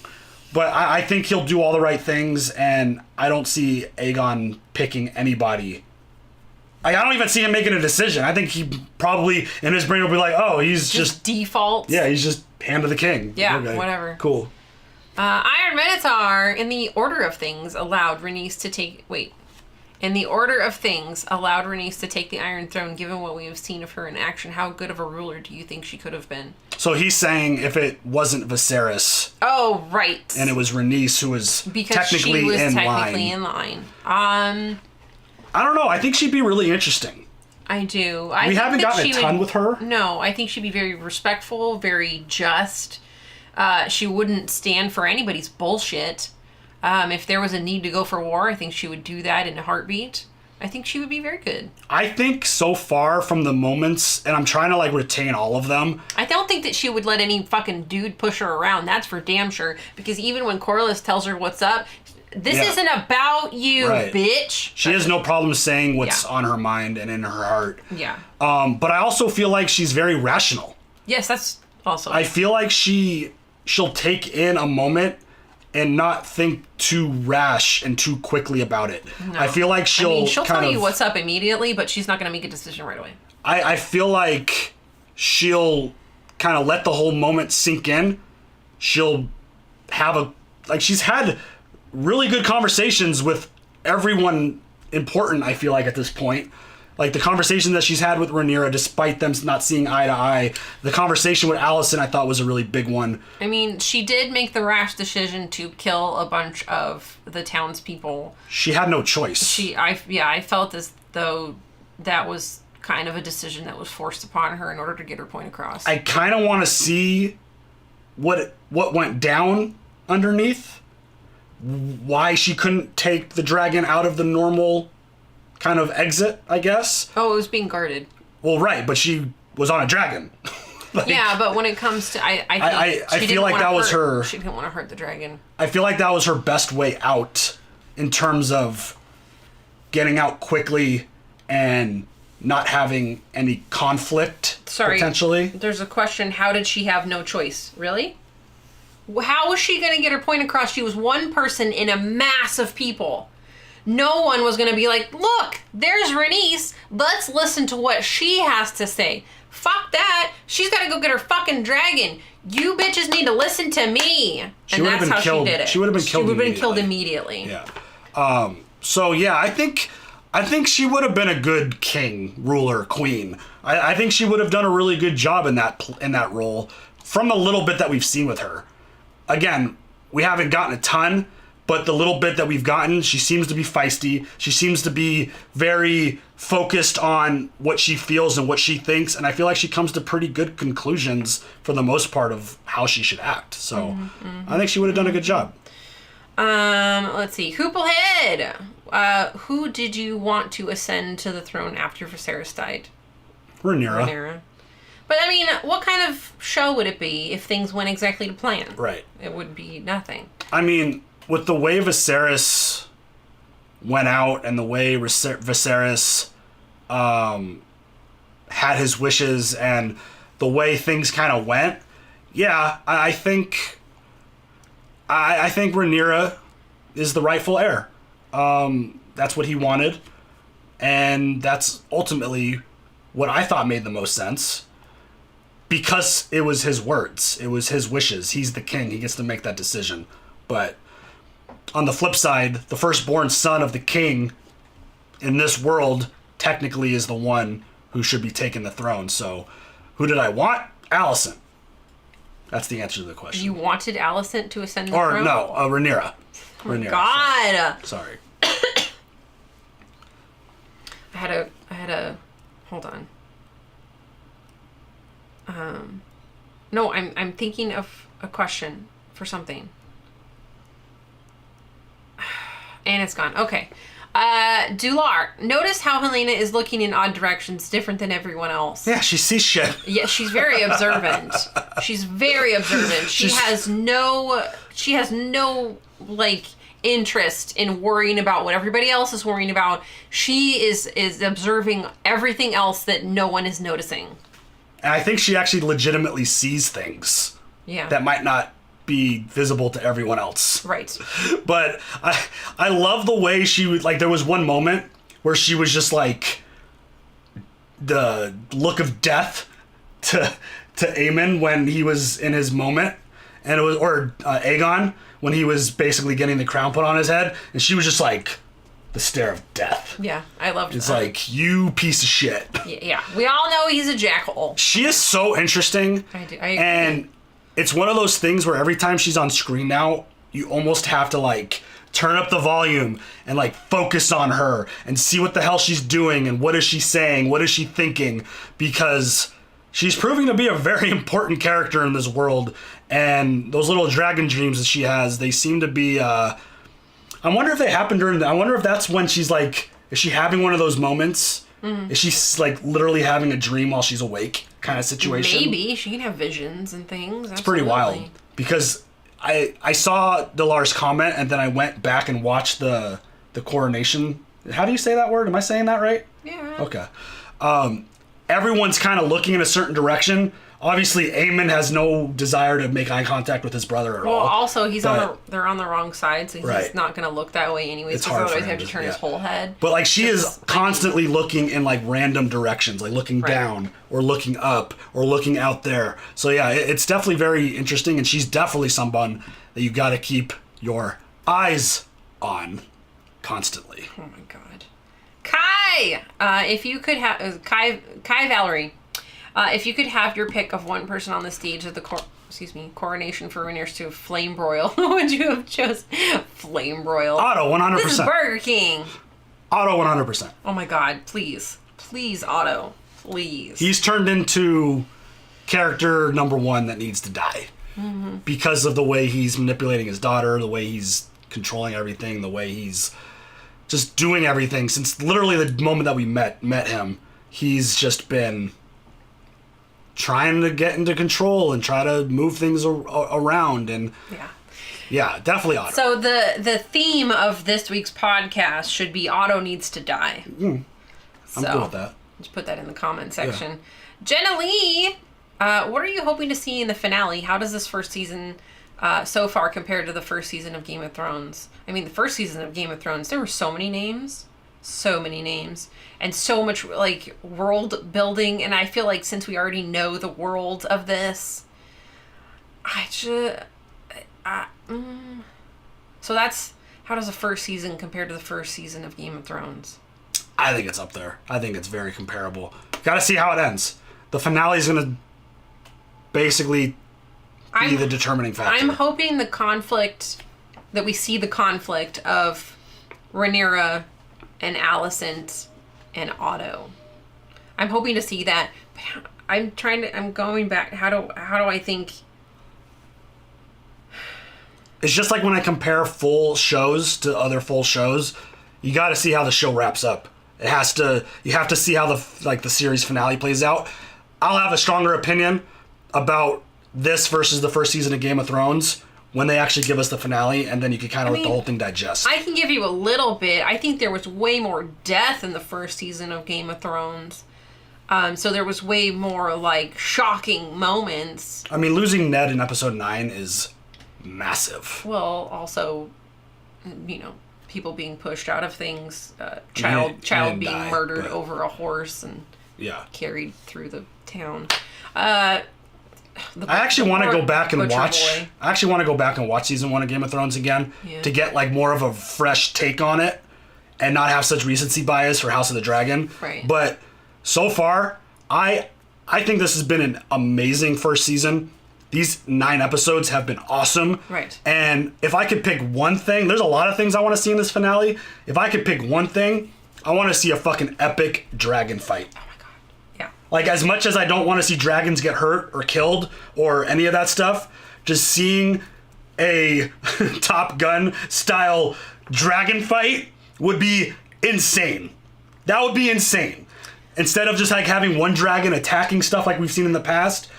Speaker 3: But I think he'll do all the right things, and I don't see Aegon picking anybody. I don't even see him making a decision. I think he probably, in his brain, will be like, oh, he's just
Speaker 2: default.
Speaker 3: Yeah, he's just hand of the king.
Speaker 2: Yeah, whatever.
Speaker 3: Cool.
Speaker 2: Iron Minotaur, in the order of things, allowed Rhaenys to take... In the order of things, allowed Rhaenys to take the Iron Throne, given what we have seen of her in action. How good of a ruler do you think she could have been?
Speaker 3: So he's saying if it wasn't Viserys...
Speaker 2: Oh, right.
Speaker 3: And it was Rhaenys who was technically in line. I don't know. I think she'd be really interesting.
Speaker 2: I do.
Speaker 3: We haven't gotten a ton with her.
Speaker 2: No, I think she'd be very respectful, very just. She wouldn't stand for anybody's bullshit. If there was a need to go for war, I think she would do that in a heartbeat. I think she would be very good.
Speaker 3: I think so far from the moments, and I'm trying to retain all of them.
Speaker 2: I don't think that she would let any fucking dude push her around. That's for damn sure. Because even when Corlys tells her what's up, this isn't about you, bitch.
Speaker 3: She has no problem saying what's on her mind and in her heart.
Speaker 2: Yeah.
Speaker 3: But I also feel like she's very rational.
Speaker 2: Yes, that's also.
Speaker 3: I feel like she'll take in a moment and not think too rash and too quickly about it. No. I feel like she'll
Speaker 2: tell you what's up immediately, but she's not going to make a decision right away.
Speaker 3: I feel like she'll kind of let the whole moment sink in. She'll have she's had really good conversations with everyone important, I feel like, at this point. Like, the conversation that she's had with Rhaenyra, despite them not seeing eye to eye. The conversation with Alicent, I thought, was a really big one.
Speaker 2: I mean, she did make the rash decision to kill a bunch of the townspeople.
Speaker 3: She had no choice.
Speaker 2: I felt as though that was kind of a decision that was forced upon her in order to get her point across.
Speaker 3: I kind of want to see what went down underneath. Why she couldn't take the dragon out of the normal kind of exit, I guess.
Speaker 2: Oh, it was being guarded.
Speaker 3: Well, right, but she was on a dragon.
Speaker 2: Yeah, but when it comes to,
Speaker 3: I feel like that was her.
Speaker 2: She didn't want to hurt the dragon.
Speaker 3: I feel like that was her best way out in terms of getting out quickly and not having any conflict.
Speaker 2: Sorry,
Speaker 3: potentially.
Speaker 2: There's a question. How did she have no choice? Really? How was she going to get her point across? She was one person in a mass of people. No one was going to be like, look, there's Rhaenys. Let's listen to what she has to say. Fuck that. She's got to go get her fucking dragon. You bitches need to listen to me. And that's how she did it.
Speaker 3: She would have been killed.
Speaker 2: She would have been killed immediately.
Speaker 3: Yeah. So yeah, I think she would have been a good king, ruler, queen. I think she would have done a really good job in that role from the little bit that we've seen with her. Again, we haven't gotten a ton, but the little bit that we've gotten, she seems to be feisty. She seems to be very focused on what she feels and what she thinks, and I feel like she comes to pretty good conclusions for the most part of how she should act. So I think she would have done a good job.
Speaker 2: Let's see. Hooplehead! Who did you want to ascend to the throne after Viserys died?
Speaker 3: Rhaenyra.
Speaker 2: But, I mean, what kind of show would it be if things went exactly to plan?
Speaker 3: Right.
Speaker 2: It would be nothing.
Speaker 3: I mean, with the way Viserys went out and the way Viserys had his wishes and the way things kind of went, yeah, I think Rhaenyra is the rightful heir. That's what he wanted, and that's ultimately what I thought made the most sense. Because it was his words. It was his wishes. He's the king. He gets to make that decision. But on the flip side, the firstborn son of the king in this world technically is the one who should be taking the throne. So who did I want? Alicent. That's the answer to the question.
Speaker 2: You wanted Alicent to ascend the throne?
Speaker 3: Or no, Rhaenyra.
Speaker 2: Oh my God.
Speaker 3: Sorry.
Speaker 2: I had a hold on. No, I'm thinking of a question for something. And it's gone. Okay. Dular, notice how Helena is looking in odd directions, different than everyone else.
Speaker 3: Yeah, she sees shit.
Speaker 2: Yeah, she's very observant. She's very observant. She has no like interest in worrying about what everybody else is worrying about. She is observing everything else that no one is noticing.
Speaker 3: And I think she actually legitimately sees things.
Speaker 2: Yeah.
Speaker 3: That might not be visible to everyone else.
Speaker 2: Right.
Speaker 3: But I love the way she would, like, there was one moment where she was just like the look of death to Aemon when he was in his moment, and it was, or Aegon when he was basically getting the crown put on his head, and she was just like the stare of death.
Speaker 2: Yeah, I loved
Speaker 3: It's
Speaker 2: that.
Speaker 3: like, you piece of shit.
Speaker 2: Yeah, we all know he's a jackhole.
Speaker 3: She is so interesting.
Speaker 2: I agree.
Speaker 3: And it's one of those things where every time she's on screen now, you almost have to like turn up the volume and like focus on her and see what the hell she's doing and what is she saying, what is she thinking, because she's proving to be a very important character in this world. And those little dragon dreams that she has, they seem to be I wonder if they happen I wonder if that's when she's like, is she having one of those moments? Mm-hmm. Is she like literally having a dream while she's awake kind of situation?
Speaker 2: Maybe. She can have visions and things.
Speaker 3: It's pretty wild. Because I saw Delar's comment and then I went back and watched the coronation. How do you say that word? Am I saying that right?
Speaker 2: Yeah.
Speaker 3: Okay. Everyone's kind of looking in a certain direction. Obviously, Aemon has no desire to make eye contact with his brother at all.
Speaker 2: Well, also, they're on the wrong side, so he's not going to look that way anyways.
Speaker 3: It's hard for
Speaker 2: otherwise
Speaker 3: him
Speaker 2: have to turn his whole head.
Speaker 3: But like, she is constantly looking in like random directions, like looking down or looking up or looking out there. So yeah, it's definitely very interesting, and she's definitely someone that you got to keep your eyes on constantly.
Speaker 2: Oh my god, Kai! If you could have Kai Valerie. If you could have your pick of one person on the stage of the coronation for Rhaenyra's to flame broil, who would you have chosen? Flame broil.
Speaker 3: Otto, 100%.
Speaker 2: This is Burger King.
Speaker 3: Otto, 100%.
Speaker 2: Oh my god, please. Please, Otto. Please.
Speaker 3: He's turned into character number one that needs to die. Mm-hmm. Because of the way he's manipulating his daughter, the way he's controlling everything, the way he's just doing everything. Since literally the moment that we met him, he's just been trying to get into control and try to move things around, and yeah, definitely Otto.
Speaker 2: So the theme of this week's podcast should be Otto needs to die.
Speaker 3: I'm cool with that.
Speaker 2: Just put that in the comment section. Yeah. Jenna Lee, what are you hoping to see in the finale? How does this first season so far compare to the first season of Game of Thrones? I mean, the first season of Game of Thrones, there were so many names, and so much like world building, and I feel like since we already know the world of this, so that's, how does the first season compare to the first season of Game of Thrones?
Speaker 3: I think it's up there. I think it's very comparable. Gotta see how it ends. The finale is gonna basically be the determining factor.
Speaker 2: I'm hoping that we see the conflict of Rhaenyra and Alicent and Otto. I'm hoping to see that. But I'm going back. How do I think?
Speaker 3: It's just like when I compare full shows to other full shows, you got to see how the show wraps up. You have to see how the series finale plays out. I'll have a stronger opinion about this versus the first season of Game of Thrones when they actually give us the finale, and then you can kind of let the whole thing digest.
Speaker 2: I can give you a little bit. I think there was way more death in the first season of Game of Thrones. So there was way more, like, shocking moments.
Speaker 3: I mean, losing Ned in episode 9 is massive.
Speaker 2: Well, also, people being pushed out of things, child being murdered over a horse and carried through the town. I
Speaker 3: actually want to go back and watch. I actually want to go back and watch season 1 of Game of Thrones again to get like more of a fresh take on it and not have such recency bias for House of the Dragon.
Speaker 2: Right.
Speaker 3: But so far, I think this has been an amazing first season. These 9 episodes have been awesome.
Speaker 2: Right.
Speaker 3: And if I could pick one thing, there's a lot of things I want to see in this finale. If I could pick one thing, I want to see a fucking epic dragon fight. Like, as much as I don't want to see dragons get hurt or killed or any of that stuff, just seeing a Top Gun style dragon fight would be insane. That would be insane. Instead of just like having one dragon attacking stuff like we've seen in the past,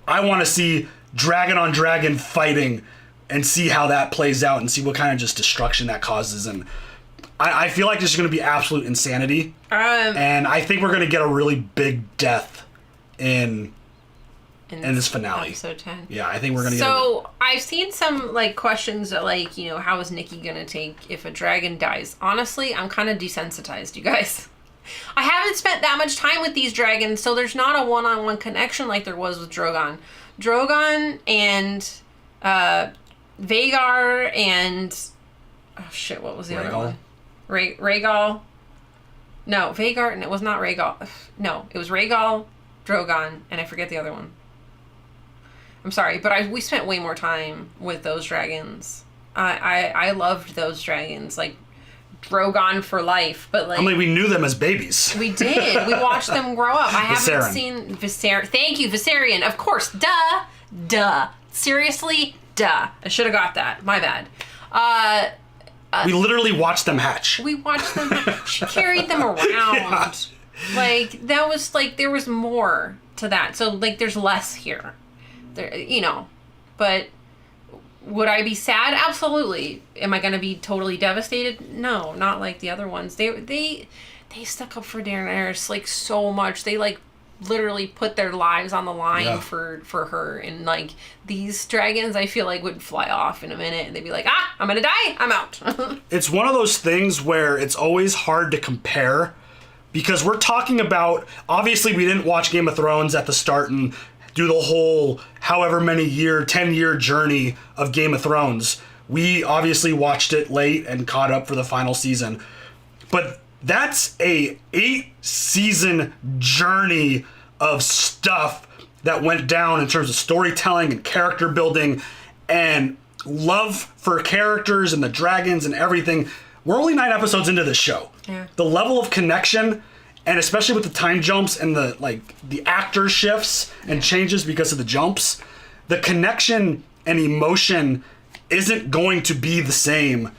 Speaker 3: I want to see dragon on dragon fighting and see how that plays out and see what kind of just destruction that causes. And I feel like this is going to be absolute insanity. And I think we're going to get a really big death in this finale.
Speaker 2: Episode 10.
Speaker 3: Yeah, I think we're going to get
Speaker 2: So, I've seen some, like, questions that, like, you know, how is Nikki going to take if a dragon dies? Honestly, I'm kind of desensitized, you guys. I haven't spent that much time with these dragons, so there's not a one-on-one connection like there was with Drogon. Drogon and Vhagar and... Oh, shit, what was the other one? Rhaegal. No, Vhagar... It was not Rhaegal. No, it was Rhaegal, Drogon, and I forget the other one. I'm sorry, but we spent way more time with those dragons. I loved those dragons, like Drogon for life. But like,
Speaker 3: I mean, we knew them as babies.
Speaker 2: We did. We watched them grow up. I haven't
Speaker 3: Viserion.
Speaker 2: seen Viserion. Thank you, Viserion. Of course, duh. Seriously, duh. I should have got that. My bad.
Speaker 3: We literally watched them hatch.
Speaker 2: We watched them. She carried them around.
Speaker 3: Yeah.
Speaker 2: Like that was like there was more to that. So like there's less here. There, you know, but would I be sad? Absolutely. Am I going to be totally devastated? No, not like the other ones. They stuck up for Daenerys like so much. They like literally put their lives on the line for her. And like these dragons, I feel like would fly off in a minute and they'd be like, I'm going to die. I'm out.
Speaker 3: It's one of those things where it's always hard to compare because we're talking about, obviously we didn't watch Game of Thrones at the start and do the whole however many 10-year journey of Game of Thrones. We obviously watched it late and caught up for the final season. But that's a 8-season journey of stuff that went down in terms of storytelling and character building and love for characters and the dragons and everything. We're only 9 episodes into this show.
Speaker 2: Yeah.
Speaker 3: The level of connection, and especially with the time jumps and the actor shifts and changes because of the jumps, the connection and emotion isn't going to be the same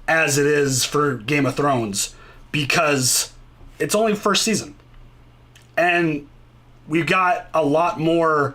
Speaker 3: as it is for Game of Thrones because it's only first season. And we've got a lot more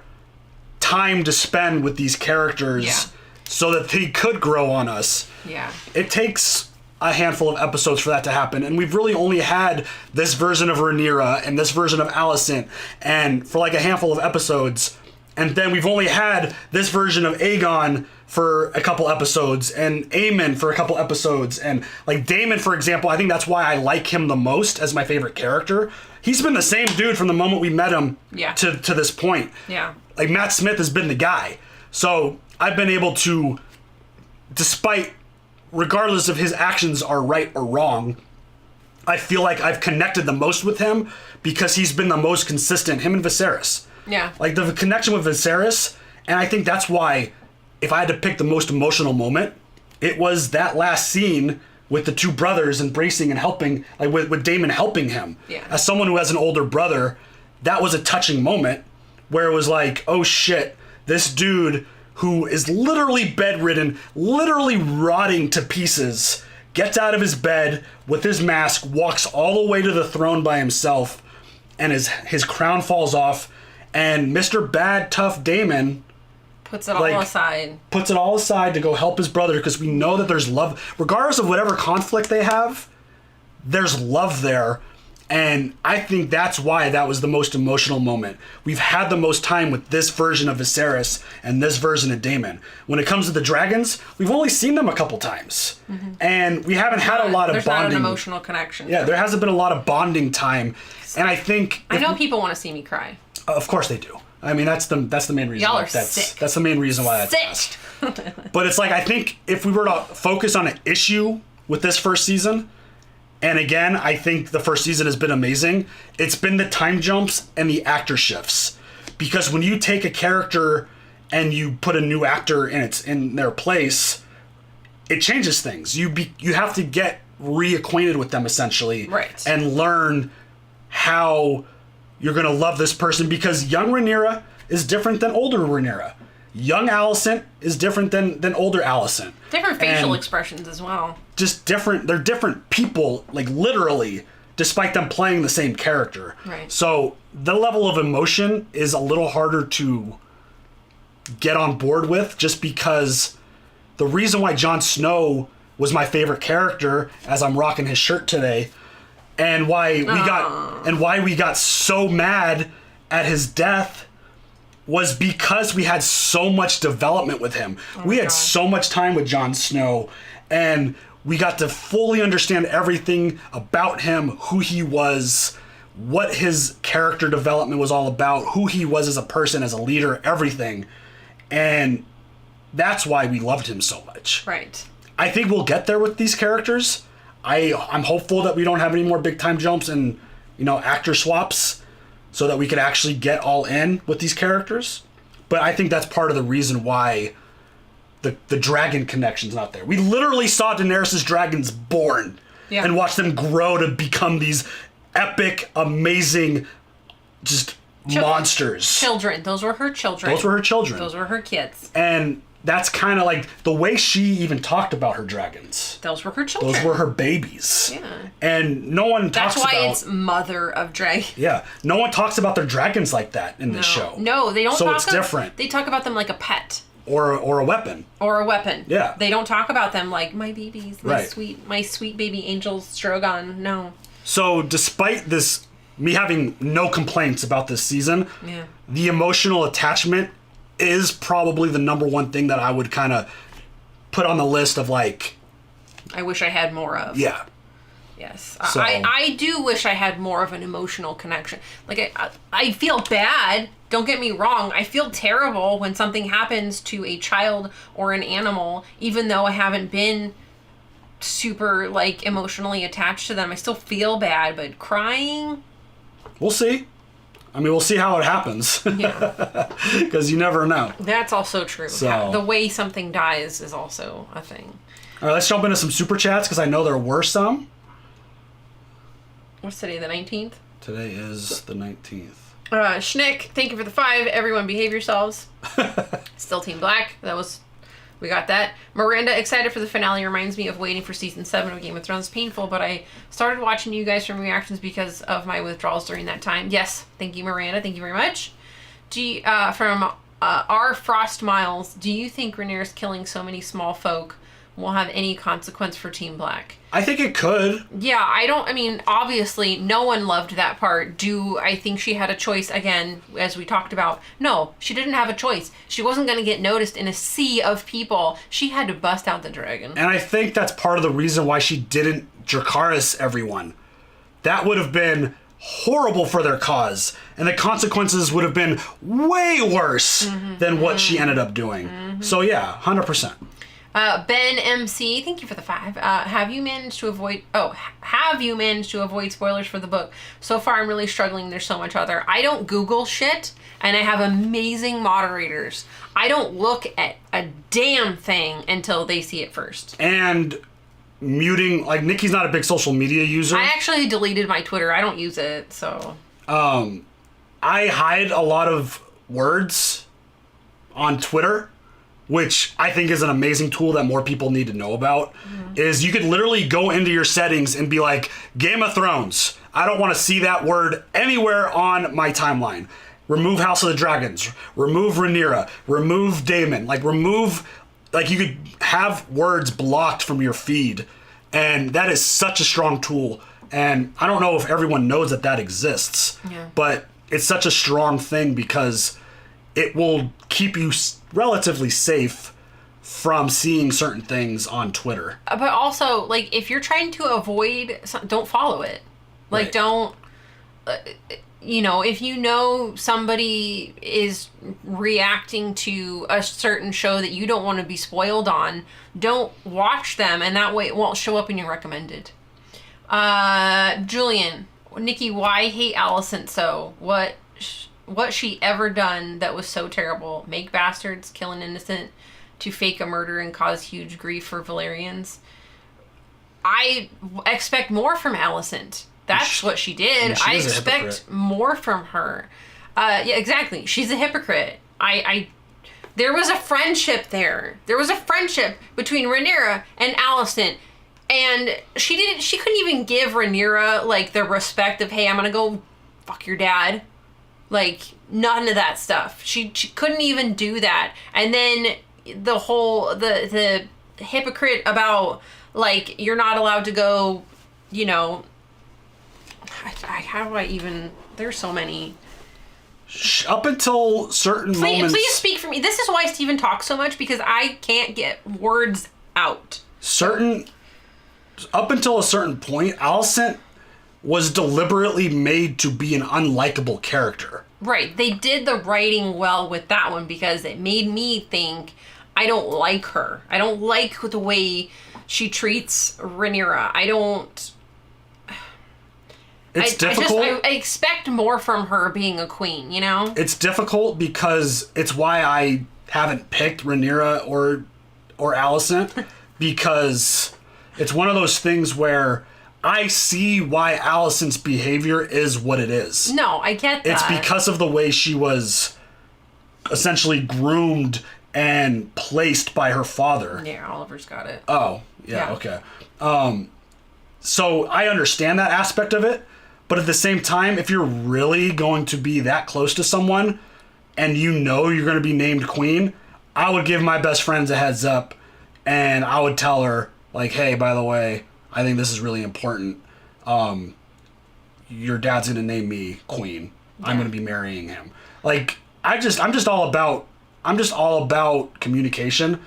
Speaker 3: time to spend with these characters so that they could grow on us.
Speaker 2: Yeah.
Speaker 3: It takes a handful of episodes for that to happen, and we've really only had this version of Rhaenyra and this version of Alicent and for like a handful of episodes, and then we've only had this version of Aegon for a couple episodes and Aemon for a couple episodes, and like Daemon, for example, I think that's why I like him the most as my favorite character. He's been the same dude from the moment we met him to this point.
Speaker 2: Yeah.
Speaker 3: Like Matt Smith has been the guy. So I've been able to, regardless if his actions are right or wrong, I feel like I've connected the most with him because he's been the most consistent, him and Viserys.
Speaker 2: Yeah.
Speaker 3: Like the connection with Viserys, and I think that's why if I had to pick the most emotional moment, it was that last scene with the two brothers embracing and helping, like with Daemon helping him.
Speaker 2: Yeah.
Speaker 3: As someone who has an older brother, that was a touching moment where it was like, oh shit, this dude who is literally bedridden, literally rotting to pieces, gets out of his bed with his mask, walks all the way to the throne by himself, and his crown falls off, and Mr. Bad Tough Daemon
Speaker 2: puts it all aside.
Speaker 3: Puts it all aside to go help his brother because we know that there's love. Regardless of whatever conflict they have, there's love there. And I think that's why that was the most emotional moment. We've had the most time with this version of Viserys and this version of Daemon. When it comes to the dragons, we've only seen them a couple times. Mm-hmm. And we haven't had a lot of
Speaker 2: there's
Speaker 3: bonding.
Speaker 2: There's not an emotional connection.
Speaker 3: Yeah, there hasn't been a lot of bonding time. And I think...
Speaker 2: I know people want to see me cry.
Speaker 3: Of course they do. I mean, that's the main reason.
Speaker 2: Y'all are sick.
Speaker 3: That's the main reason why that's asked. But it's like, I think if we were to focus on an issue with this first season... And again, I think the first season has been amazing. It's been the time jumps and the actor shifts. Because when you take a character and you put a new actor in their place, it changes things. You have to get reacquainted with them essentially.
Speaker 2: Right. And
Speaker 3: learn how you're going to love this person, because young Rhaenyra is different than older Rhaenyra. young Alicent is different than older Alicent.
Speaker 2: Different facial
Speaker 3: And
Speaker 2: expressions as well.
Speaker 3: just different. They're different people, like literally, despite them playing the same character.
Speaker 2: Right.
Speaker 3: So the level of emotion is a little harder to get on board with, just because the reason why Jon Snow was my favorite character, as I'm rocking his shirt today, and why we got so mad at his death was because we had so much development with him. We had so much time with Jon Snow, and we got to fully understand everything about him, who he was, what his character development was all about, who he was as a person, as a leader, everything. And that's why we loved him so much.
Speaker 2: Right.
Speaker 3: I think we'll get there with these characters. I'm hopeful that we don't have any more big time jumps and, actor swaps, so that we could actually get all in with these characters. But I think that's part of the reason why the dragon connection's not there. We literally saw Daenerys' dragons born and watched them grow to become these epic, amazing, just monsters.
Speaker 2: Children. Those were her children.
Speaker 3: Those were her children.
Speaker 2: Those were her kids.
Speaker 3: And that's kind of like the way she even talked about her dragons.
Speaker 2: Those were her children.
Speaker 3: Those were her babies.
Speaker 2: Yeah.
Speaker 3: And no one talks about...
Speaker 2: That's why it's mother of dragons.
Speaker 3: Yeah. No one talks about their dragons like that in this show.
Speaker 2: No, they don't.
Speaker 3: So it's different.
Speaker 2: They talk about them like a pet.
Speaker 3: Or a weapon.
Speaker 2: Or a weapon.
Speaker 3: Yeah.
Speaker 2: They don't talk about them like my babies,
Speaker 3: Right.
Speaker 2: my sweet baby angels, Strogon. No.
Speaker 3: So despite this, me having no complaints about this season, the emotional attachment is probably the number one thing that I would kind of put on the list of like...
Speaker 2: I wish I had more of.
Speaker 3: Yeah.
Speaker 2: Yes.
Speaker 3: So,
Speaker 2: I do wish I had more of an emotional connection. Like, I feel bad. Don't get me wrong. I feel terrible when something happens to a child or an animal, even though I haven't been super, like, emotionally attached to them. I still feel bad, but crying...
Speaker 3: We'll see. I mean, we'll see how it happens.
Speaker 2: Yeah.
Speaker 3: Because you never know.
Speaker 2: That's also true.
Speaker 3: So,
Speaker 2: the way something dies is also a thing.
Speaker 3: All right, let's jump into some super chats, because I know there were some.
Speaker 2: What's today, the 19th?
Speaker 3: Today is the 19th.
Speaker 2: Schnick, thank you for the 5. Everyone behave yourselves. Still Team Black. We got that. Miranda, excited for the finale, reminds me of waiting for season 7 of Game of Thrones. Painful, but I started watching you guys from reactions because of my withdrawals during that time. Yes, thank you, Miranda. Thank you very much. From R. Frost Miles, do you think Rhaenyra's killing so many small folk will have any consequence for Team Black?
Speaker 3: I think it could.
Speaker 2: Yeah, obviously, no one loved that part. Do I think she had a choice? Again, as we talked about, no, she didn't have a choice. She wasn't going to get noticed in a sea of people. She had to bust out the dragon.
Speaker 3: And I think that's part of the reason why she didn't Dracarys everyone. That would have been horrible for their cause. And the consequences would have been way worse than what she ended up doing. So yeah, 100%.
Speaker 2: Ben MC, thank you for the 5. Have you managed to avoid spoilers for the book? So far, I'm really struggling. There's so much out there. I don't Google shit, and I have amazing moderators. I don't look at a damn thing until they see it first.
Speaker 3: And muting, like, Nikki's not a big social media user.
Speaker 2: I actually deleted my Twitter. I don't use it, so.
Speaker 3: I hide a lot of words on Twitter, which I think is an amazing tool that more people need to know about, is you could literally go into your settings and be like, Game of Thrones. I don't want to see that word anywhere on my timeline. Remove House of the Dragons. Remove Rhaenyra. Remove Daemon. You could have words blocked from your feed. And that is such a strong tool. And I don't know if everyone knows that exists. Yeah. But it's such a strong thing because it will keep you relatively safe from seeing certain things on Twitter.
Speaker 2: But also, like, if you're trying to avoid, don't follow it. Like, don't, if you know somebody is reacting to a certain show that you don't want to be spoiled on, don't watch them, and that way it won't show up in your recommended. Julian, Nikki, why hate Alicent so? What she ever done that was so terrible? Make bastards, kill an innocent, to fake a murder and cause huge grief for Valyrians. I expect more from Alicent. That's what she did. I expect more from her. Yeah, exactly. She's a hypocrite. There was a friendship there. There was a friendship between Rhaenyra and Alicent. And she couldn't even give Rhaenyra, like, the respect of, hey, I'm gonna go fuck your dad. Like, none of that stuff. She couldn't even do that. And then the whole, the hypocrite about, like, you're not allowed to go, you know, how do I even, there's so many.
Speaker 3: Up until certain moments.
Speaker 2: Please speak for me. This is why Steven talks so much, because I can't get words out.
Speaker 3: Up until a certain point, Alicent was deliberately made to be an unlikable character.
Speaker 2: Right. They did the writing well with that one because it made me think, I don't like her. I don't like the way she treats Rhaenyra. I don't...
Speaker 3: It's difficult.
Speaker 2: I expect more from her being a queen, you know?
Speaker 3: It's difficult because it's why I haven't picked Rhaenyra or Alicent, because it's one of those things where I see why Alicent's behavior is what it is.
Speaker 2: No, I get that.
Speaker 3: It's because of the way she was essentially groomed and placed by her father.
Speaker 2: Yeah, Oliver's got it.
Speaker 3: Oh, yeah. Okay. So I understand that aspect of it, but at the same time, if you're really going to be that close to someone and you know you're going to be named queen, I would give my best friends a heads up and I would tell her, like, hey, by the way, I think this is really important. Your dad's going to name me queen. Yeah. I'm going to be marrying him. Like, I'm just all about communication,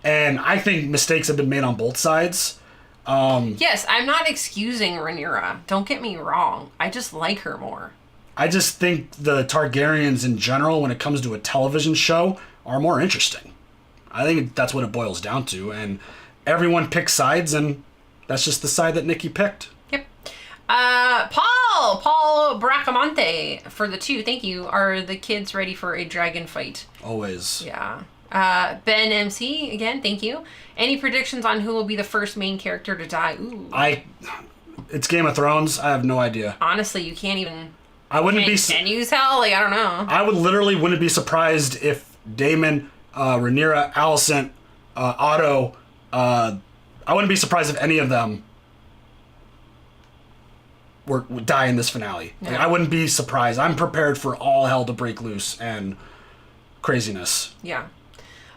Speaker 3: and I think mistakes have been made on both sides.
Speaker 2: Yes, I'm not excusing Rhaenyra. Don't get me wrong. I just like her more.
Speaker 3: I just think the Targaryens in general, when it comes to a television show, are more interesting. I think that's what it boils down to, and everyone picks sides, and that's just the side that Nikki picked.
Speaker 2: Yep. Paul Bracamonte for the 2. Thank you. Are the kids ready for a dragon fight?
Speaker 3: Always.
Speaker 2: Yeah. Ben MC, again, thank you. Any predictions on who will be the first main character to die? Ooh.
Speaker 3: It's Game of Thrones. I have no idea.
Speaker 2: Honestly, you can't even... Can you tell? Like, I don't know.
Speaker 3: I wouldn't be surprised if Daemon, Rhaenyra, Alicent, Otto, I wouldn't be surprised if any of them would die in this finale.
Speaker 2: No.
Speaker 3: Like, I wouldn't be surprised. I'm prepared for all hell to break loose and craziness.
Speaker 2: Yeah.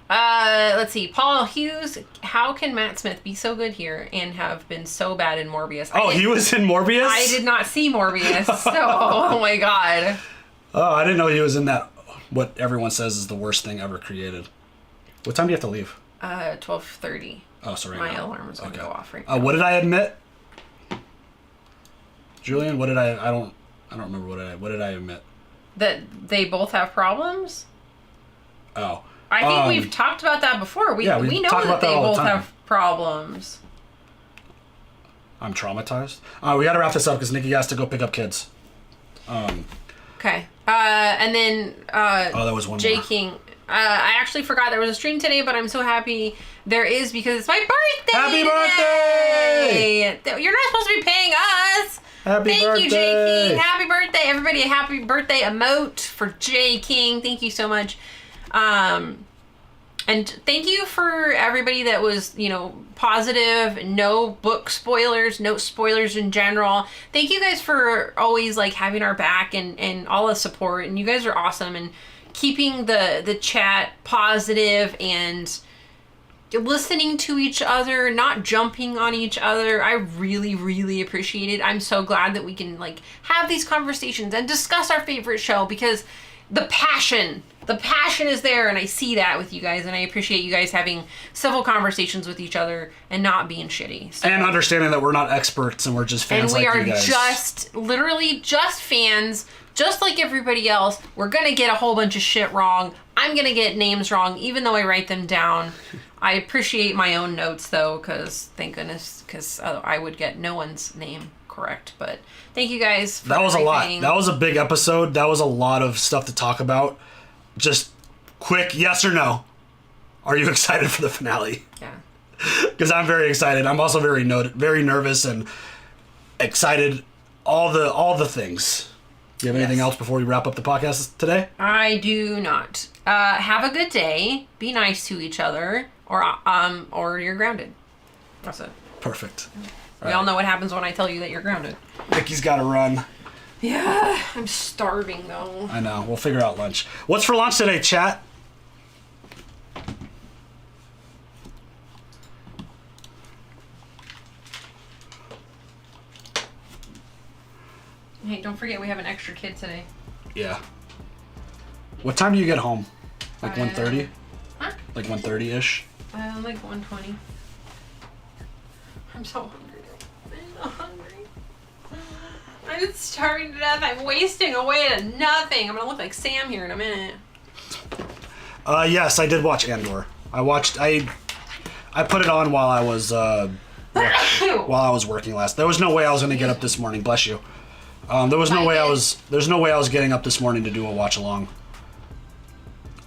Speaker 2: Let's see. Paul Hughes, how can Matt Smith be so good here and have been so bad in Morbius?
Speaker 3: He was in Morbius?
Speaker 2: I did not see Morbius, so, oh my god.
Speaker 3: Oh, I didn't know he was in that, what everyone says is the worst thing ever created. What time do you have to leave?
Speaker 2: 12:30.
Speaker 3: Oh, sorry.
Speaker 2: My alarm is going to go off right now.
Speaker 3: What did I admit? Julian, what did I don't remember what did I admit?
Speaker 2: That they both have problems?
Speaker 3: Oh.
Speaker 2: I think we've talked about that before. We know that they both have problems.
Speaker 3: I'm traumatized. We got to wrap this up because Nikki has to go pick up kids.
Speaker 2: Okay. And then
Speaker 3: that was one
Speaker 2: J
Speaker 3: more.
Speaker 2: King. I actually forgot there was a stream today, but I'm so happy there is because it's my birthday.
Speaker 3: Happy birthday!
Speaker 2: You're not supposed to be paying us. Thank you, J King. Happy birthday, everybody! A happy birthday emote for J King. Thank you so much. And thank you for everybody that was, positive, no book spoilers, no spoilers in general. Thank you guys for always having our back and all the support, and you guys are awesome and keeping the chat positive and listening to each other, not jumping on each other. I really, really appreciate it. I'm so glad that we can have these conversations and discuss our favorite show because the passion is there, and I see that with you guys, and I appreciate you guys having civil conversations with each other and not being shitty. So,
Speaker 3: and understanding that we're not experts and we're just fans like you guys. And we are
Speaker 2: just, literally just fans, just like everybody else. We're going to get a whole bunch of shit wrong. I'm going to get names wrong, even though I write them down. I appreciate my own notes, though, because thank goodness, because I would get no one's name correct. But thank you guys for
Speaker 3: That was
Speaker 2: everything.
Speaker 3: a lot. That was a big episode. That was a lot of stuff to talk about. Just quick, yes or no. Are you excited for the finale?
Speaker 2: Yeah.
Speaker 3: Because I'm very excited. I'm also very nervous and excited. All the things. Do you have anything else before we wrap up the podcast today?
Speaker 2: I do not. Have a good day. Be nice to each other, or you're grounded. That's it.
Speaker 3: Perfect.
Speaker 2: We all know what happens when I tell you that you're grounded.
Speaker 3: Nikki's got to run.
Speaker 2: Yeah, I'm starving though.
Speaker 3: I know. We'll figure out lunch. What's for lunch today, chat?
Speaker 2: Hey, don't forget we have an extra kid today.
Speaker 3: Yeah. What time do you get home? Like 1:30?
Speaker 2: Huh?
Speaker 3: Like 1:30-ish?
Speaker 2: Like 1:20. I'm so hungry. I'm so hungry. I'm just starving to death. I'm wasting away to nothing. I'm gonna look like Sam here in a minute.
Speaker 3: Yes, I did watch Andor. I put it on while I was working last. There was no way I was gonna get up this morning. Bless you. There's no way I was getting up this morning to do a watch along.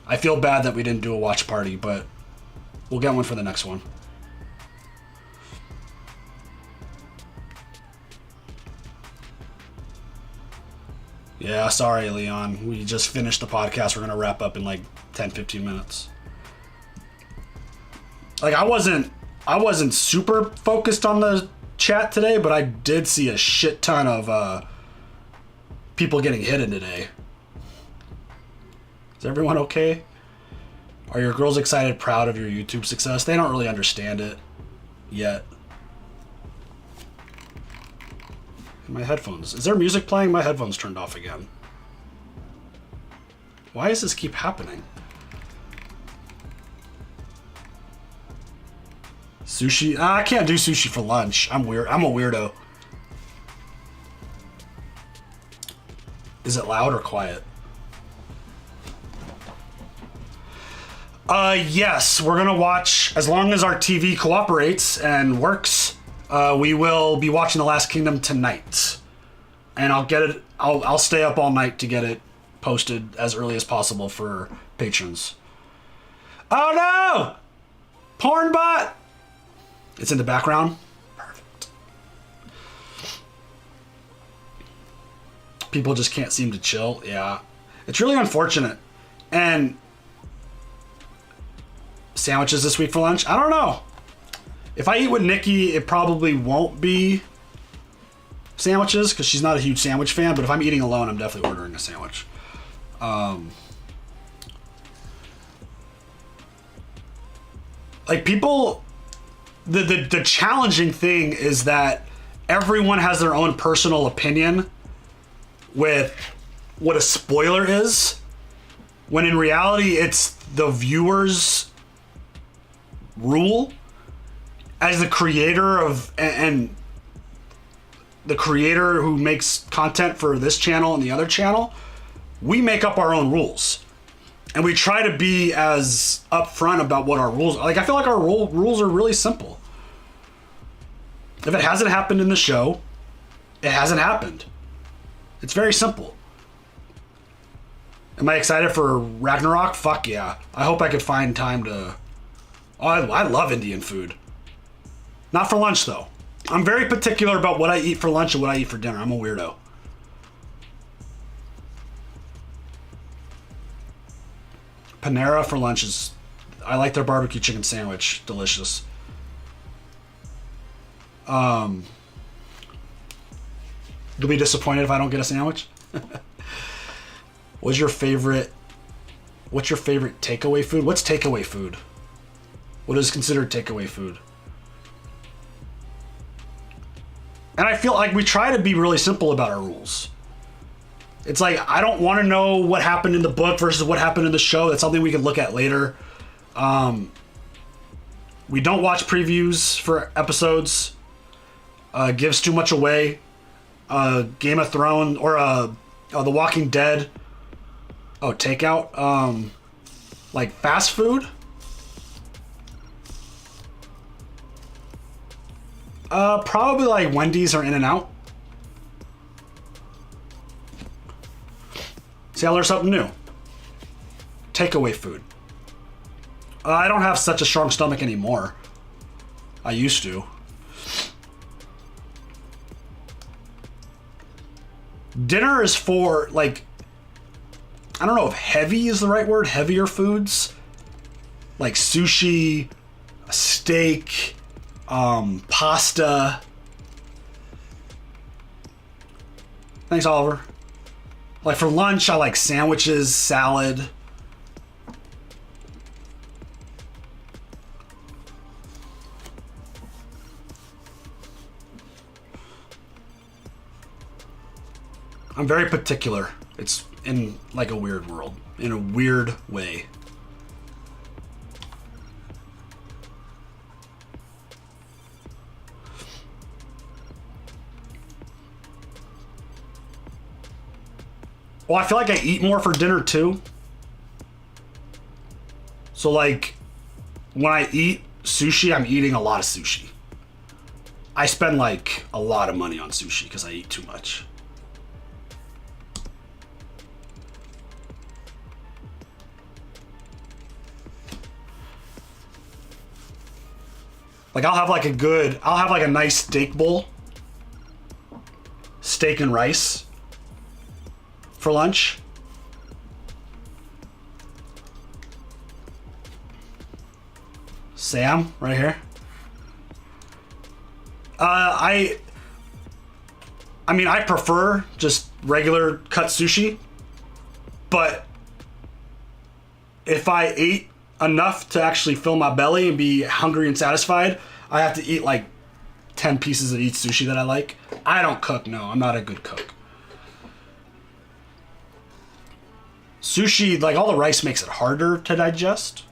Speaker 3: I feel bad that we didn't do a watch party, but we'll get one for the next one. Yeah, sorry, Leon. We just finished the podcast. We're gonna wrap up in like 10-15 minutes. Like I wasn't super focused on the chat today, but I did see a shit ton of people getting hidden today. Is everyone okay? Are your girls excited, proud of your YouTube success? They don't really understand it yet. My headphones. Is there music playing? My headphones turned off again. Why does this keep happening? Sushi? I can't do sushi for lunch. I'm weird. I'm a weirdo. Is it loud or quiet? Yes, we're gonna watch, as long as our TV cooperates and works, we will be watching The Last Kingdom tonight. And I'll stay up all night to get it posted as early as possible for patrons. Oh no! Porn bot! It's in the background. Perfect. People just can't seem to chill. Yeah. It's really unfortunate. And sandwiches this week for lunch? I don't know. If I eat with Nikki, it probably won't be sandwiches because she's not a huge sandwich fan, but if I'm eating alone, I'm definitely ordering a sandwich. Like people, the challenging thing is that everyone has their own personal opinion with what a spoiler is, when in reality it's the viewer's rule as the creator of and the creator who makes content for this channel and the other channel. We make up our own rules, and we try to be as upfront about what our rules are. Like I feel like our rules are really simple. If it hasn't happened in the show, it hasn't happened. It's very simple. Am I excited for Ragnarok? Fuck yeah. I hope I could find time to... Oh, I love Indian food. Not for lunch, though. I'm very particular about what I eat for lunch and what I eat for dinner. I'm a weirdo. Panera for lunch is... I like their barbecue chicken sandwich. Delicious. You'll be disappointed if I don't get a sandwich? What's your favorite takeaway food? What's takeaway food? What is considered takeaway food? And I feel like we try to be really simple about our rules. It's like, I don't want to know what happened in the book versus what happened in the show. That's something we can look at later. We don't watch previews for episodes. Gives too much away. Game of Thrones or The Walking Dead. Oh, takeout. Like fast food. Probably like Wendy's or In-N-Out. See, I learned something new. Takeaway food. I don't have such a strong stomach anymore. I used to. Dinner is for, like, I don't know if heavy is the right word, heavier foods. Like sushi, steak, pasta. Thanks, Oliver. Like for lunch, I like sandwiches, salad. I'm very particular. It's in like a weird world, in a weird way. Well, I feel like I eat more for dinner too. So like when I eat sushi, I'm eating a lot of sushi. I spend like a lot of money on sushi because I eat too much. Like I'll have like a nice steak bowl. Steak and rice. For lunch. Sam, right here. I mean, I prefer just regular cut sushi, but if I ate enough to actually fill my belly and be hungry and satisfied, I have to eat like 10 pieces of each sushi that I like. I don't cook, no, I'm not a good cook. Sushi, like all the rice makes it harder to digest.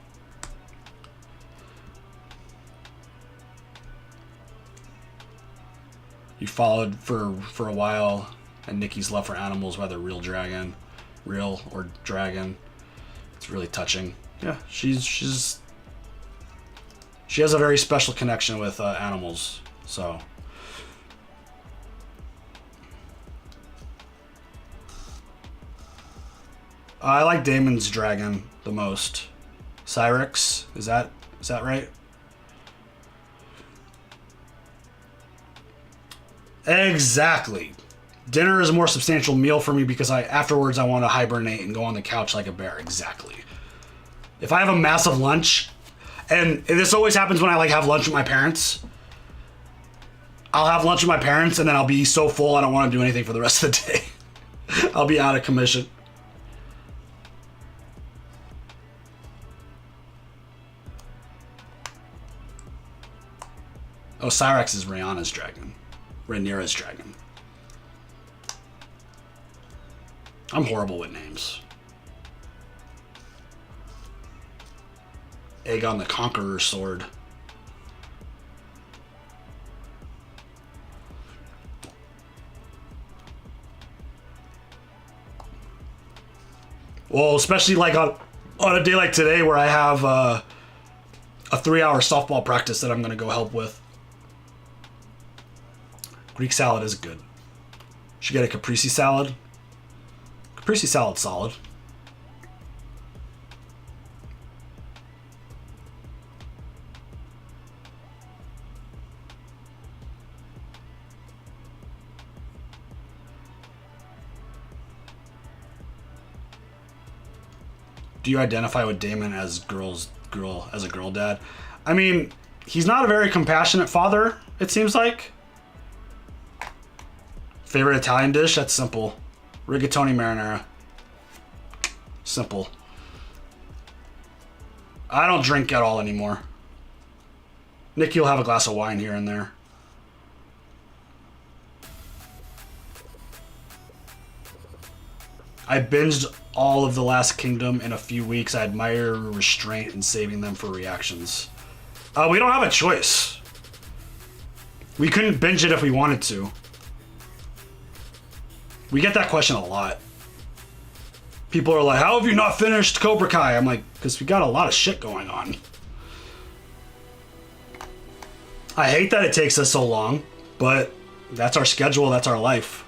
Speaker 3: You followed for a while, and Nikki's love for animals, whether real or dragon. It's really touching. Yeah, she has a very special connection with animals, so. I like Damon's dragon the most. Cyrix, is that right? Exactly. Dinner is a more substantial meal for me because afterwards I want to hibernate and go on the couch like a bear. Exactly. If I have a massive lunch, and this always happens when I like have lunch with my parents. I'll have lunch with my parents and then I'll be so full I don't want to do anything for the rest of the day. I'll be out of commission. Oh, Cyrex is Rhaenyra's dragon. Rhaenyra's dragon. I'm horrible with names. Aegon the Conqueror's sword. Well, especially like on a day like today where I have a 3-hour softball practice that I'm going to go help with. Greek salad is good. Should get a caprese salad. Caprese salad's solid. Do you identify with Damon as a girl dad? I mean, he's not a very compassionate father, it seems like. Favorite Italian dish? That's simple. Rigatoni marinara. Simple. I don't drink at all anymore. Nikki will have a glass of wine here and there. I binged all of The Last Kingdom in a few weeks. I admire restraint in saving them for reactions. We don't have a choice. We couldn't binge it if we wanted to. We get that question a lot. People are like, how have you not finished Cobra Kai? I'm like, because we got a lot of shit going on. I hate that it takes us so long, but that's our schedule, that's our life.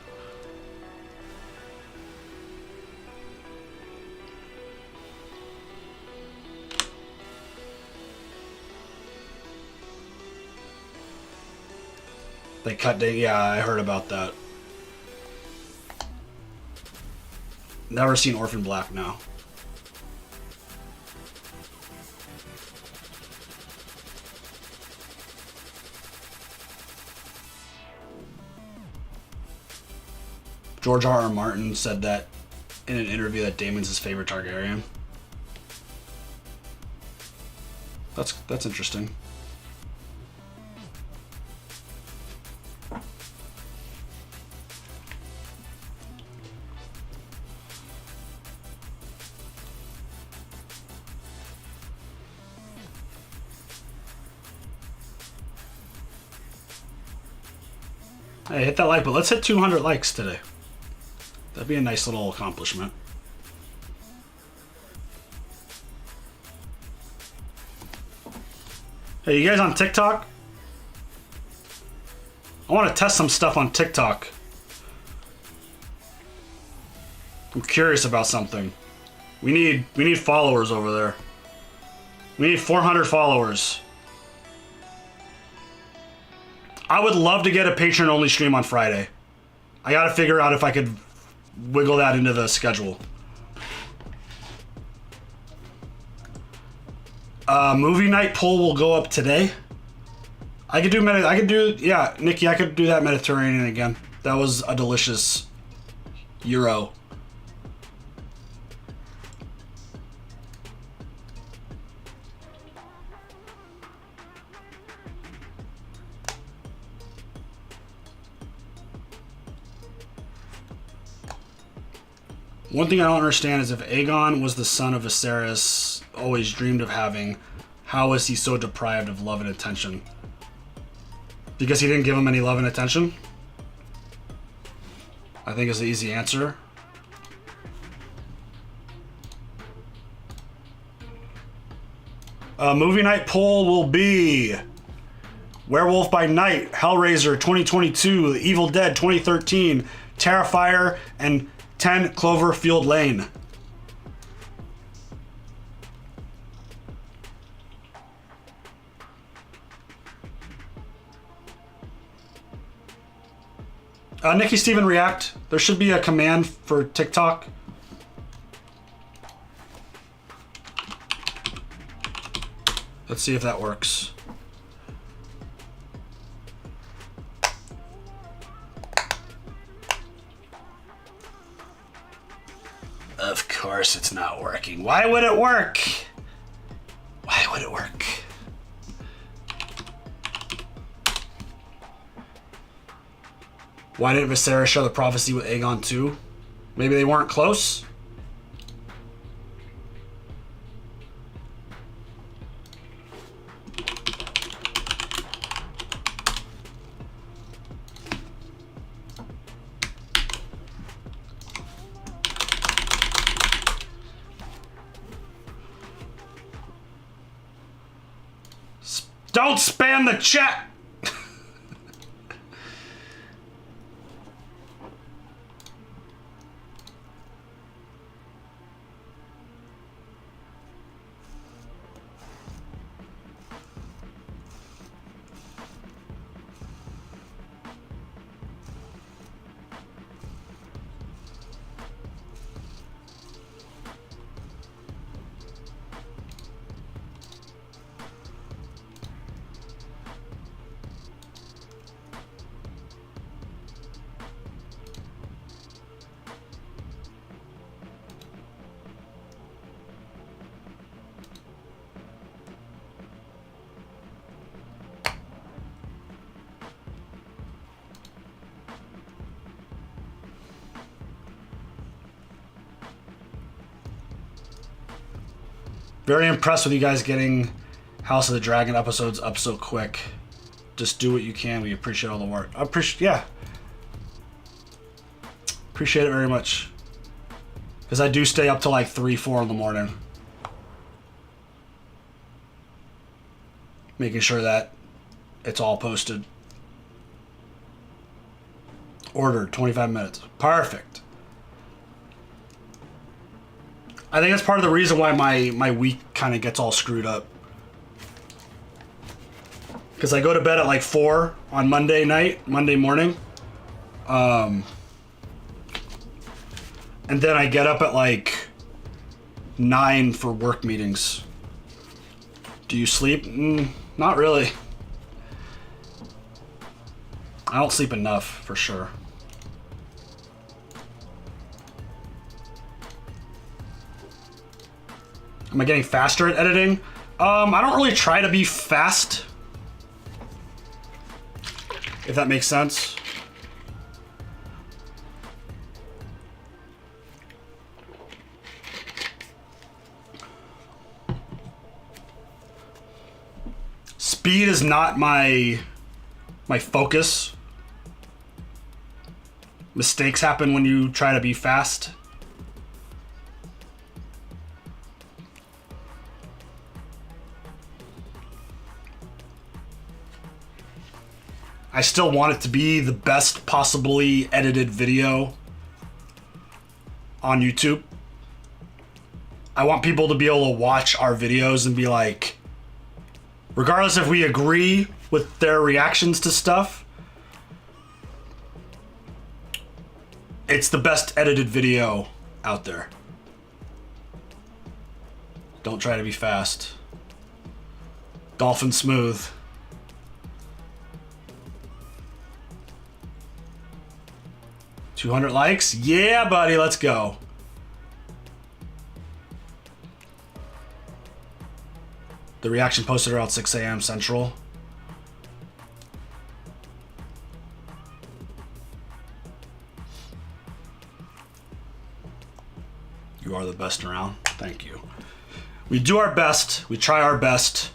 Speaker 3: They cut, yeah, I heard about that. Never seen Orphan Black, no. George R.R. Martin said that in an interview that Daemon's his favorite Targaryen. That's interesting. Hey, hit that like, but let's hit 200 likes today. That'd be a nice little accomplishment. Hey, you guys on TikTok? I want to test some stuff on TikTok. I'm curious about something. We need followers over there. We need 400 followers. I would love to get a patron-only stream on Friday. I gotta figure out if I could wiggle that into the schedule. Movie night poll will go up today. Yeah, Nikki, I could do that Mediterranean again. That was a delicious Euro. One thing I don't understand is if Aegon was the son of Viserys, always dreamed of having, how is he so deprived of love and attention? Because he didn't give him any love and attention? I think is the easy answer. Movie night poll will be Werewolf by Night, Hellraiser 2022, The Evil Dead 2013, Terrifier, and 10 Cloverfield Lane. Nikki Steven react. There should be a command for TikTok. Let's see if that works. Of course it's not working. Why would it work? Why would it work? Why didn't Viserys show the prophecy with Aegon too? Maybe they weren't close? Don't spam the chat! Very impressed with you guys getting House of the Dragon episodes up so quick. Just do what you can. We appreciate all the work. Appreciate it very much. Because I do stay up till like 3, 4 in the morning. Making sure that it's all posted. Ordered, 25 minutes. Perfect. I think that's part of the reason why my week kind of gets all screwed up. Because I go to bed at like 4 on Monday morning. And And then I get up at like 9 for work meetings. Do you sleep? Not really. I don't sleep enough, for sure. Am I getting faster at editing? I don't really try to be fast. If that makes sense. Speed is not my focus. Mistakes happen when you try to be fast. I still want it to be the best possibly edited video on YouTube. I want people to be able to watch our videos and be like, regardless if we agree with their reactions to stuff, it's the best edited video out there. Don't try to be fast. Dolphin smooth. $200 likes? Yeah, buddy, let's go. The reaction posted around 6 a.m. Central. You are the best around. Thank you. We do our best. We try our best.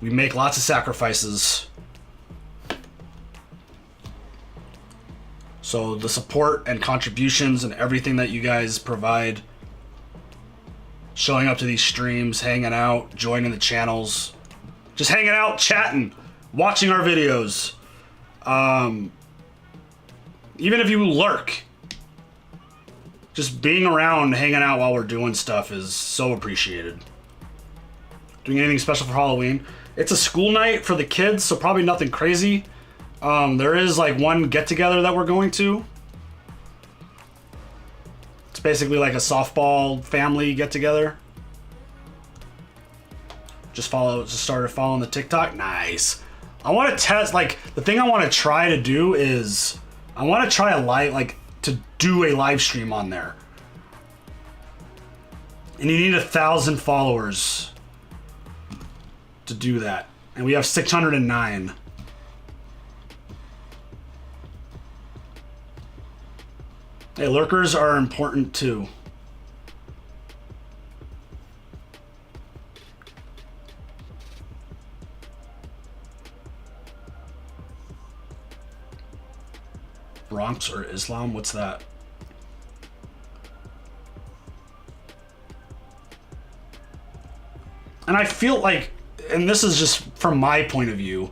Speaker 3: We make lots of sacrifices. So the support and contributions and everything that you guys provide, showing up to these streams, hanging out, joining the channels, just hanging out, chatting, watching our videos. Even if you lurk, just being around, hanging out while we're doing stuff is so appreciated. Doing anything special for Halloween? It's a school night for the kids, so probably nothing crazy. There is like one get-together that we're going to. It's basically like a softball family get-together. Just started following the TikTok. Nice. I want to test, like, the thing I want to try to do is, I want to try to do a live stream on there. And you need 1,000 followers to do that. And we have 609. Hey, lurkers are important too. Bronx or Islam? What's that? And I feel like, and this is just from my point of view,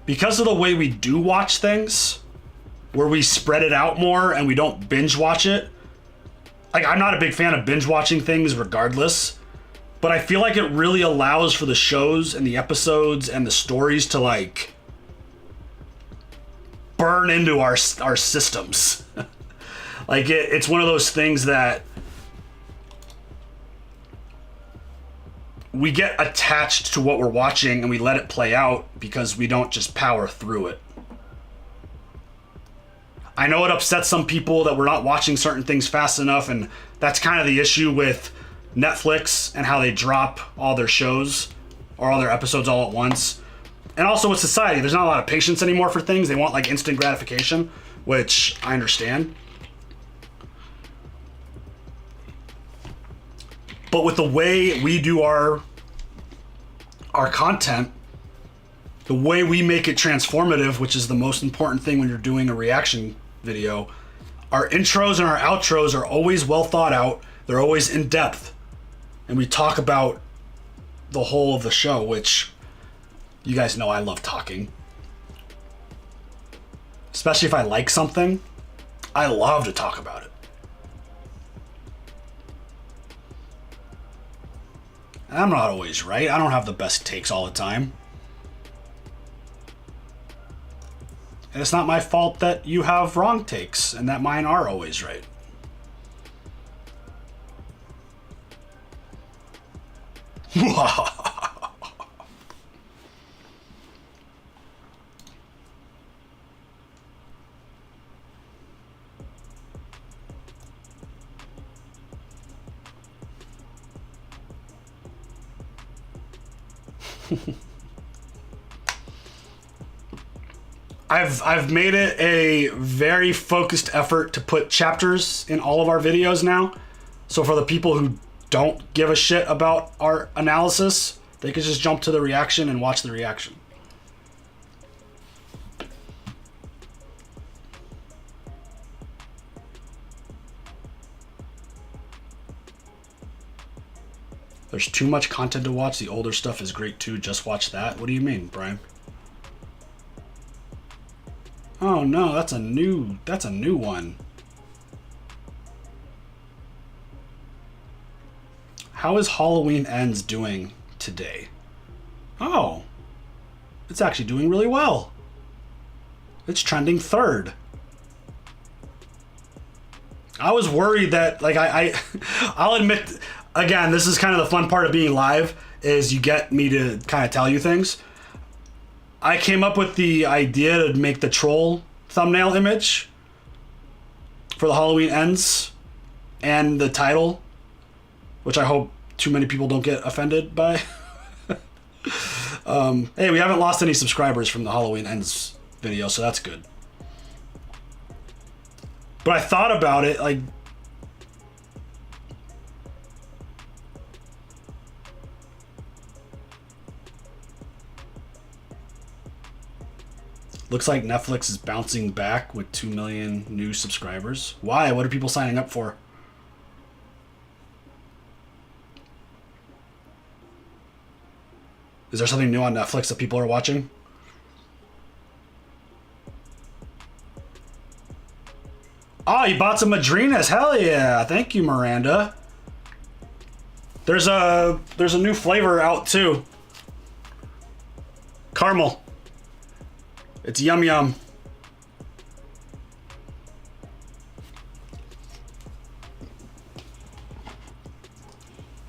Speaker 3: because of the way we do watch things, where we spread it out more and we don't binge watch it. Like, I'm not a big fan of binge watching things regardless, but I feel like it really allows for the shows and the episodes and the stories to like burn into our systems. Like it's one of those things that we get attached to what we're watching and we let it play out because we don't just power through it. I know it upsets some people that we're not watching certain things fast enough, and that's kind of the issue with Netflix and how they drop all their shows or all their episodes all at once. And also with society, there's not a lot of patience anymore for things. They want like instant gratification, which I understand. But with the way we do our content, the way we make it transformative, which is the most important thing when you're doing a reaction video, our intros and our outros are always well thought out. They're always in depth. And we talk about the whole of the show, which you guys know I love talking. Especially if I like something, I love to talk about it. And I'm not always right. I don't have the best takes all the time. And it's not my fault that you have wrong takes and that mine are always right. I've made it a very focused effort to put chapters in all of our videos now. So for the people who don't give a shit about our analysis, they can just jump to the reaction and watch the reaction. There's too much content to watch. The older stuff is great too. Just watch that. What do you mean, Brian? Oh no, that's a new one. How is Halloween Ends doing today? Oh, it's actually doing really well. It's trending 3rd. I was worried that, like, I'll admit, again, this is kind of the fun part of being live, is you get me to kind of tell you things. I came up with the idea to make the troll thumbnail image for the Halloween Ends and the title, which I hope too many people don't get offended by. Hey, we haven't lost any subscribers from the Halloween Ends video, so that's good. But I thought about it, like, looks like Netflix is bouncing back with 2 million new subscribers. Why? What are people signing up for? Is there something new on Netflix that people are watching? Oh, you bought some Madrinas. Hell yeah. Thank you, Miranda. There's a new flavor out too. Caramel. It's yum yum.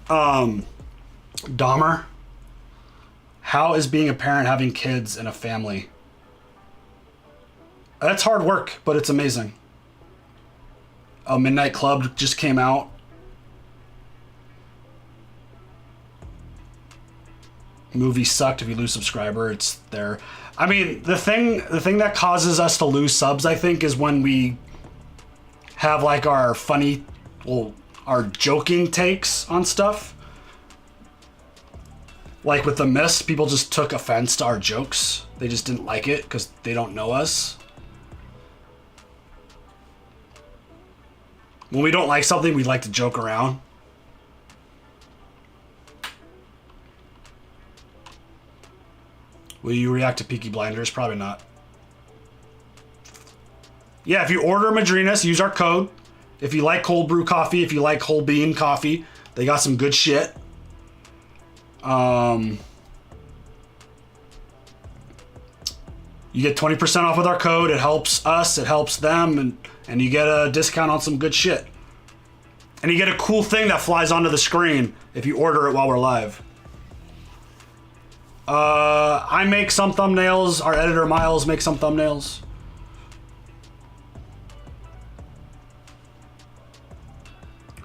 Speaker 3: Dahmer. How is being a parent, having kids and a family? That's hard work, but it's amazing. Midnight Club just came out. Movie sucked. If you lose subscriber, it's there. I mean, the thing that causes us to lose subs, I think, is when we have like our funny, well, our joking takes on stuff. Like with The Mist, people just took offense to our jokes. They just didn't like it because they don't know us. When we don't like something, we like to joke around. Will you react to Peaky Blinders? Probably not. Yeah, if you order Madrinas, use our code. If you like cold brew coffee, if you like whole bean coffee, they got some good shit. You get 20% off with our code. It helps us, it helps them, and you get a discount on some good shit. And you get a cool thing that flies onto the screen if you order it while we're live. I make some thumbnails. Our editor Miles makes some thumbnails.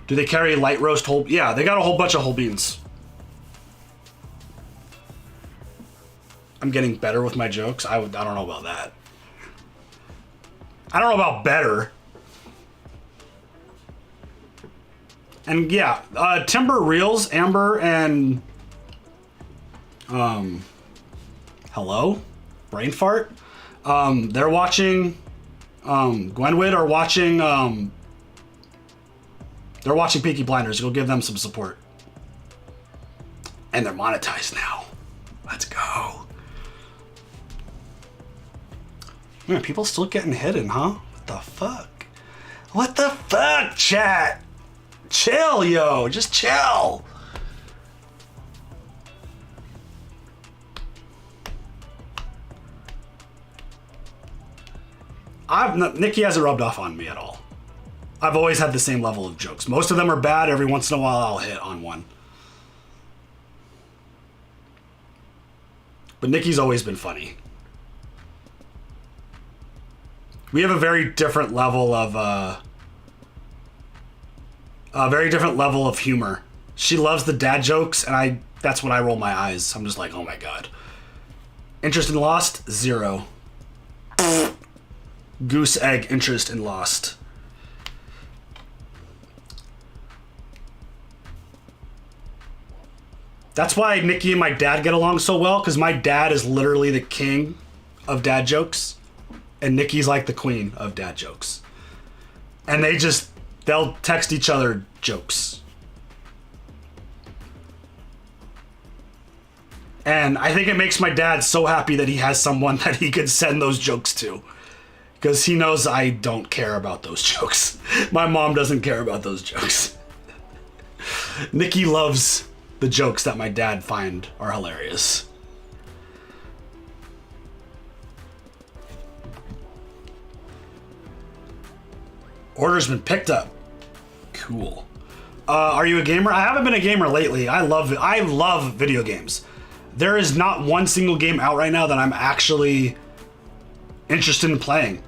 Speaker 3: Do they carry light roast whole? Yeah, they got a whole bunch of whole beans. I'm getting better with my jokes. I don't know about that. I don't know about better. And yeah, Timber Reels, Amber and hello, brain fart. They're watching. Gwenwood are watching. They're watching Peaky Blinders. Go give them some support. And they're monetized now. Let's go. Man, people still getting hidden, huh? What the fuck? What the fuck, chat? Chill, yo. Just chill. Nikki hasn't rubbed off on me at all. I've always had the same level of jokes. Most of them are bad. Every once in a while, I'll hit on one. But Nikki's always been funny. We have a very different level of humor. She loves the dad jokes, and that's when I roll my eyes. I'm just like, oh my god. Interest in Lost? 0. Goose egg interest in Lost. That's why Nikki and my dad get along so well, because my dad is literally the king of dad jokes, and Nikki's like the queen of dad jokes. And they'll text each other jokes. And I think it makes my dad so happy that he has someone that he could send those jokes to. Because he knows I don't care about those jokes. My mom doesn't care about those jokes. Nikki loves the jokes that my dad find are hilarious. Order's been picked up. Cool. Are you a gamer? I haven't been a gamer lately. I love video games. There is not one single game out right now that I'm actually interested in playing.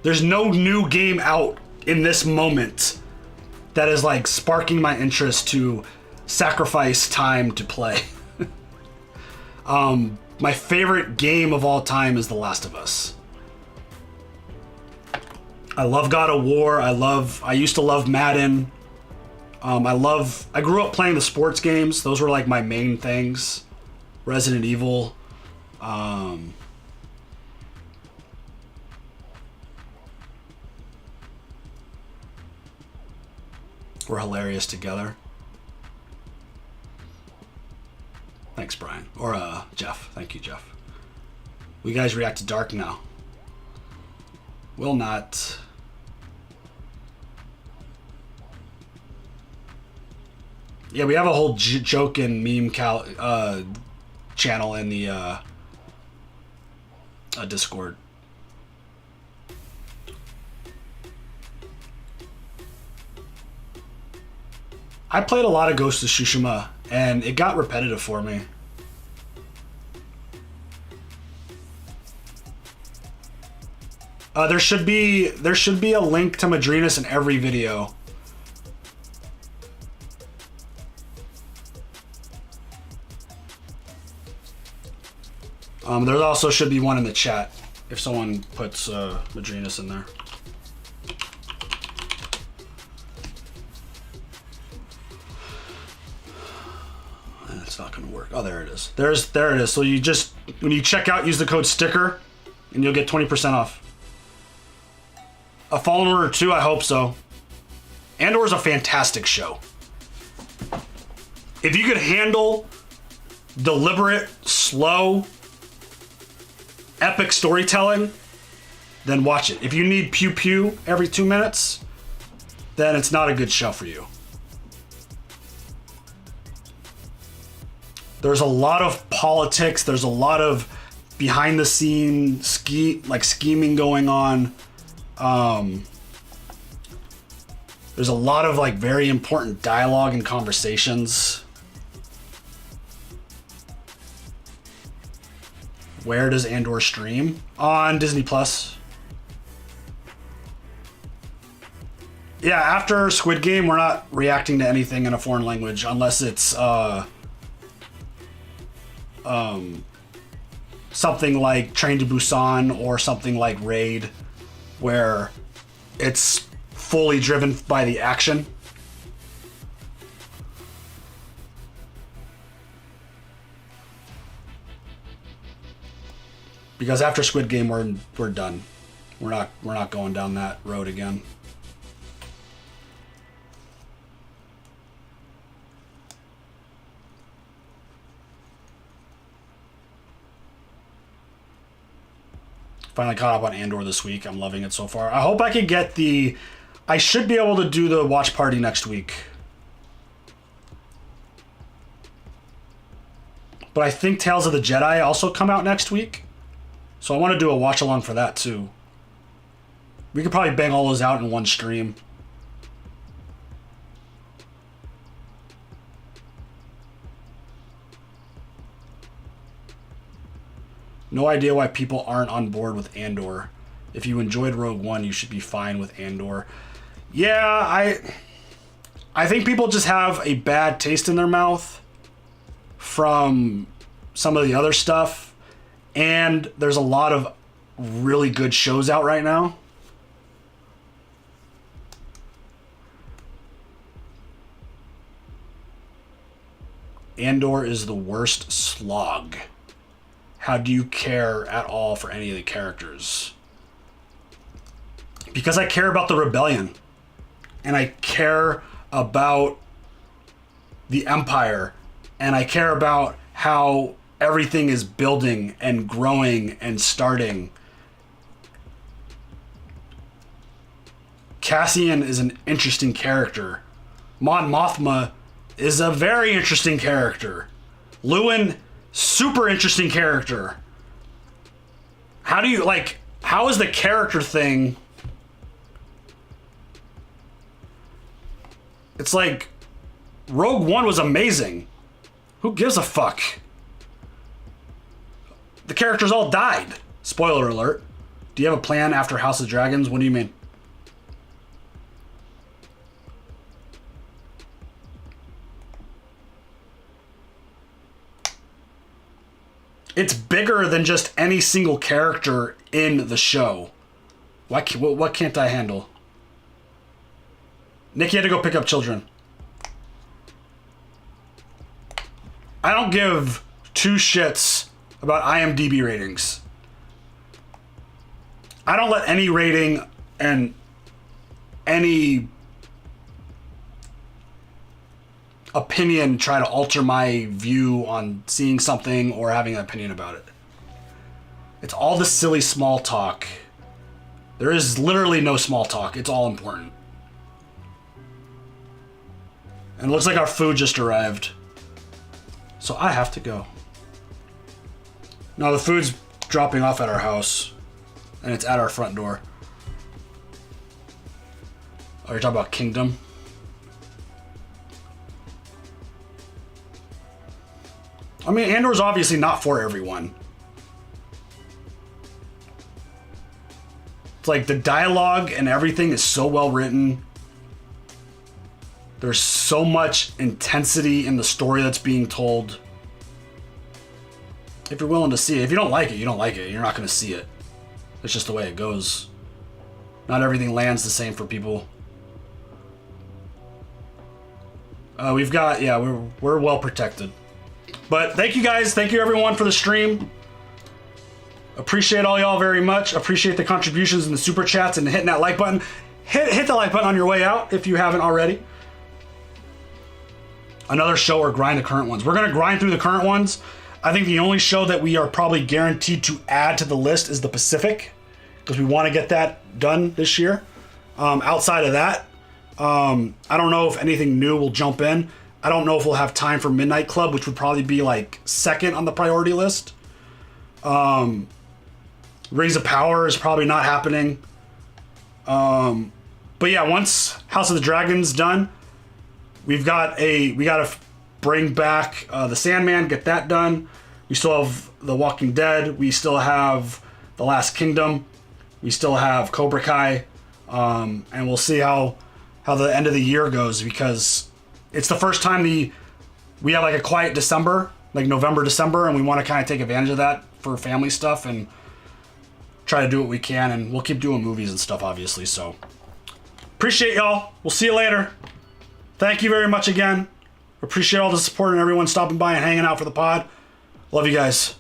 Speaker 3: There's no new game out in this moment that is like sparking my interest to sacrifice time to play. My favorite game of all time is The Last of Us. I love God of War. I used to love Madden. I grew up playing the sports games. Those were like my main things. Resident Evil. We're hilarious together. Thanks, Brian. Or Jeff. Thank you, Jeff. We guys react to Dark now. Will not. Yeah, we have a whole joke and meme channel in the Discord. I played a lot of Ghost of Tsushima, and it got repetitive for me. There should be a link to Madrinas in every video. There also should be one in the chat if someone puts Madrinas in there. It's not gonna work. Oh, there it is. There it is. So you just, when you check out, use the code Stikker, and you'll get 20% off. A Fallen Order 2, I hope so. Andor's a fantastic show. If you could handle deliberate, slow, epic storytelling, then watch it. If you need pew pew every 2 minutes, then it's not a good show for you. There's a lot of politics. There's a lot of behind the scenes scheming going on. There's a lot of like very important dialogue and conversations. Where does Andor stream? On Disney Plus. Yeah, after Squid Game, we're not reacting to anything in a foreign language unless it's something like Train to Busan or something like Raid, where it's fully driven by the action. Because after Squid Game, we're done. We're not going down that road again. Finally caught up on Andor this week. I'm loving it so far. I hope I can get I should be able to do the watch party next week. But I think Tales of the Jedi also come out next week. So I want to do a watch along for that too. We could probably bang all those out in one stream. No idea why people aren't on board with Andor. If you enjoyed Rogue One, you should be fine with Andor. Yeah, I think people just have a bad taste in their mouth from some of the other stuff. And there's a lot of really good shows out right now. Andor is the worst slog. How do you care at all for any of the characters? Because I care about the rebellion. And I care about the Empire. And I care about how everything is building and growing and starting. Cassian is an interesting character. Mon Mothma is a very interesting character. Lewin, super interesting character. How do you, like, how is the character thing? It's like, Rogue One was amazing. Who gives a fuck? The characters all died. Spoiler alert. Do you have a plan after House of Dragons? What do you mean? It's bigger than just any single character in the show. What can't I handle? Nikki had to go pick up children. I don't give two shits about IMDb ratings. I don't let any rating and any opinion try to alter my view on seeing something or having an opinion about it. It's all the silly small talk. There is literally no small talk. It's all important. And it looks like our food just arrived. So I have to go. No, the food's dropping off at our house. And it's at our front door. Oh, you're talking about Kingdom? I mean, Andor's obviously not for everyone. It's like the dialogue and everything is so well written. There's so much intensity in the story that's being told. If you're willing to see it. If you don't like it, you don't like it. You're not going to see it. It's just the way it goes. Not everything lands the same for people. We've got, yeah, we're well protected. But thank you guys. Thank you everyone for the stream. Appreciate all y'all very much. Appreciate the contributions and the super chats and hitting that like button. Hit the like button on your way out if you haven't already. Another show or grind the current ones. We're going to grind through the current ones. I think the only show that we are probably guaranteed to add to the list is the Pacific, because we want to get that done this year. Outside of that, I don't know if anything new will jump in. I don't know if we'll have time for Midnight Club, which would probably be like second on the priority list. Rings of Power is probably not happening. But yeah, once House of the Dragon's done, we gotta bring back the Sandman, get that done. We still have The Walking Dead. We still have The Last Kingdom. We still have Cobra Kai. And we'll see how the end of the year goes, because it's the first time we have like a quiet December, like November, December, and we want to kind of take advantage of that for family stuff and try to do what we can. And we'll keep doing movies and stuff, obviously. So appreciate y'all. We'll see you later. Thank you very much again. Appreciate all the support and everyone stopping by and hanging out for the pod. Love you guys.